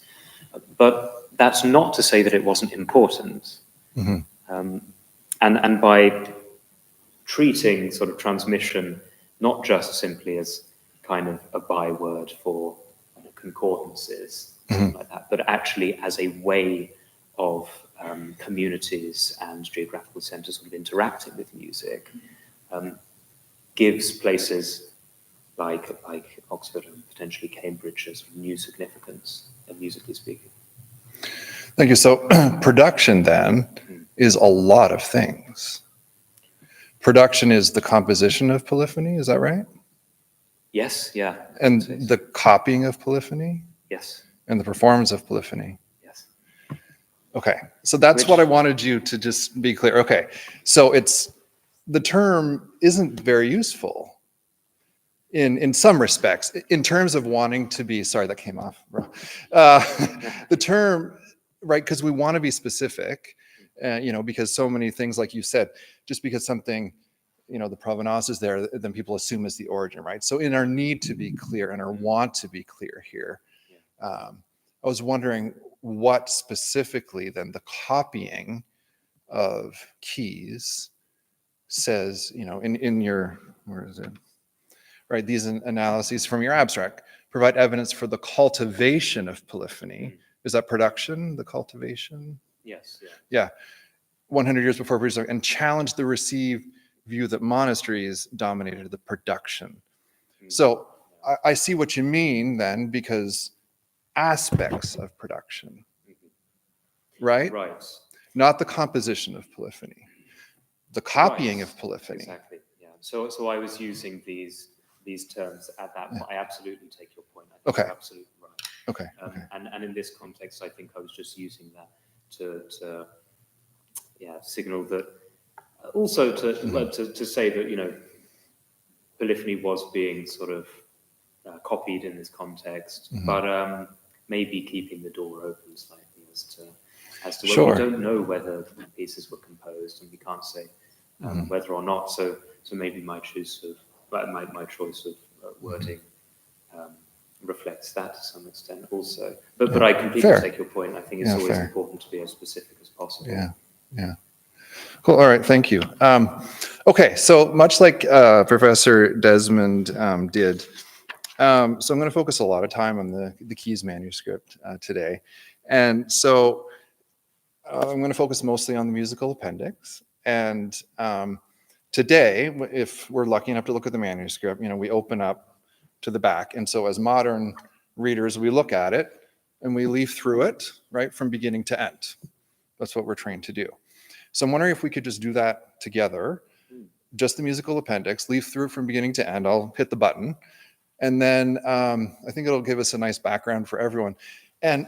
But that's not to say that it wasn't important. Mm-hmm. And by treating sort of transmission not just simply as kind of a byword for concordances, mm-hmm. like that, but actually as a way of communities and geographical centres sort of interacting with music, gives places like Oxford and potentially Cambridge as new significance, musically speaking. Thank you. So production then is a lot of things. Production is the composition of polyphony, is that right? Yes, yeah. And the copying of polyphony? Yes. And the performance of polyphony? Yes. Okay, so that's what I wanted you to just be clear. Okay, so the term isn't very useful in some respects, in terms of wanting to be, sorry, that came off, bro. The term, right, because we want to be specific, because so many things, like you said, just because something, the provenance is there, then people assume is the origin, right? So in our need to be clear and our want to be clear here, I was wondering what specifically then the copying of keys says, in your, where is it? Right, these analyses from your abstract provide evidence for the cultivation of polyphony. Is that production, the cultivation? Yes. Yeah. 100 years before production, and challenge the received view that monasteries dominated the production. So I see what you mean then, because aspects of production, right? Right. Not the composition of polyphony, the copying of polyphony. Exactly. Yeah. So I was using these terms at that point. I absolutely take your point. I think you're absolutely right. Okay. And in this context, I think I was just using that to signal that. Also to say that polyphony was being sort of copied in this context, but maybe keeping the door open slightly as to Sure. we don't know whether pieces were composed, and we can't say whether or not. So maybe my choice of wording reflects that to some extent also. But I completely take your point. I think it's always important to be as specific as possible. Yeah. Cool. All right. Thank you. Okay. So much like Professor Desmond did, so I'm going to focus a lot of time on the Keys manuscript today. And so I'm going to focus mostly on the musical appendix. And today, if we're lucky enough to look at the manuscript, we open up to the back. And so as modern readers, we look at it and we leaf through it, right, from beginning to end. That's what we're trained to do. So I'm wondering if we could just do that together, just the musical appendix, leaf through from beginning to end. I'll hit the button. And then I think it'll give us a nice background for everyone. And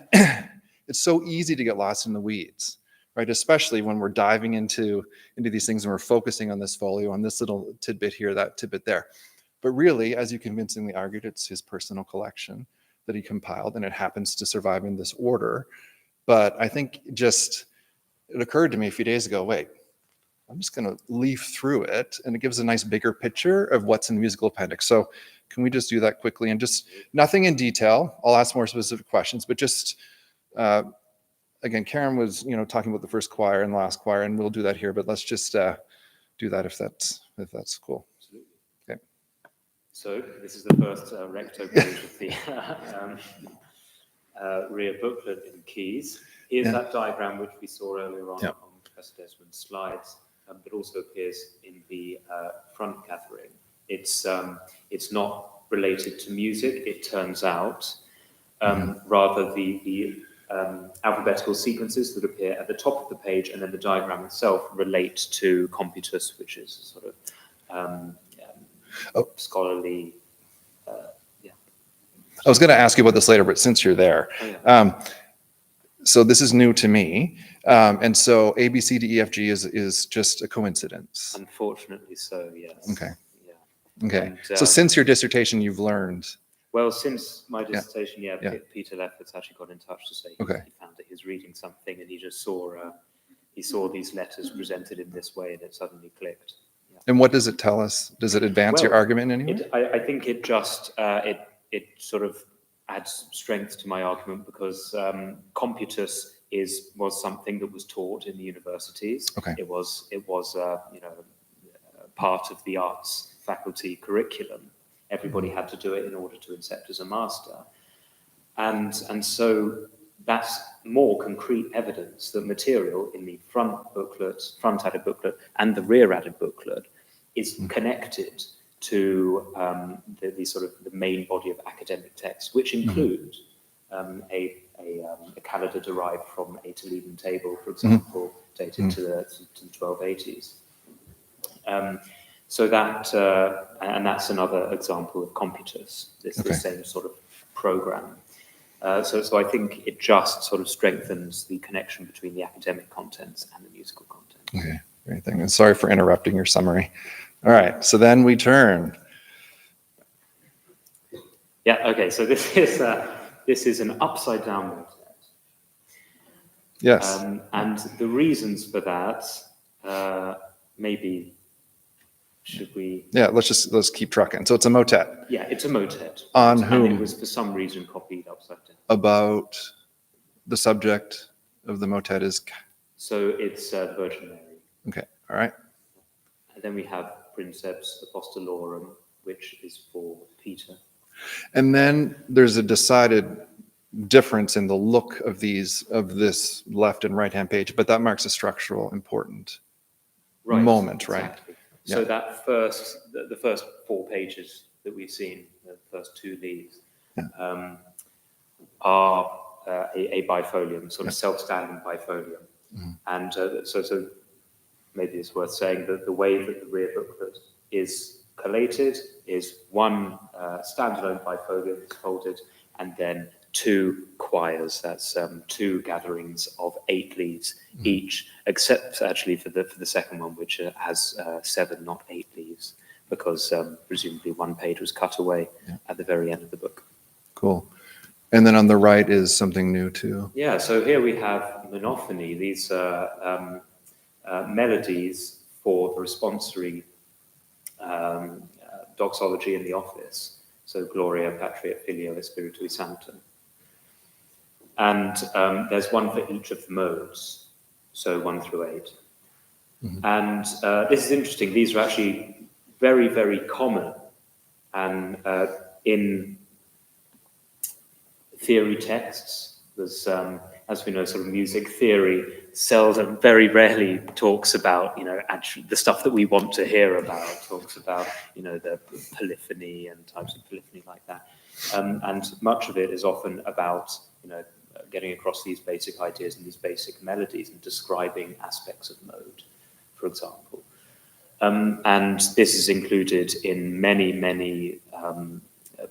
it's so easy to get lost in the weeds, right? Especially when we're diving into these things and we're focusing on this folio, on this little tidbit here, that tidbit there. But really, as you convincingly argued, it's his personal collection that he compiled, and it happens to survive in this order. But I think it occurred to me a few days ago, wait, I'm just going to leaf through it, and it gives a nice bigger picture of what's in the musical appendix. So can we just do that quickly, and just nothing in detail? I'll ask more specific questions, but just, again, Karen was, talking about the first choir and the last choir, and we'll do that here, but let's just do that if that's cool. Absolutely. Okay. So this is the first recto page of the rear booklet in Keys. Here's that diagram which we saw earlier on Professor Desmond's slides, but also appears in the front gathering. It's not related to music, it turns out. Rather, the alphabetical sequences that appear at the top of the page, and then the diagram itself relates to computus, which is a sort of scholarly. I was going to ask you about this later, but since you're there, so this is new to me, and so A, B, C, D, E, F, G is just a coincidence. Unfortunately, so yes. Okay. Yeah. Okay. And, So since your dissertation, you've learned. Well, since my dissertation, Peter Lefferts actually got in touch to say he found that he was reading something and he just saw these letters presented in this way, and it suddenly clicked. Yeah. And what does it tell us? Does it advance your argument in any way? I think it just it sort of adds strength to my argument, because computus was something that was taught in the universities. Okay. It was part of the arts faculty curriculum. Everybody had to do it in order to accept as a master, and so that's more concrete evidence that material in the front-added booklet, and the rear-added booklet is connected to the sort of the main body of academic texts, which include a calendar derived from a Toledan table, for example, dated to the 1280s. So that, and that's another example of computus, the same sort of program. So I think it just sort of strengthens the connection between the academic contents and the musical content. Okay, great thing. And sorry for interrupting your summary. All right, so then we turn. Yeah, okay, so this is an upside down motet. Yes. And the reasons for that, maybe should we? Yeah, let's keep trucking. So it's a motet. Yeah, it's a motet. On whom? And it was for some reason copied upside down. About the subject of the motet is? So it's the Virgin Mary. Okay, all right. And then we have Princeps Apostolorum, which is for Peter. And then there's a decided difference in the look of this left and right hand page, but that marks a structural important moment, exactly. right? So that the first 4 pages that we've seen, the first 2 leaves, are a bifolium, sort of self-standing bifolium. And so maybe it's worth saying that the way that the rear booklet is collated is one standalone bifolium is folded, and then 2 quires. That's 2 gatherings of 8 leaves each, except actually for the second one, which has 7, not 8 leaves, because presumably one page was cut away at the very end of the book. Cool. And then on the right is something new too. Yeah, so here we have monophony. These are melodies for the responsory doxology in the office. So Gloria, Patria, Filio, et Spiritui Sanctum. And there's one for each of the modes, so 1 through 8. And this is interesting. These are actually very, very common, and in theory texts. There's, as we know, sort of music theory very rarely talks about, actually the stuff that we want to hear about. Talks about, the polyphony and types of polyphony like that. And much of it is often about, getting across these basic ideas and these basic melodies and describing aspects of mode, for example. And this is included in many, many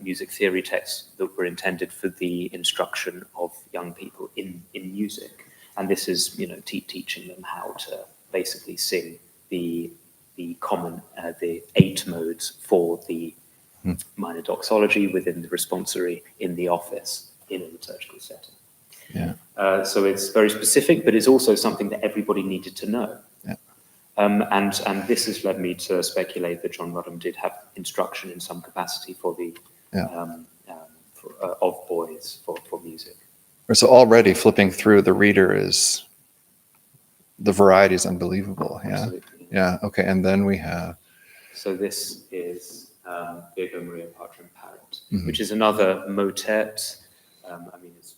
music theory texts that were intended for the instruction of young people in music. And this is, teaching them how to basically sing the common, the 8 modes for the minor doxology within the responsory in the office in a liturgical setting. Yeah. So it's very specific, but it's also something that everybody needed to know. Yeah. And this has led me to speculate that John Rudham did have instruction in some capacity for the of boys for music. So already flipping through the reader the variety is unbelievable. Yeah. Absolutely. Yeah. Okay. And then we have. So this is Virgo Maria Patrum Parent, which is another motet.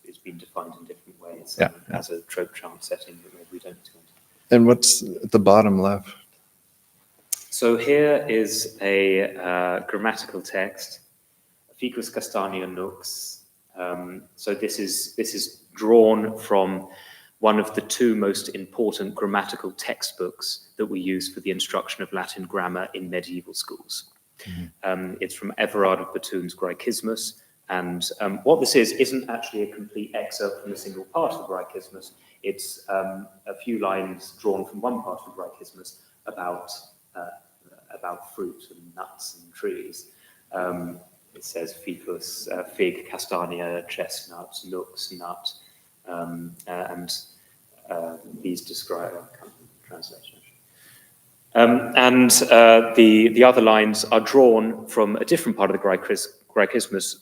It's been defined in different ways as a trope chant setting, but maybe we don't need to go into. And what's at the bottom left? So here is a grammatical text, Ficus Castania Nux, So this is drawn from one of the two most important grammatical textbooks that we use for the instruction of Latin grammar in medieval schools. It's from Everard of Bethune's Graechismus, and what this isn't actually a complete excerpt from a single part of the Graechismus. It's a few lines drawn from one part of the Graechismus about fruit and nuts and trees. It says ficus, fig, castania, chestnut, nux, nut, and these describe translation. The other lines are drawn from a different part of the Graechismus,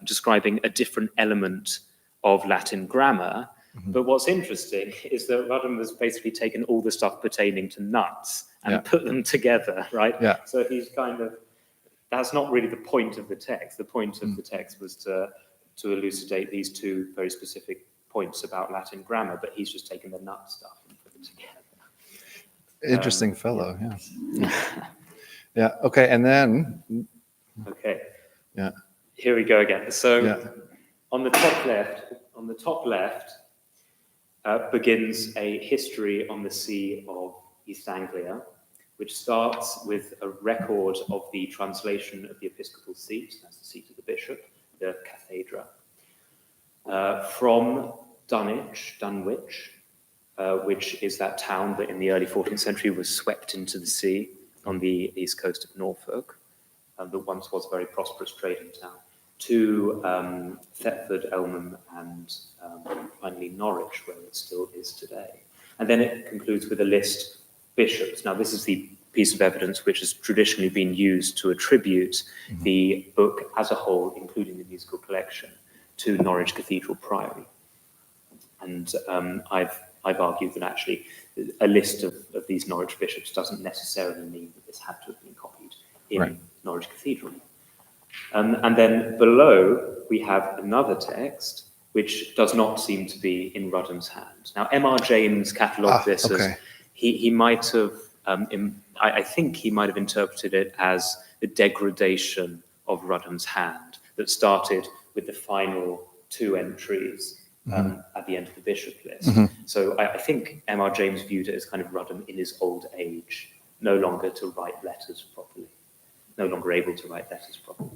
describing a different element of Latin grammar. But what's interesting is that Rudham has basically taken all the stuff pertaining to nuts and put them together, right? Yeah. So he's that's not really the point of the text. The point of the text was to elucidate these two very specific points about Latin grammar, but he's just taken the nut stuff and put it together. Interesting fellow, yeah. Yeah, okay, and then... Okay. Yeah. Here we go again. So on the top left begins a history on the Sea of East Anglia, which starts with a record of the translation of the episcopal seat, that's the seat of the bishop, the cathedra, from Dunwich, which is that town that in the early 14th century was swept into the sea on the east coast of Norfolk, that once was a very prosperous trading town, to Thetford, Elmham, and finally Norwich, where it still is today. And then it concludes with a list of bishops. Now, this is the piece of evidence which has traditionally been used to attribute the book as a whole, including the musical collection, to Norwich Cathedral Priory. And I've argued that actually a list of these Norwich bishops doesn't necessarily mean that this had to have been copied in Norwich Cathedral. And then below, we have another text which does not seem to be in Rudham's hand. Now, M.R. James catalogued this as, he might have, I think he might have interpreted it as the degradation of Rudham's hand that started with the final two entries at the end of the bishop list. So I think M.R. James viewed it as kind of Rudham in his old age, no longer to write letters properly, no longer able to write letters properly.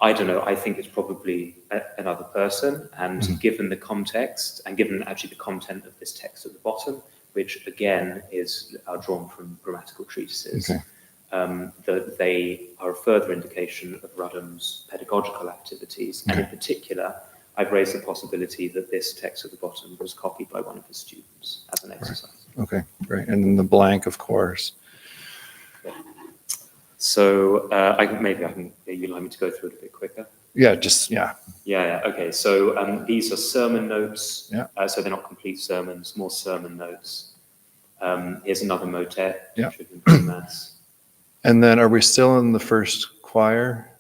I don't know, I think it's probably another person, and given the context, and given actually the content of this text at the bottom, which again are drawn from grammatical treatises, that they are a further indication of Rudham's pedagogical activities, and in particular, I've raised the possibility that this text at the bottom was copied by one of his students as an exercise. Okay, great. And then the blank, of course. So maybe you'd like me to go through it a bit quicker? Yeah, just, yeah. Yeah, okay. So these are sermon notes. Yeah. So they're not complete sermons, more sermon notes. Here's another motet. Yeah. And then are we still in the first choir?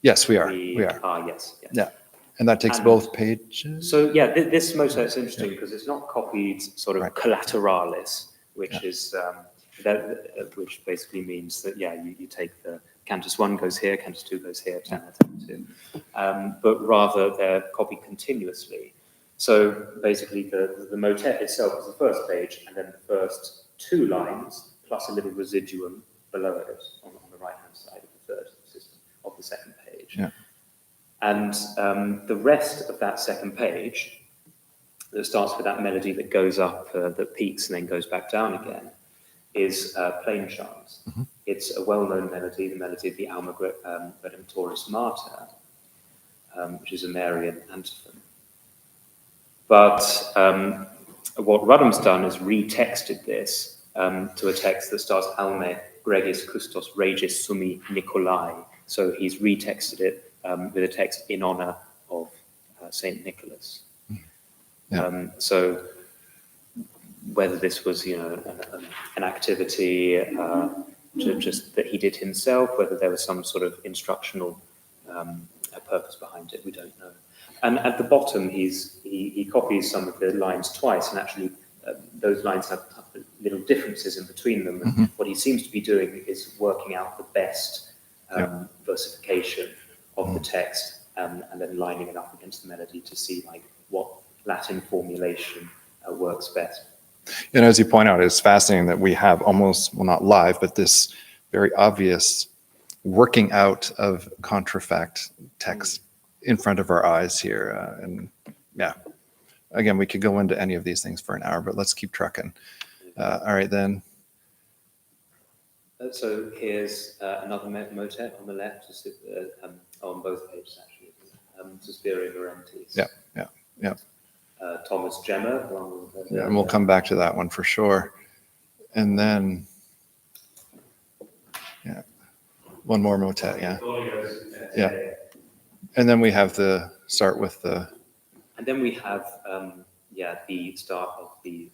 Yes, we are. We are. Yes. Yeah. And that takes both pages? So yeah, this motet's interesting because it's not copied sort of collateralis, which is which basically means that you take the Cantus 1 goes here, Cantus 2 goes here, Cantus 2, but rather they're copied continuously. So basically the motet itself is the first page, and then the first two lines plus a little residuum below it on the right-hand side of the third system of the second page. Yeah. And the rest of that second page that starts with that melody that goes up, that peaks and then goes back down again, is plain chant. It's a well-known melody, the melody of the Alma Redemptoris Mater, which is a Marian antiphon. But what Rudham's done is retexted this to a text that starts Alme Gregis Custos Regis Summi Nicolai. So he's retexted it with a text in honor of Saint Nicholas. Yeah. So whether this was, an activity just that he did himself, whether there was some sort of instructional purpose behind it, we don't know. And at the bottom, he copies some of the lines twice, and actually those lines have little differences in between them. And what he seems to be doing is working out the best versification of the text and then lining it up against the melody to see like what Latin formulation works best. And as you point out, it's fascinating that we have almost, well, not live, but this very obvious working out of contrafact text in front of our eyes here. And yeah, again, we could go into any of these things for an hour, but let's keep trucking. All right, then. So here's another motet on the left, on both pages actually, Suspiria Verentes. Yeah. Thomas Gemma. Yeah, and we'll come back to that one for sure. And then, one more motet, yeah. And then we have start with the... And then we have, the start of the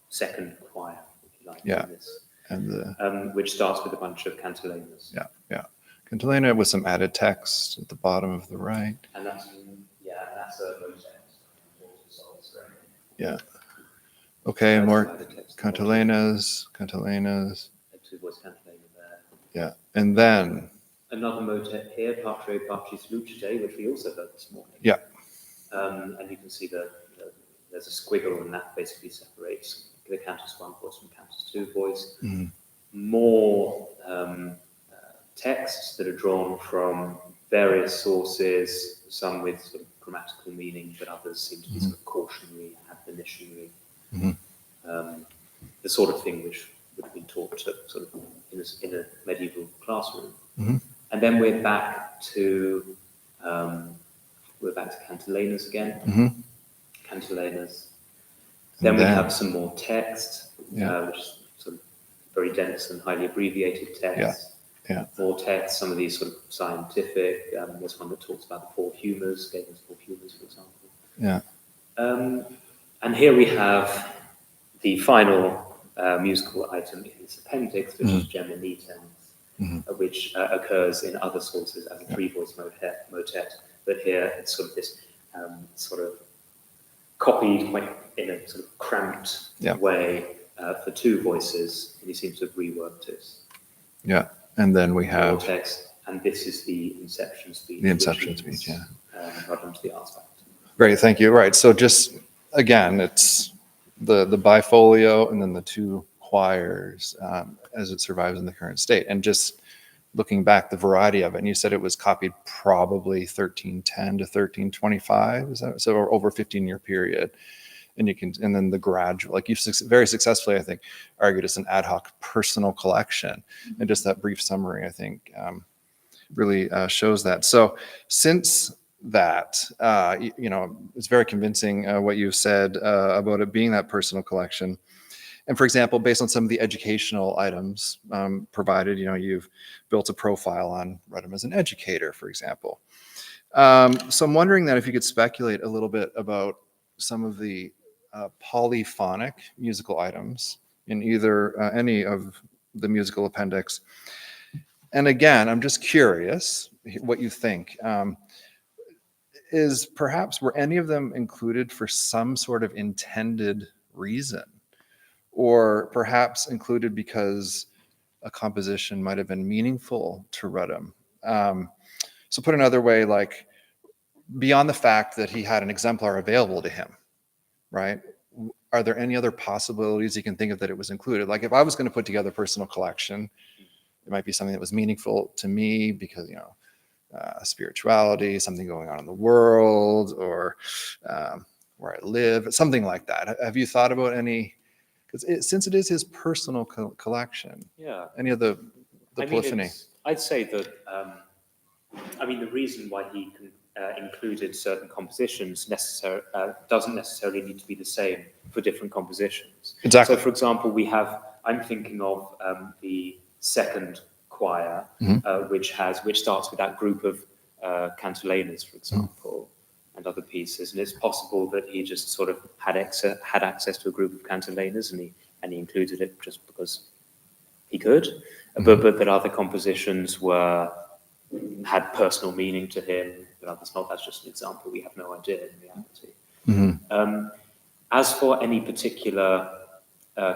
second choir, if you like. Yeah. This, and which starts with a bunch of cantilenas. Yeah. Cantilena with some added text at the bottom of the right. And that's a motet. Yeah. Okay, and more cantilenas. Two-voice cantilena there. Yeah, and then another motet here, Patre Pacis Lucide, which we also heard this morning. Yeah. And you can see there's a squiggle, and that basically separates the Cantus 1 voice from Cantus 2 voice. Mm-hmm. More texts that are drawn from various sources, some with sort of grammatical meaning, but others seem to be sort of cautionary, admonitionary. The sort of thing which would have been taught to sort of in a medieval classroom. And then we're back to cantilenas again. Cantilenas. Then we have some more text, which is sort of very dense and highly abbreviated text. Yeah. More text, some of these sort of scientific. There's one that talks about the four humours, Galen's four humours, for example. Yeah. And here we have the final musical item in this appendix, which is Gemma Nitens, which occurs in other sources as a three-voice motet. But here it's sort of this sort of copied like, in a sort of cramped way for two voices, and he seems to have reworked this. Yeah. And then we have text, and this is the inception speech. The inception speech, Right onto the artifact. Great, thank you. Right, so just again, it's the bifolio and then the two choirs as it survives in the current state. And just looking back, the variety of it, and you said it was copied probably 1310 to 1325, is that so? Or over a 15-year period. And then the gradual, like you've very successfully, I think, argued it's an ad hoc personal collection. And just that brief summary, I think, really shows that. So since that, it's very convincing what you said about it being that personal collection. And for example, based on some of the educational items provided, you've built a profile on Rudham as an educator, for example. So I'm wondering that if you could speculate a little bit about some of the polyphonic musical items in either any of the musical appendix. And again, I'm just curious what you think. Is perhaps, were any of them included for some sort of intended reason? Or perhaps included because a composition might have been meaningful to Rudham? So put another way, like beyond the fact that he had an exemplar available to him, right? Are there any other possibilities you can think of that it was included? Like if I was going to put together a personal collection, it might be something that was meaningful to me because, spirituality, something going on in the world, or where I live, something like that. Have you thought about any, because since it is his personal collection, any of the Polyphony? I'd say that, the reason why he included certain compositions doesn't necessarily need to be the same for different compositions. Exactly. So, for example, I'm thinking of the second choir, which starts with that group of cantilenas, for example, and other pieces. And it's possible that he just sort of had access to a group of cantilenas, and he included it just because he could. But that other compositions had personal meaning to him, but others not. That's just an example. We have no idea in reality. As for any particular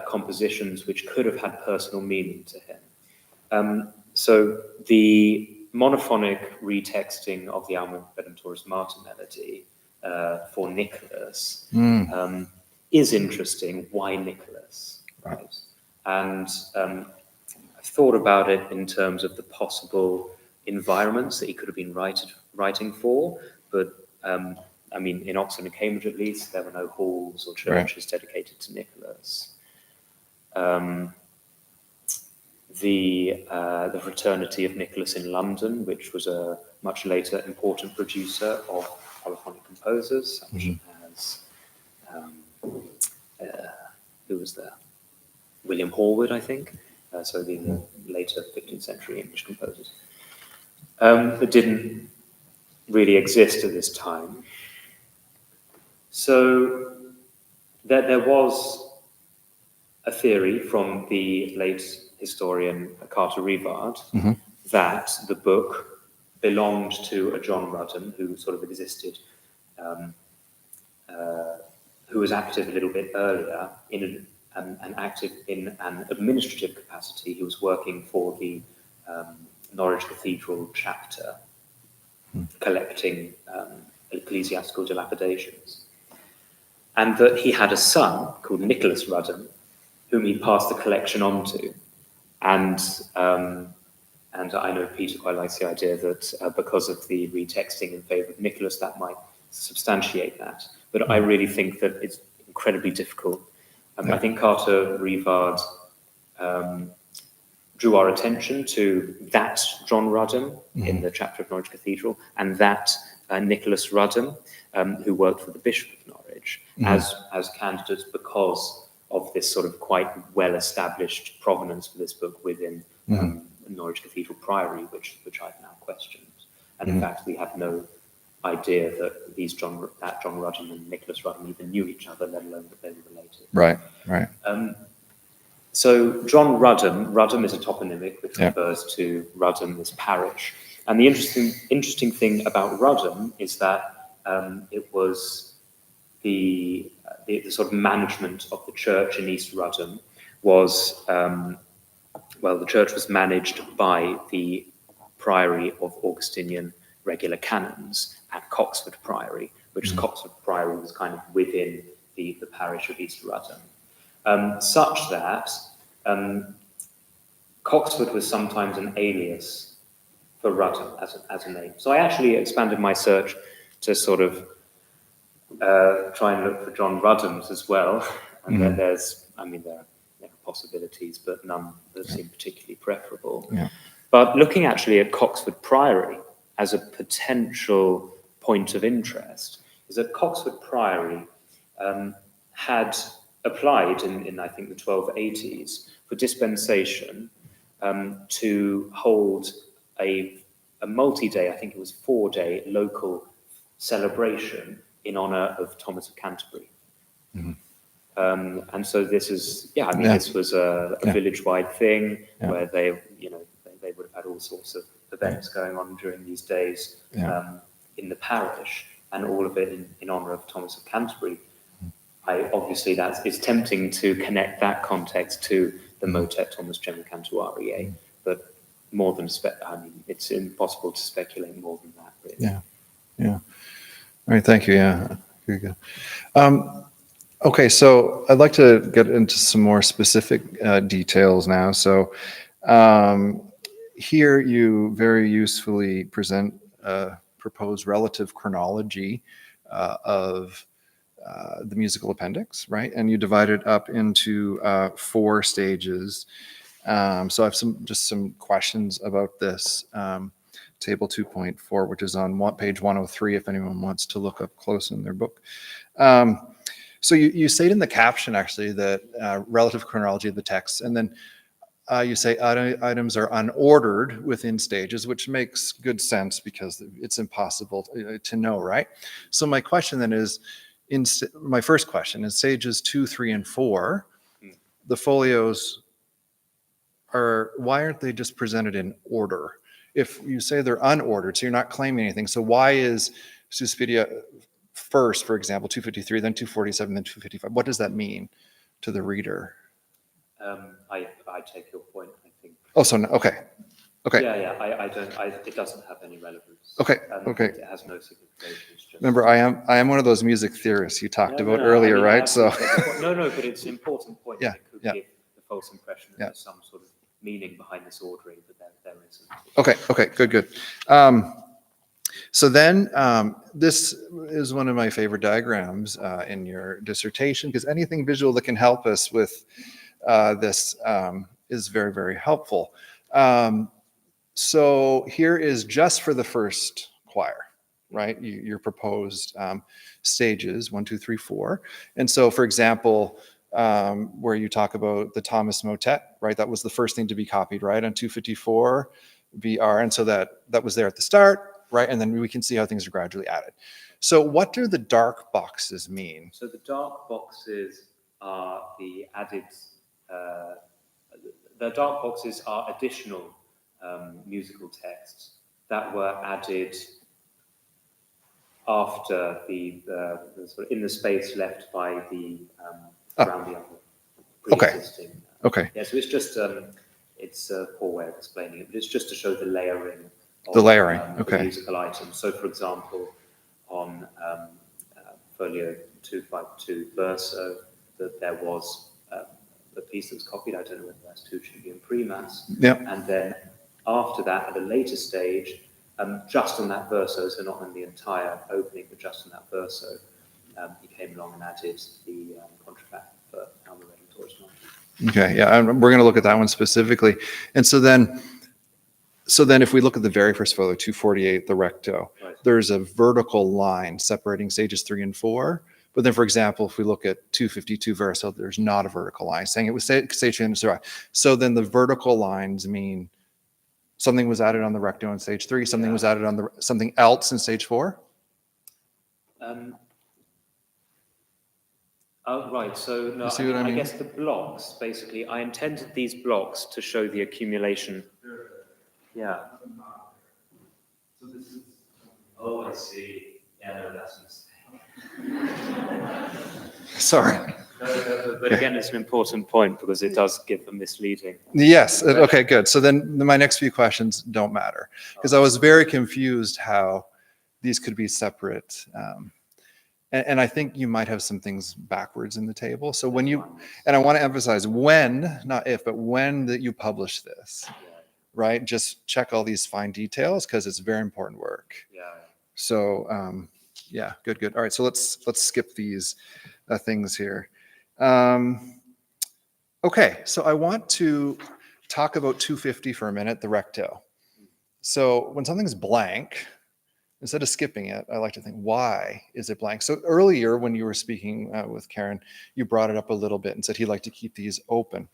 compositions which could have had personal meaning to him, so the monophonic retexting of the Alma Redemptoris Mater melody for Nicholas is interesting. Why Nicholas? Right. And I've thought about it in terms of the possible environments that he could have been writing for, but I mean, in Oxford and Cambridge at least, there were no halls or churches dedicated to Nicholas. The Fraternity of Nicholas in London, which was a much later important producer of polyphonic composers, such as who was there? William Hallward, I think. So the later 15th century English composers. That didn't really exist at this time. So there was a theory from the late historian Carter Revard that the book belonged to a John Rudham who sort of existed, who was active a little bit earlier and active in an administrative capacity. He was working for the Norwich Cathedral chapter, collecting ecclesiastical dilapidations. And that he had a son called Nicholas Rudham, whom he passed the collection on to. And I know Peter quite likes the idea that because of the retexting in favour of Nicholas, that might substantiate that. But I really think that it's incredibly difficult. I think Carter Revard drew our attention to that John Rudham in the chapter of Norwich Cathedral, and that Nicholas Rudham, who worked for the Bishop of Norwich, as candidates because of this sort of quite well-established provenance for this book within Norwich Cathedral Priory, which I've now questioned. And in fact, we have no idea that that John Rudham and Nicholas Rudham even knew each other, let alone that they were related. Right. So John Rudham is a toponymic which refers to Rudham, this parish. And the interesting thing about Rudham is that it was the sort of management of the church in East Rudham was, the church was managed by the Priory of Augustinian Regular Canons at Coxford Priory, which Coxford Priory was kind of within the parish of East Rudham, such that Coxford was sometimes an alias for Rudham as a name. So I actually expanded my search to sort of try and look for John Rudhams as well. And then there are possibilities, but none that seem particularly preferable. But looking actually at Coxford Priory as a potential point of interest is that Coxford Priory had applied in I think the 1280s for dispensation to hold a multi-day, I think it was 4-day local celebration in honor of Thomas of Canterbury. And so this is, this was a village-wide thing where they would have had all sorts of events going on during these days in the parish, and all of it in honor of Thomas of Canterbury. Obviously, it's tempting to connect that context to the motet Thomas Gemma Cantuariae, but more than it's impossible to speculate more than that, really. Yeah. All right, thank you. Yeah, very good. Okay, so I'd like to get into some more specific details now. So here you very usefully present proposed relative chronology of the musical appendix, right? And you divide it up into 4 stages. So I have some questions about this. Table 2.4, which is on page 103, if anyone wants to look up close in their book. So you state in the caption, actually, that relative chronology of the text, and then you say items are unordered within stages, which makes good sense because it's impossible to know, right? So my question then is, my first question, in stages 2, 3, and 4, the folios why aren't they just presented in order? If you say they're unordered, so you're not claiming anything, so why is Suspiria first, for example, 253, then 247, then 255? What does that mean to the reader? I take your point, I think. Oh, so no, okay. Okay. Yeah. It doesn't have any relevance. Okay. Okay. It has no signification. It's just, Remember, I am one of those music theorists you talked about I earlier, mean, right? as So we said before- no, but it's an important point. Yeah, That it could yeah. give the false impression that Yeah. there's some sort of meaning behind this ordering, but there isn't. okay, good. So then, this is one of my favorite diagrams in your dissertation, because anything visual that can help us with this is very, very helpful. So here is just for the first choir, right? Your proposed stages, 1, 2, 3, 4. And so, for example, where you talk about the Thomas motet, right? That was the first thing to be copied, right? On 254 VR. And so that was there at the start, right? And then we can see how things are gradually added. So what do the dark boxes mean? So the dark boxes are the added. The dark boxes are additional musical texts that were added after the sort of in the space left by the around the other pre-existing. Okay. Yeah, so it's just it's a poor way of explaining it, but it's just to show the layering of okay. the musical items. So, for example, on folio 252 verso, that there was a piece that was copied. I don't know whether that's Tucci and Primas. Yeah. And then after that, at a later stage, just on that verso, so not on the entire opening, but just on that verso, he came along and added the contrafact for Alma Redding Taurus Martin. Okay, yeah, and we're going to look at that one specifically. And so then if we look at the very first folio, 248, the recto, Right. there's a vertical line separating stages 3 and 4. But then, for example, if we look at 252 verso, there's not a vertical line, saying it was stage 3 and 4. So then the vertical lines mean something was added on the recto in stage 3, something was added on something else in stage 4? Oh, right. So no, see what I mean? guess the blocks, basically, I intended these blocks to show the accumulation. Yeah. So this is. Oh, I see. Yeah, no, that's a mistake. Sorry. No, but again, it's an important point because it does give a misleading. Yes. Okay, good. So then my next few questions don't matter, because I was very confused how these could be separate. And I think you might have some things backwards in the table. So when and I want to emphasize when, not if, but when that you publish this, right? Just check all these fine details, because it's very important work. Yeah. So yeah, good. All right, so let's skip these things here. Okay, so I want to talk about 250 for a minute, the recto. So when something's blank, instead of skipping it, I like to think, why is it blank? So earlier when you were speaking with Karen, you brought it up a little bit and said he'd like to keep these open.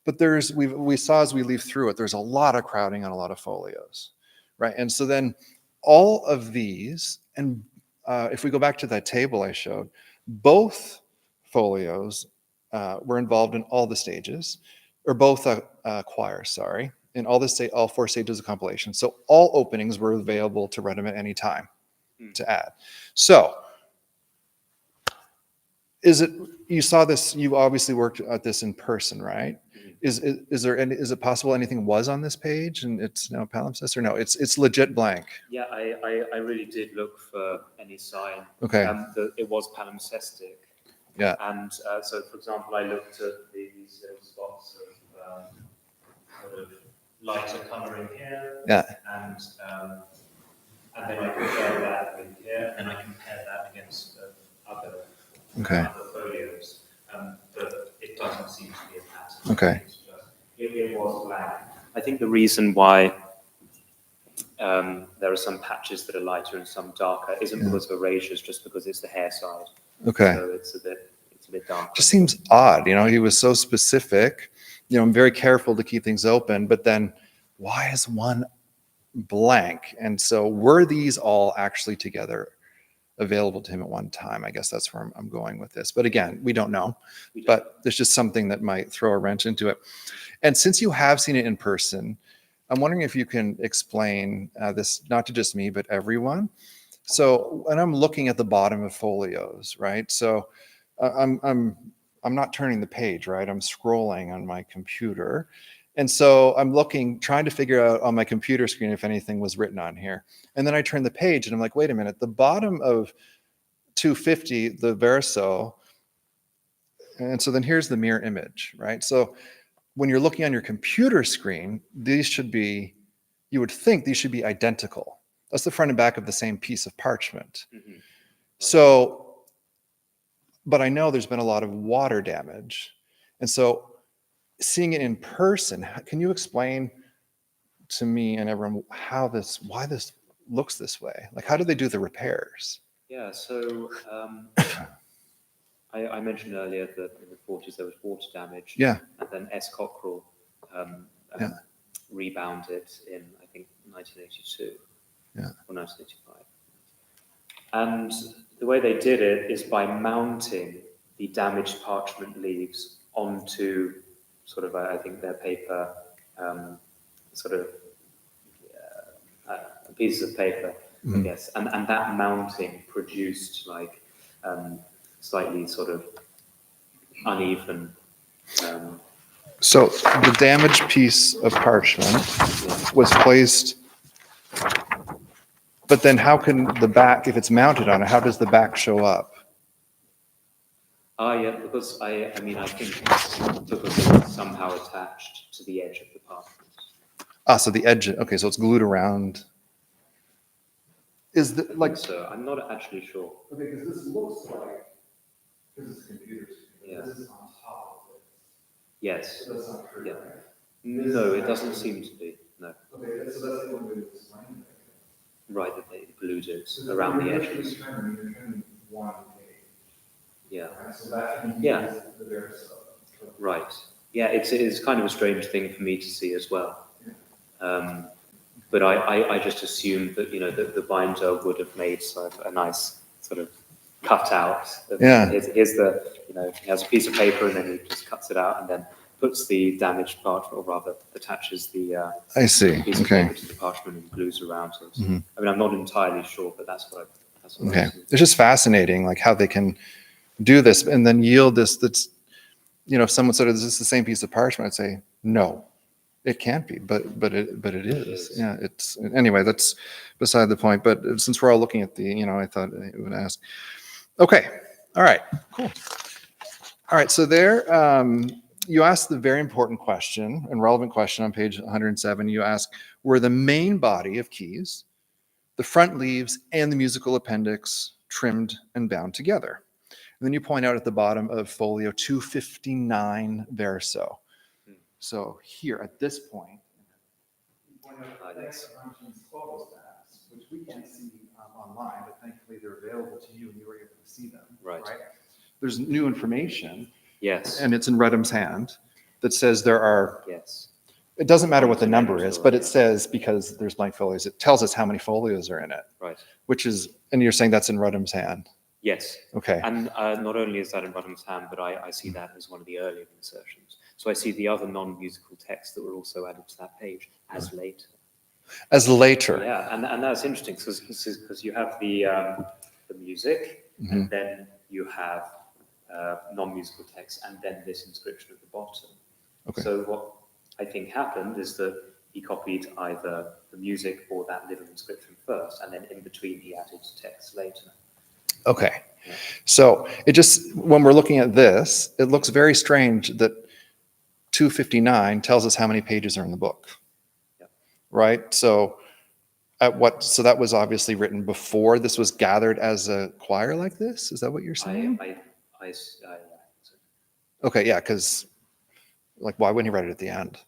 But we saw as we leaf through it, there's a lot of crowding on a lot of folios, right? And so then all of these, and if we go back to that table I showed, both folios were involved in all the stages, or both choirs, sorry, in all 4 stages of compilation. So all openings were available to read them at any time to add. So you saw this, you obviously worked at this in person, right? Is it possible anything was on this page and it's now palimpsest, or no? It's legit blank. Yeah, I really did look for any sign. Okay. That it was palimpsestic. Yeah. And so, for example, I looked at these spots of sort of lighter colouring here. Yeah. And then I compared that with here, and I compared that against other folios. But it doesn't seem to be a pattern. Okay. It was blank. I think the reason why there are some patches that are lighter and some darker isn't because of erasures, just because it's the hair side. Okay. So it's a bit darker. Just seems odd, he was so specific. I'm very careful to keep things open, but then why is one blank? And so were these all actually together available to him at one time? I guess that's where I'm going with this. But again, we don't know, but there's just something that might throw a wrench into it. And since you have seen it in person, I'm wondering if you can explain this, not to just me, but everyone. So when I'm looking at the bottom of folios, right? So I'm not turning the page, right? I'm scrolling on my computer. And so I'm looking, trying to figure out on my computer screen if anything was written on here. And then I turn the page and I'm like, wait a minute, the bottom of 250, the verso, and so then here's the mirror image, right? So when you're looking on your computer screen, these should be, you would think these should be identical. That's the front and back of the same piece of parchment. Mm-hmm. So, but I know there's been a lot of water damage. And so seeing it in person, can you explain to me and everyone why this looks this way? Like, how do they do the repairs? Yeah, so I mentioned earlier that in the 40s there was water damage. Yeah. And then S. Cockrell rebounded in, I think, 1982 or 1985. And the way they did it is by mounting the damaged parchment leaves onto sort of, I think, their paper, pieces of paper, I guess. And that mounting produced like slightly sort of uneven. So the damaged piece of parchment was placed, but then how can the back, if it's mounted on it, how does the back show up? Yeah, because I think because it's somehow attached to the edge of the parchment. So the edge, okay, so it's glued around. Is the, like... So I'm not actually sure. Okay, because this looks like, because it's a computer screen, Yeah. this is on top of it. Yes. So that's not true, Yeah. right? No, it doesn't seem to be. No. Okay, so that's the only way to explain it. Right, that they glued it around the edges. You're turning one page. Yeah. Right? So that can Yeah. the verso. Right. Yeah, it's kind of a strange thing for me to see as well. But I just assumed that, that the binder would have made sort of a nice sort of cutout. Here's the, he has a piece of paper and then he just cuts it out and then puts the damaged parchment, or rather attaches the I see. piece of Okay. paper to the parchment and glues around it. Mm-hmm. I mean, I'm not entirely sure, but that's what I Okay. assumed. It's just fascinating, like how they can do this and then yield this. That's, if someone said, "Is this the same piece of parchment?" I'd say, "No, it can't be." But it is. Yeah. It's anyway. That's beside the point. But since we're all looking at the, I thought I would ask. Okay. All right. Cool. All right. So there, you asked the very important question and relevant question on page 107. You ask, were the main body of keys, the front leaves, and the musical appendix trimmed and bound together? And then you point out at the bottom of folio 259 verso. So here at this point, you point out the text functions photo stats, which we can't see online, but thankfully they're available to you and you were able to see them. Right. There's new information. Yes. And it's in Rudham's hand that says there are, Yes. it doesn't matter what the number is, but it says, because there's blank folios, it tells us how many folios are in it. Right. Which is, and you're saying that's in Rudham's hand. Yes. Okay. And not only is that in Rudham's hand, but I see that as one of the earlier insertions. So I see the other non-musical texts that were also added to that page as later. As later. Yeah, and that's interesting because you have the music, and then you have non-musical text, and then this inscription at the bottom. Okay. So what I think happened is that he copied either the music or that living inscription first, and then in between he added text later. Okay. So it just, when we're looking at this, it looks very strange that 259 tells us how many pages are in the book. Yeah. Right? So so that was obviously written before this was gathered as a choir like this? Is that what you're saying? Okay, yeah, because like, why wouldn't he write it at the end?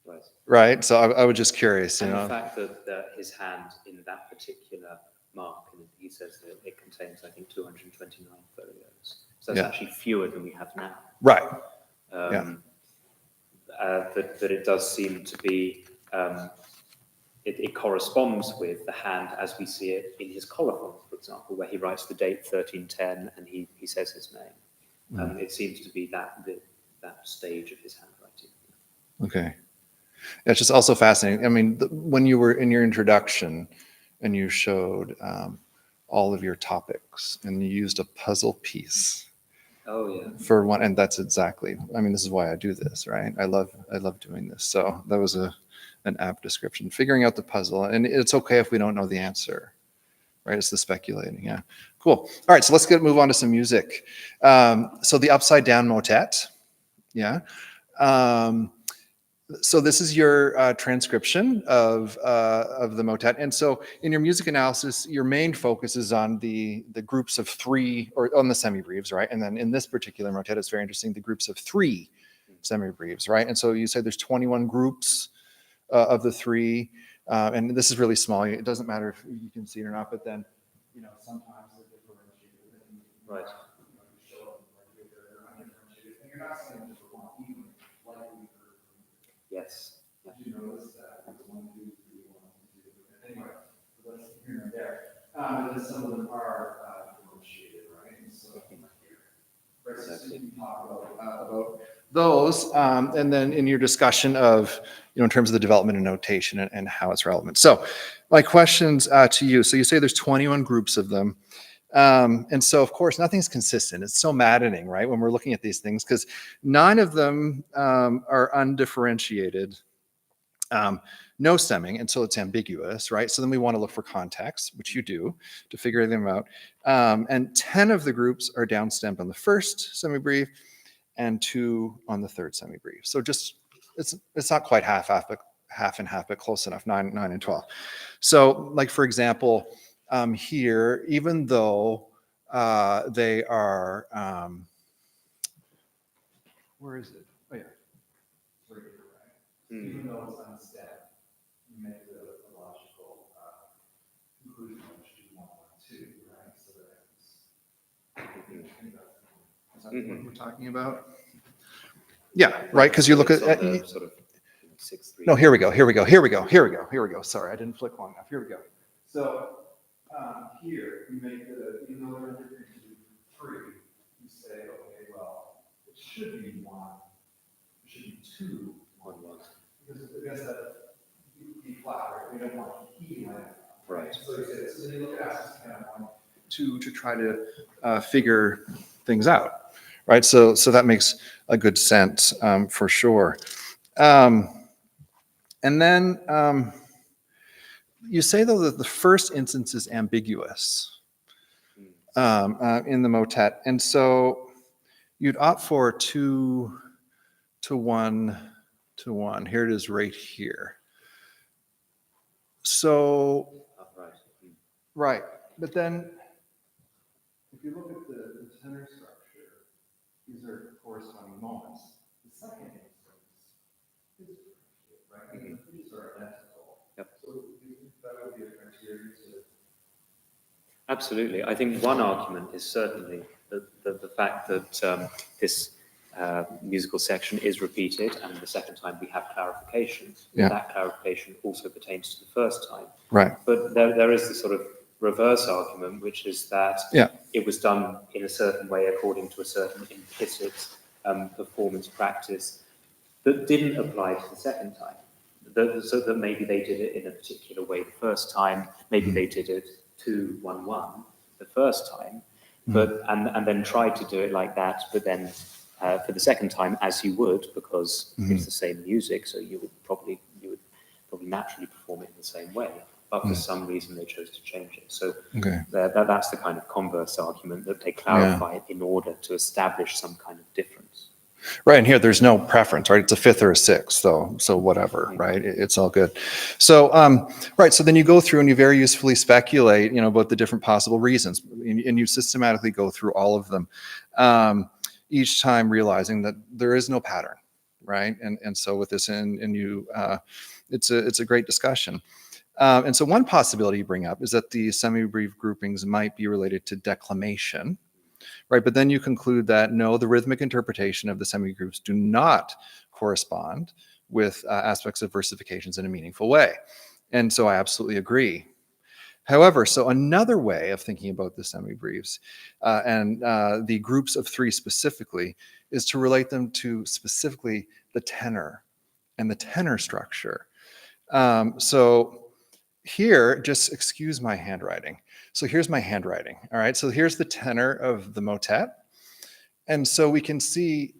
Right. Right? So I was just curious, And the fact that his hand in that particular mark, and he says that it contains, I think, 229 folios. So that's actually fewer than we have now. Right. That it does seem to be, it corresponds with the hand as we see it in his colophon, for example, where he writes the date 1310 and he says his name. It seems to be that stage of his handwriting. Okay. It's just also fascinating. I mean, when you were in your introduction and you showed all of your topics and you used a puzzle piece Oh, yeah. for one, and that's exactly, I mean, this is why I do this, right? I love doing this. So that was an apt description, figuring out the puzzle. And it's okay if we don't know the answer, right? It's the speculating. Yeah, cool. All right, so let's move on to some music. So the Upside Down Motet. Yeah. So this is your transcription of the motet. And so in your music analysis, your main focus is on the groups of three, or on the semibreves, right? And then in this particular motet, it's very interesting, the groups of three semibreves, right? And so you say there's 21 groups of the three, and this is really small. It doesn't matter if you can see it or not, but then, sometimes they're differentiated. Right. You show them like they're undifferentiated, and you're not saying just for one even, likely. Yes. Did you notice that? It's 1, 2, 3, 1, 2. Anyway, that's here and there. And then some of them are differentiated, right? And so here, right? So you can talk about those, and then in your discussion of, in terms of the development of notation and how it's relevant. So, my questions to you. So you say there's 21 groups of them. And so, of course, nothing's consistent. It's so maddening, right, when we're looking at these things, because 9 of them are undifferentiated, no stemming, and so it's ambiguous, right? So then we want to look for context, which you do, to figure them out. And 10 of the groups are downstemmed on the first semibreve, and 2 on the third semibreve. So just, it's not quite half and half, but close enough, 9 and 12. So, like, for example, here, even though they are, where is it? Oh, yeah. Right here, right? Even though it's unstepped, you make the logical conclusion which you want to, right? So that's what we're talking about. Yeah, right. Because you look at sort of 6, 3. no. Here we go. Sorry, I didn't flick long enough. Here we go. So here you make even though they're different to 3, you say, okay, well, it should be 1. It should be 2 on 1. Because I guess that be flat, right? We don't want heating like that. Right. So you say, so then you look at aspects kind of 1, 2 to try to figure things out, right? So that makes a good sense for sure. And then you say, though, that the first instance is ambiguous in the motet, and so you'd opt for 2 to 1 to 1. Here it is, right here. So, right, but then if you look at the tenor structure, these are corresponding moments. The second instance is right. These are identical. Yep. So that would be a criteria to. Absolutely. I think one argument is certainly the fact that this musical section is repeated, and the second time we have clarification. Yeah. That clarification also pertains to the first time. Right. But there is the sort of reverse argument, which is that it was done in a certain way according to a certain implicit performance practice that didn't apply to the second time. So that maybe they did it in a particular way the first time, maybe they did it 2-1-1 the first time, but and then tried to do it like that, but then for the second time, as you would, because it's the same music, so you would probably naturally perform it in the same way. But for some reason, they chose to change it. So that's the kind of converse argument, that they clarify it in order to establish some kind of difference. Right, and here there's no preference, right? It's a 5th or a 6th, so whatever, right? It's all good. So, right, so then you go through and you very usefully speculate, about the different possible reasons, and you systematically go through all of them, each time realizing that there is no pattern, right? And so with this, and you, it's a great discussion. And so one possibility you bring up is that the semi-brief groupings might be related to declamation. Right, but then you conclude that no, the rhythmic interpretation of the semi-groups do not correspond with aspects of versifications in a meaningful way. And so I absolutely agree. However, so another way of thinking about the semi-briefs and the groups of 3 specifically is to relate them to specifically the tenor and the tenor structure. So here, just excuse my handwriting. So here's my handwriting, all right? So here's the tenor of the motet, And so we can see,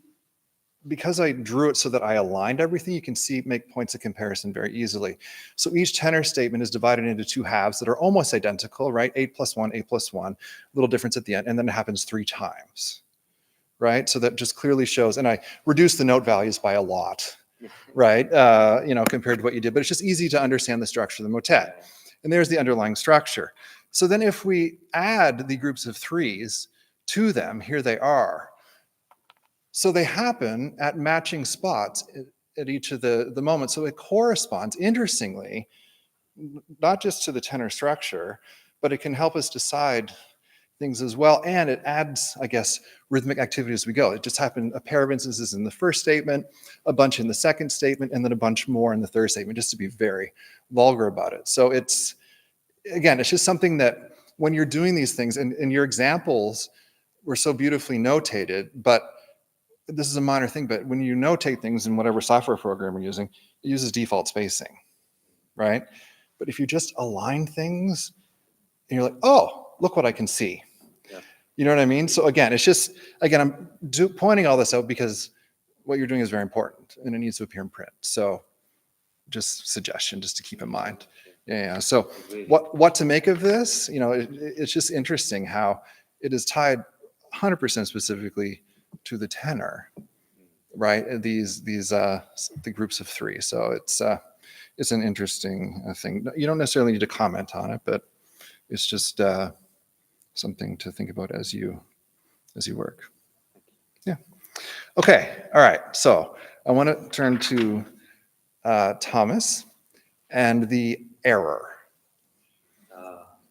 because I drew it so that I aligned everything, you can make points of comparison very easily. So each tenor statement is divided into two halves that are almost identical, right? 8 plus 1, 8 plus 1, little difference at the end, and then it happens 3 times, right? So that just clearly shows, and I reduced the note values by a lot, right? Compared to what you did, but it's just easy to understand the structure of the motet. And there's the underlying structure. So then if we add the groups of 3s to them, here they are. So they happen at matching spots at each of the moments. So it corresponds, interestingly, not just to the tenor structure, but it can help us decide things as well. And it adds, I guess, rhythmic activity as we go. It just happened a pair of instances in the first statement, a bunch in the second statement, and then a bunch more in the third statement, just to be very vulgar about it. So it's just something that when you're doing these things, and your examples were so beautifully notated, but this is a minor thing, but when you notate things in whatever software program you're using, it uses default spacing, right? But if you just align things, and you're like, oh, look what I can see. Yeah. You know what I mean? So again, I'm pointing all this out because what you're doing is very important and it needs to appear in print. So just suggestion, just to keep in mind. Yeah. So what to make of this? It's just interesting how it is tied 100% specifically to the tenor, right? The groups of 3. So it's an interesting thing. You don't necessarily need to comment on it, but it's just something to think about as you work. Yeah. Okay. All right. So I want to turn to Thomas and the error.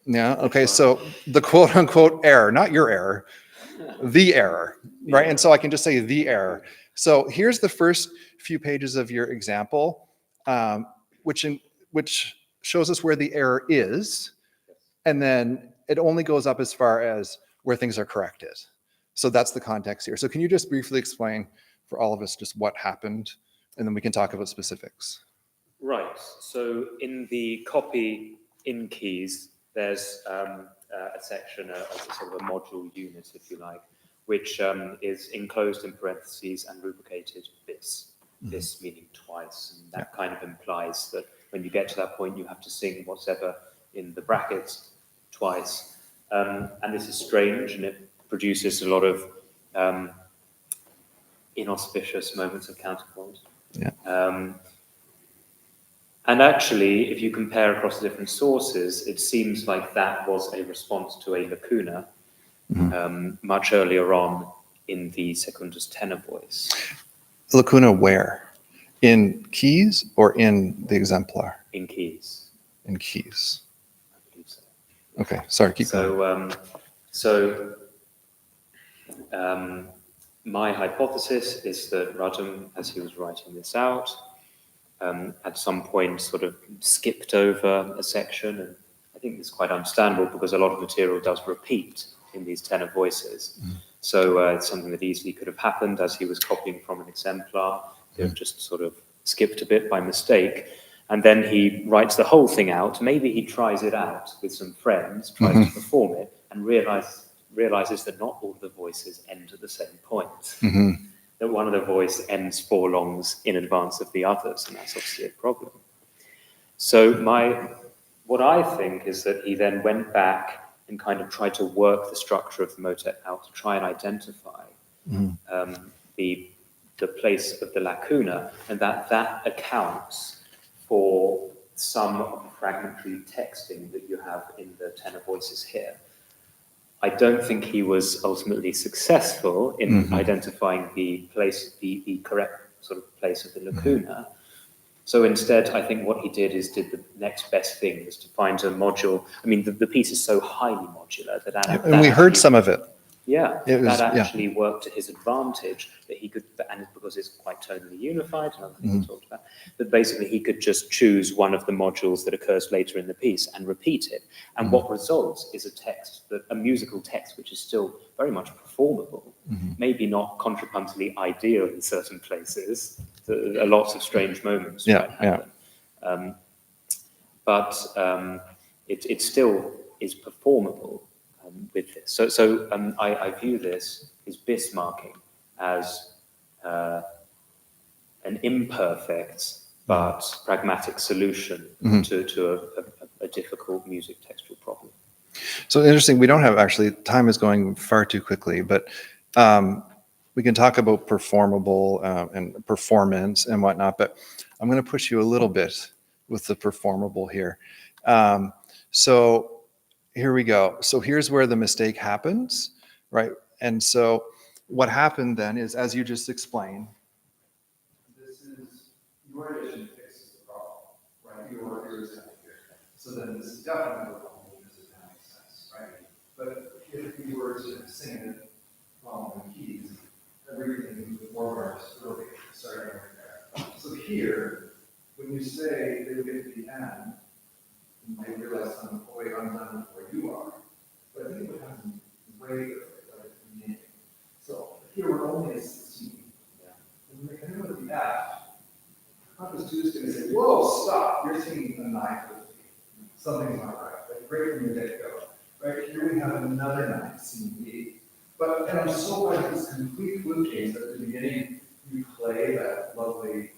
Yeah. Okay. So the quote unquote error, not your error, the error, right? And so I can just say the error. So here's the first few pages of your example, which shows us where the error is, and then it only goes up as far as where things are corrected. So that's the context here. So can you just briefly explain for all of us just what happened, and then we can talk about specifics. Right. So in the copy in keys, there's a section, a sort of a module unit, if you like, which is enclosed in parentheses and rubricated bis. Bis meaning twice, and that kind of implies that when you get to that point, you have to sing whatever in the brackets twice. And this is strange, and it produces a lot of inauspicious moments of counterpoint. Yeah. And actually, if you compare across the different sources, it seems like that was a response to a lacuna much earlier on in the secundus tenor voice. Lacuna where? In keys or in the exemplar? In keys. In keys. I believe so. Okay, sorry, keep going. My hypothesis is that Rudham, as he was writing this out, at some point sort of skipped over a section, and I think it's quite understandable because a lot of material does repeat in these tenor voices. So it's something that easily could have happened as he was copying from an exemplar. He have just sort of skipped a bit by mistake. And then he writes the whole thing out. Maybe he tries it out with some friends, tries to perform it, and realizes that not all of the voices end at the same point. That one of the voice ends 4 longs in advance of the others, and that's obviously a problem. So what I think is that he then went back and kind of tried to work the structure of the motet out to try and identify the place of the lacuna, and that accounts for some of the fragmentary texting that you have in the tenor voices here. I don't think he was ultimately successful in identifying the correct sort of place of the lacuna. So instead, I think what he did the next best thing was to find a module. I mean, the piece is so highly modular that and we heard some of it. Yeah, that actually worked to his advantage, that he could, and because it's quite tonally unified, another thing we talked about, that basically he could just choose one of the modules that occurs later in the piece and repeat it. And what results is a musical text, which is still very much performable, maybe not contrapuntally ideal in certain places. There are lots of strange moments might happen. But it still is performable with this. So I view this is Bismarcking as an imperfect but pragmatic solution to a difficult music textual problem. So interesting. We don't have actually, time is going far too quickly, but we can talk about performable and performance and whatnot, but I'm going to push you a little bit with the performable here. So here we go. So here's where the mistake happens, right? And so what happened then is, as you just explained, this is your edition fixes the problem, right? Yours is here. So then this is definitely a problem, this is that makes sense, right? But if we were to sing it following keys, everything with more bars earlier, starting right there. So here, when you say they get to the end, they realize, oh wait, I'm done where you are. But I think it would happen way earlier, right at the beginning. So here we're only at 16. Yeah. And when they come with the F, Compass 2 is going to say, whoa, stop, you're singing a 9/50. Something's not right. Like right from the get-go. Right here we have another 9 singing B. But, and I'm so glad this complete flute case at the beginning, you play that lovely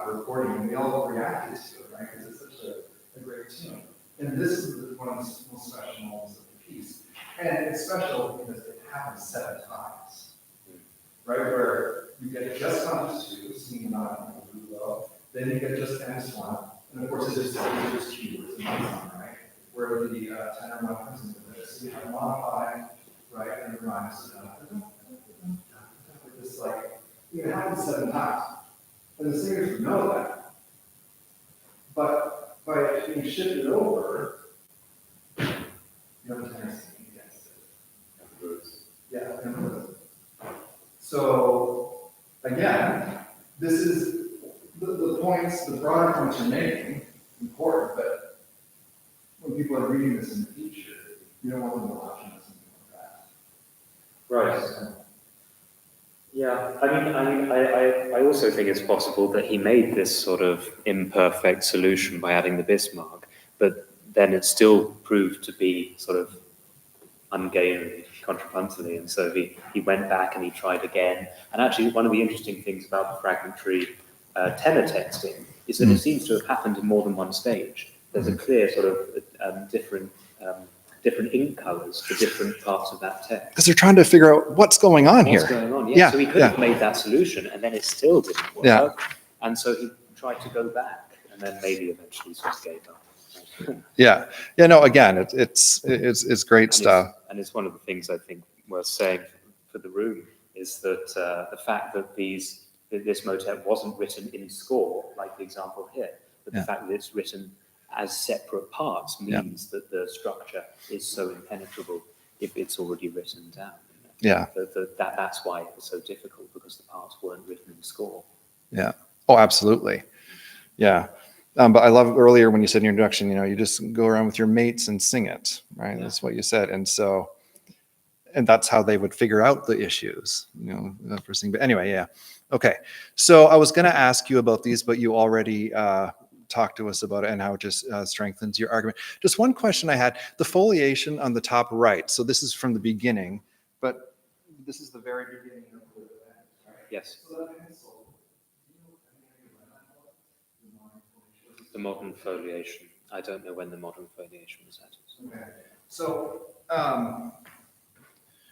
recording, and we all reacted to it, right? Because it's such a great tune. And this is one of the most special moments of the piece. And it's special because it happens 7 times, right? Where you get just Compass 2, singing not low, then you get just Compass 1, and of course it's just keywords in the song, right? Where the tenor 1 comes into this. So you have modified, right, and it rhymes. It's like, it happens 7 times. And the singers know that. But by being shifted over, you have a tenor singing against it. Yeah, and so, again, this is the points, the broader points you're making, important, but when people are reading this in the future, you don't want them to watch something like that. Right. Yeah, I also think it's possible that he made this sort of imperfect solution by adding the Bismarck, but then it still proved to be sort of ungainly, contrapuntally, and so he went back and he tried again. And actually, one of the interesting things about the fragmentary tenor texting is that it seems to have happened in more than one stage. There's a clear sort of different ink colors for different parts of that text. Because they're trying to figure out what's going on here. What's going on, yeah. So he could have made that solution and then it still didn't work. Yeah. And so he tried to go back and then maybe eventually just gave up. Yeah. No, again, it's great stuff. And it's one of the things I think worth saying for the room is that the fact that this motet wasn't written in score, like the example here, but the fact that it's written as separate parts means that the structure is so impenetrable if it's already written down. Yeah. That's why it was so difficult, because the parts weren't written in score. Yeah. Oh, absolutely. Yeah. But I love earlier when you said in your introduction, you just go around with your mates and sing it, right? Yeah. That's what you said. And that's how they would figure out the issues, the first thing. But anyway, yeah. Okay. So I was going to ask you about these, but you already talked to us about it and how it just strengthens your argument. Just one question I had, the foliation on the top right. So this is from the beginning, but this is the very beginning of the event, right? Yes. The modern foliation. I don't know when the modern foliation was added. Okay. So,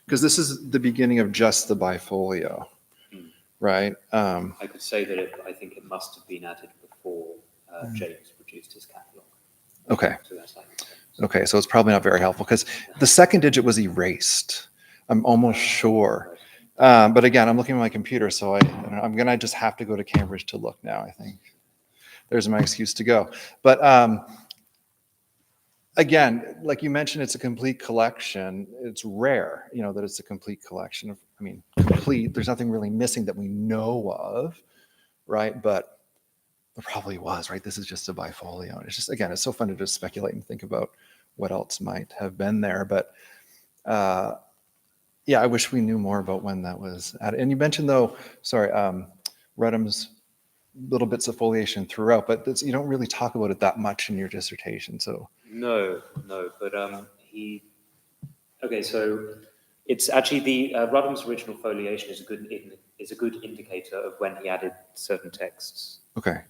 because this is the beginning of just the bifolio, right? I could say that I think it must have been added before James produced his catalogue. Okay. So that's like okay, so it's probably not very helpful because the second digit was erased. I'm almost sure. But again, I'm looking at my computer, so I'm going to just have to go to Cambridge to look now, I think. There's my excuse to go. But again, like you mentioned, it's a complete collection. It's rare, that it's a complete collection. Complete. There's nothing really missing that we know of, right? But there probably was, right? This is just a bifolio. And it's just, again, it's so fun to just speculate and think about what else might have been there. But yeah, I wish we knew more about when that was added. And you mentioned, though, sorry, Redham's little bits of foliation throughout, but you don't really talk about it that much in your dissertation. So no, but okay, so It's actually the Ruddham's original foliation is a good indicator of when he added certain texts Okay.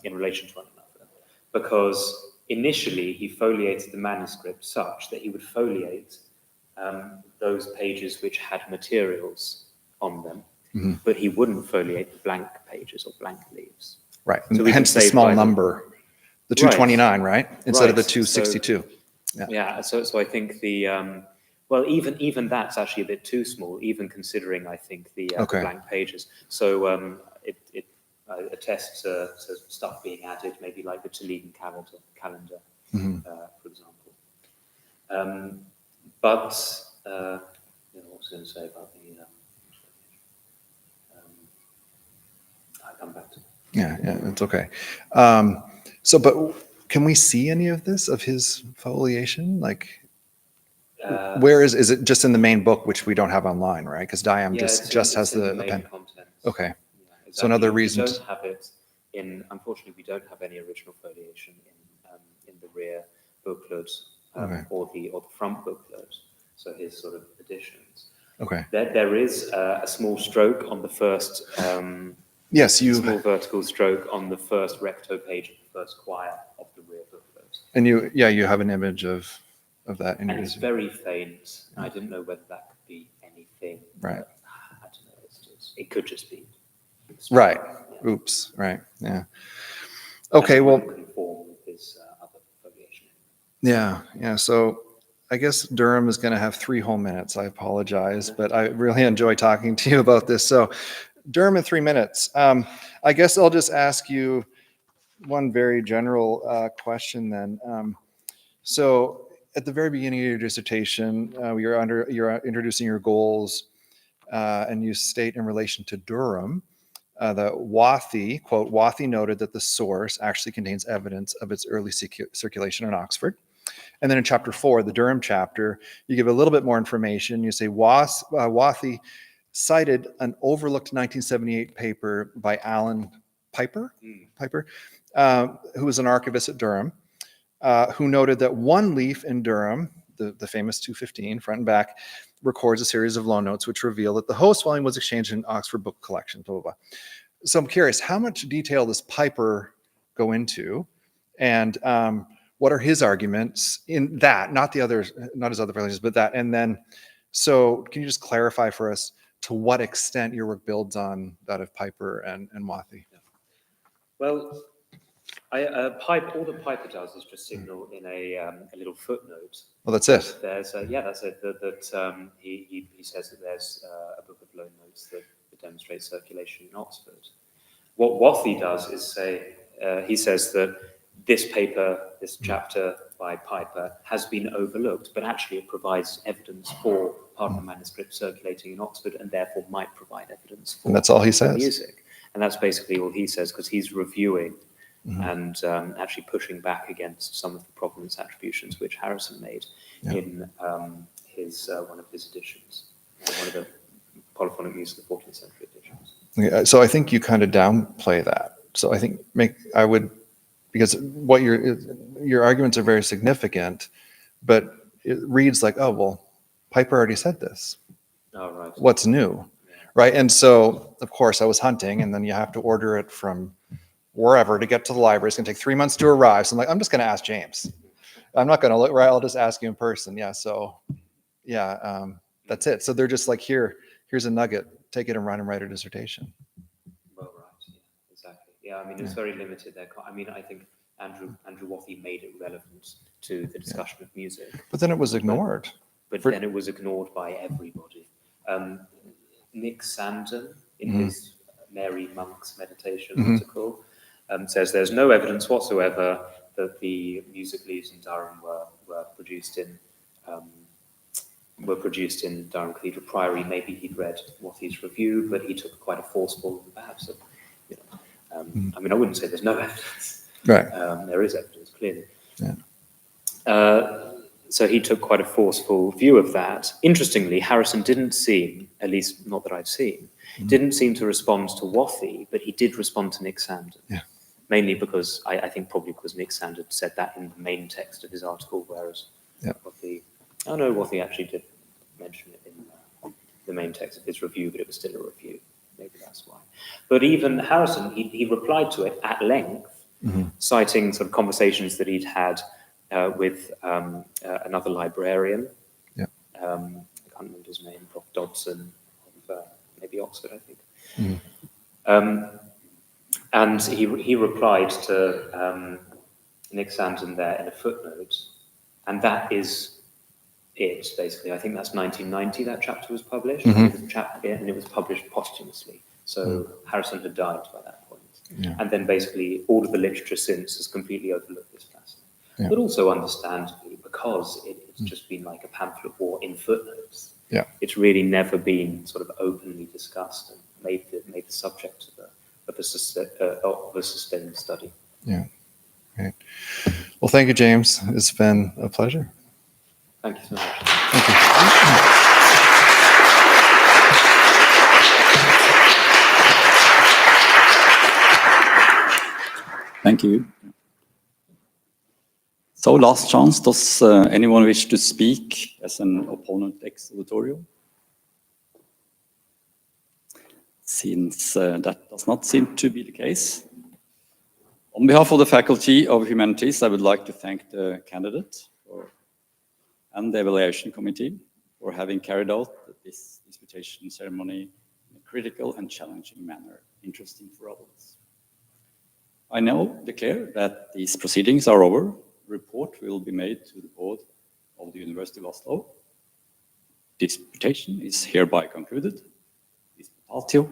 in relation to one another, because initially he foliated the manuscript such that he would foliate those pages which had materials on them, but he wouldn't foliate the blank pages or blank leaves. Right. So we can Hence the say small by number, the 229, right? Instead of the Right. 262. Yeah, so I think the well, even that's actually a bit too small, even considering I think the Okay. blank pages. So it attests to stuff being added, maybe like the Toledan calendar, for example. But what was I going to say about the? I'll come back to it. Yeah, it's okay. But can we see any of this, of his foliation? Like, where is it just in the main book, which we don't have online, right? Because Diam just has the main appendix. contents. Okay. Yeah, exactly. So another reason We don't have it in. Unfortunately, we don't have any original foliation in the rear booklet or the front booklet. So his sort of editions. Okay. There is a small stroke on the first. Yes, small vertical stroke on the first recto page of the first quire of the rear booklet. And you have an image of that in your And it's very faint. I didn't know whether that could be anything. Right. But, I don't know. It could just be. Right. Yeah. Oops. Right. Yeah. Okay. And it Well. wouldn't conform with his other foliation. Yeah. So I guess Durham is going to have 3 whole minutes. I apologize, but I really enjoy talking to you about this. So Durham in 3 minutes. I guess I'll just ask you one very general question then. So at the very beginning of your dissertation, you're introducing your goals, and you state in relation to Durham that Wathy, quote, Wathy noted that the source actually contains evidence of its early circulation in Oxford. And then in chapter 4, the Durham chapter, you give a little bit more information. You say Wathy cited an overlooked 1978 paper by Alan Piper, who was an archivist at Durham, who noted that one leaf in Durham, the famous 215, front and back, records a series of loan notes which reveal that the host volume was exchanged in Oxford book collection, blah, blah, blah. So I'm curious, how much detail does Piper go into? And what are his arguments in that, not his other relations, but that? And then, so can you just clarify for us to what extent your work builds on that of Piper and Wathy? Well, all the Piper does is just signal in a little footnote. Well, that's it. There's that's it. That he says that there's a book of loan notes that demonstrates circulation in Oxford. What Wathy does is say he says that this chapter by Piper has been overlooked, but actually it provides evidence for part of the manuscript circulating in Oxford, and therefore might provide evidence for. And that's all he says. Music, and that's basically all he says, because he's reviewing. And actually pushing back against some of the provenance attributions which Harrison made in his one of his editions, one of the polyphonic music of the 14th century editions. Okay, so I think you kind of downplay that. So I think because what your arguments are very significant, but it reads like, oh well, Piper already said this. Oh right. What's new, right? And so of course I was hunting, and then you have to order it from wherever to get to the library. It's going to take 3 months to arrive. So I'm like, I'm just going to ask James. I'm not going to look, right? I'll just ask you in person. Yeah. So that's it. So they're just like, here's a nugget, take it and run and write a dissertation. Well, right. Yeah, exactly. Yeah. I mean, it's very limited there. I mean, I think Andrew Wathy made it relevant to the discussion of music. But then it was ignored. But then it was ignored by everybody. Nick Sandon, in his Mary Monk's meditation article, says there's no evidence whatsoever that the music leaves in Durham were produced in Durham Cathedral Priory. Maybe he'd read Wathy's review, but he took quite a forceful perhaps. I mean, I wouldn't say there's no evidence. Right. There is evidence, clearly. Yeah. So he took quite a forceful view of that. Interestingly, Harrison didn't seem, at least not that I've seen, didn't seem to respond to Wathy, but he did respond to Nick Sandon. Yeah. Mainly because, I think probably because Nick Sandon said that in the main text of his article, whereas Wathy actually did mention it in the main text of his review, but it was still a review. Maybe that's why. But even Harrison, he replied to it at length, citing sort of conversations that he'd had with another librarian. Yeah. I can't remember his name, Prof. Dodson, of maybe Oxford, I think. And he replied to Nick Santon there in a footnote, and that is it, basically. I think that's 1990 that chapter was published, and it was published posthumously. So Harrison had died by that point. Yeah. And then basically all of the literature since has completely overlooked this passage. Yeah. But also understandably, because it's just been like a pamphlet war in footnotes. Yeah. It's really never been sort of openly discussed and made the subject of a sustained study. Yeah. Great. Well, thank you, James. It's been a pleasure. Thank you so much. Thank you. Thank you. So last chance, does anyone wish to speak as an opponent ex auditorio? Since that does not seem to be the case, on behalf of the Faculty of Humanities, I would like to thank the candidate and the evaluation committee for having carried out this disputation ceremony in a critical and challenging manner, interesting for all of us. I now declare that these proceedings are over. Report will be made to the board of the University of Oslo. Disputation is hereby concluded. Disputatio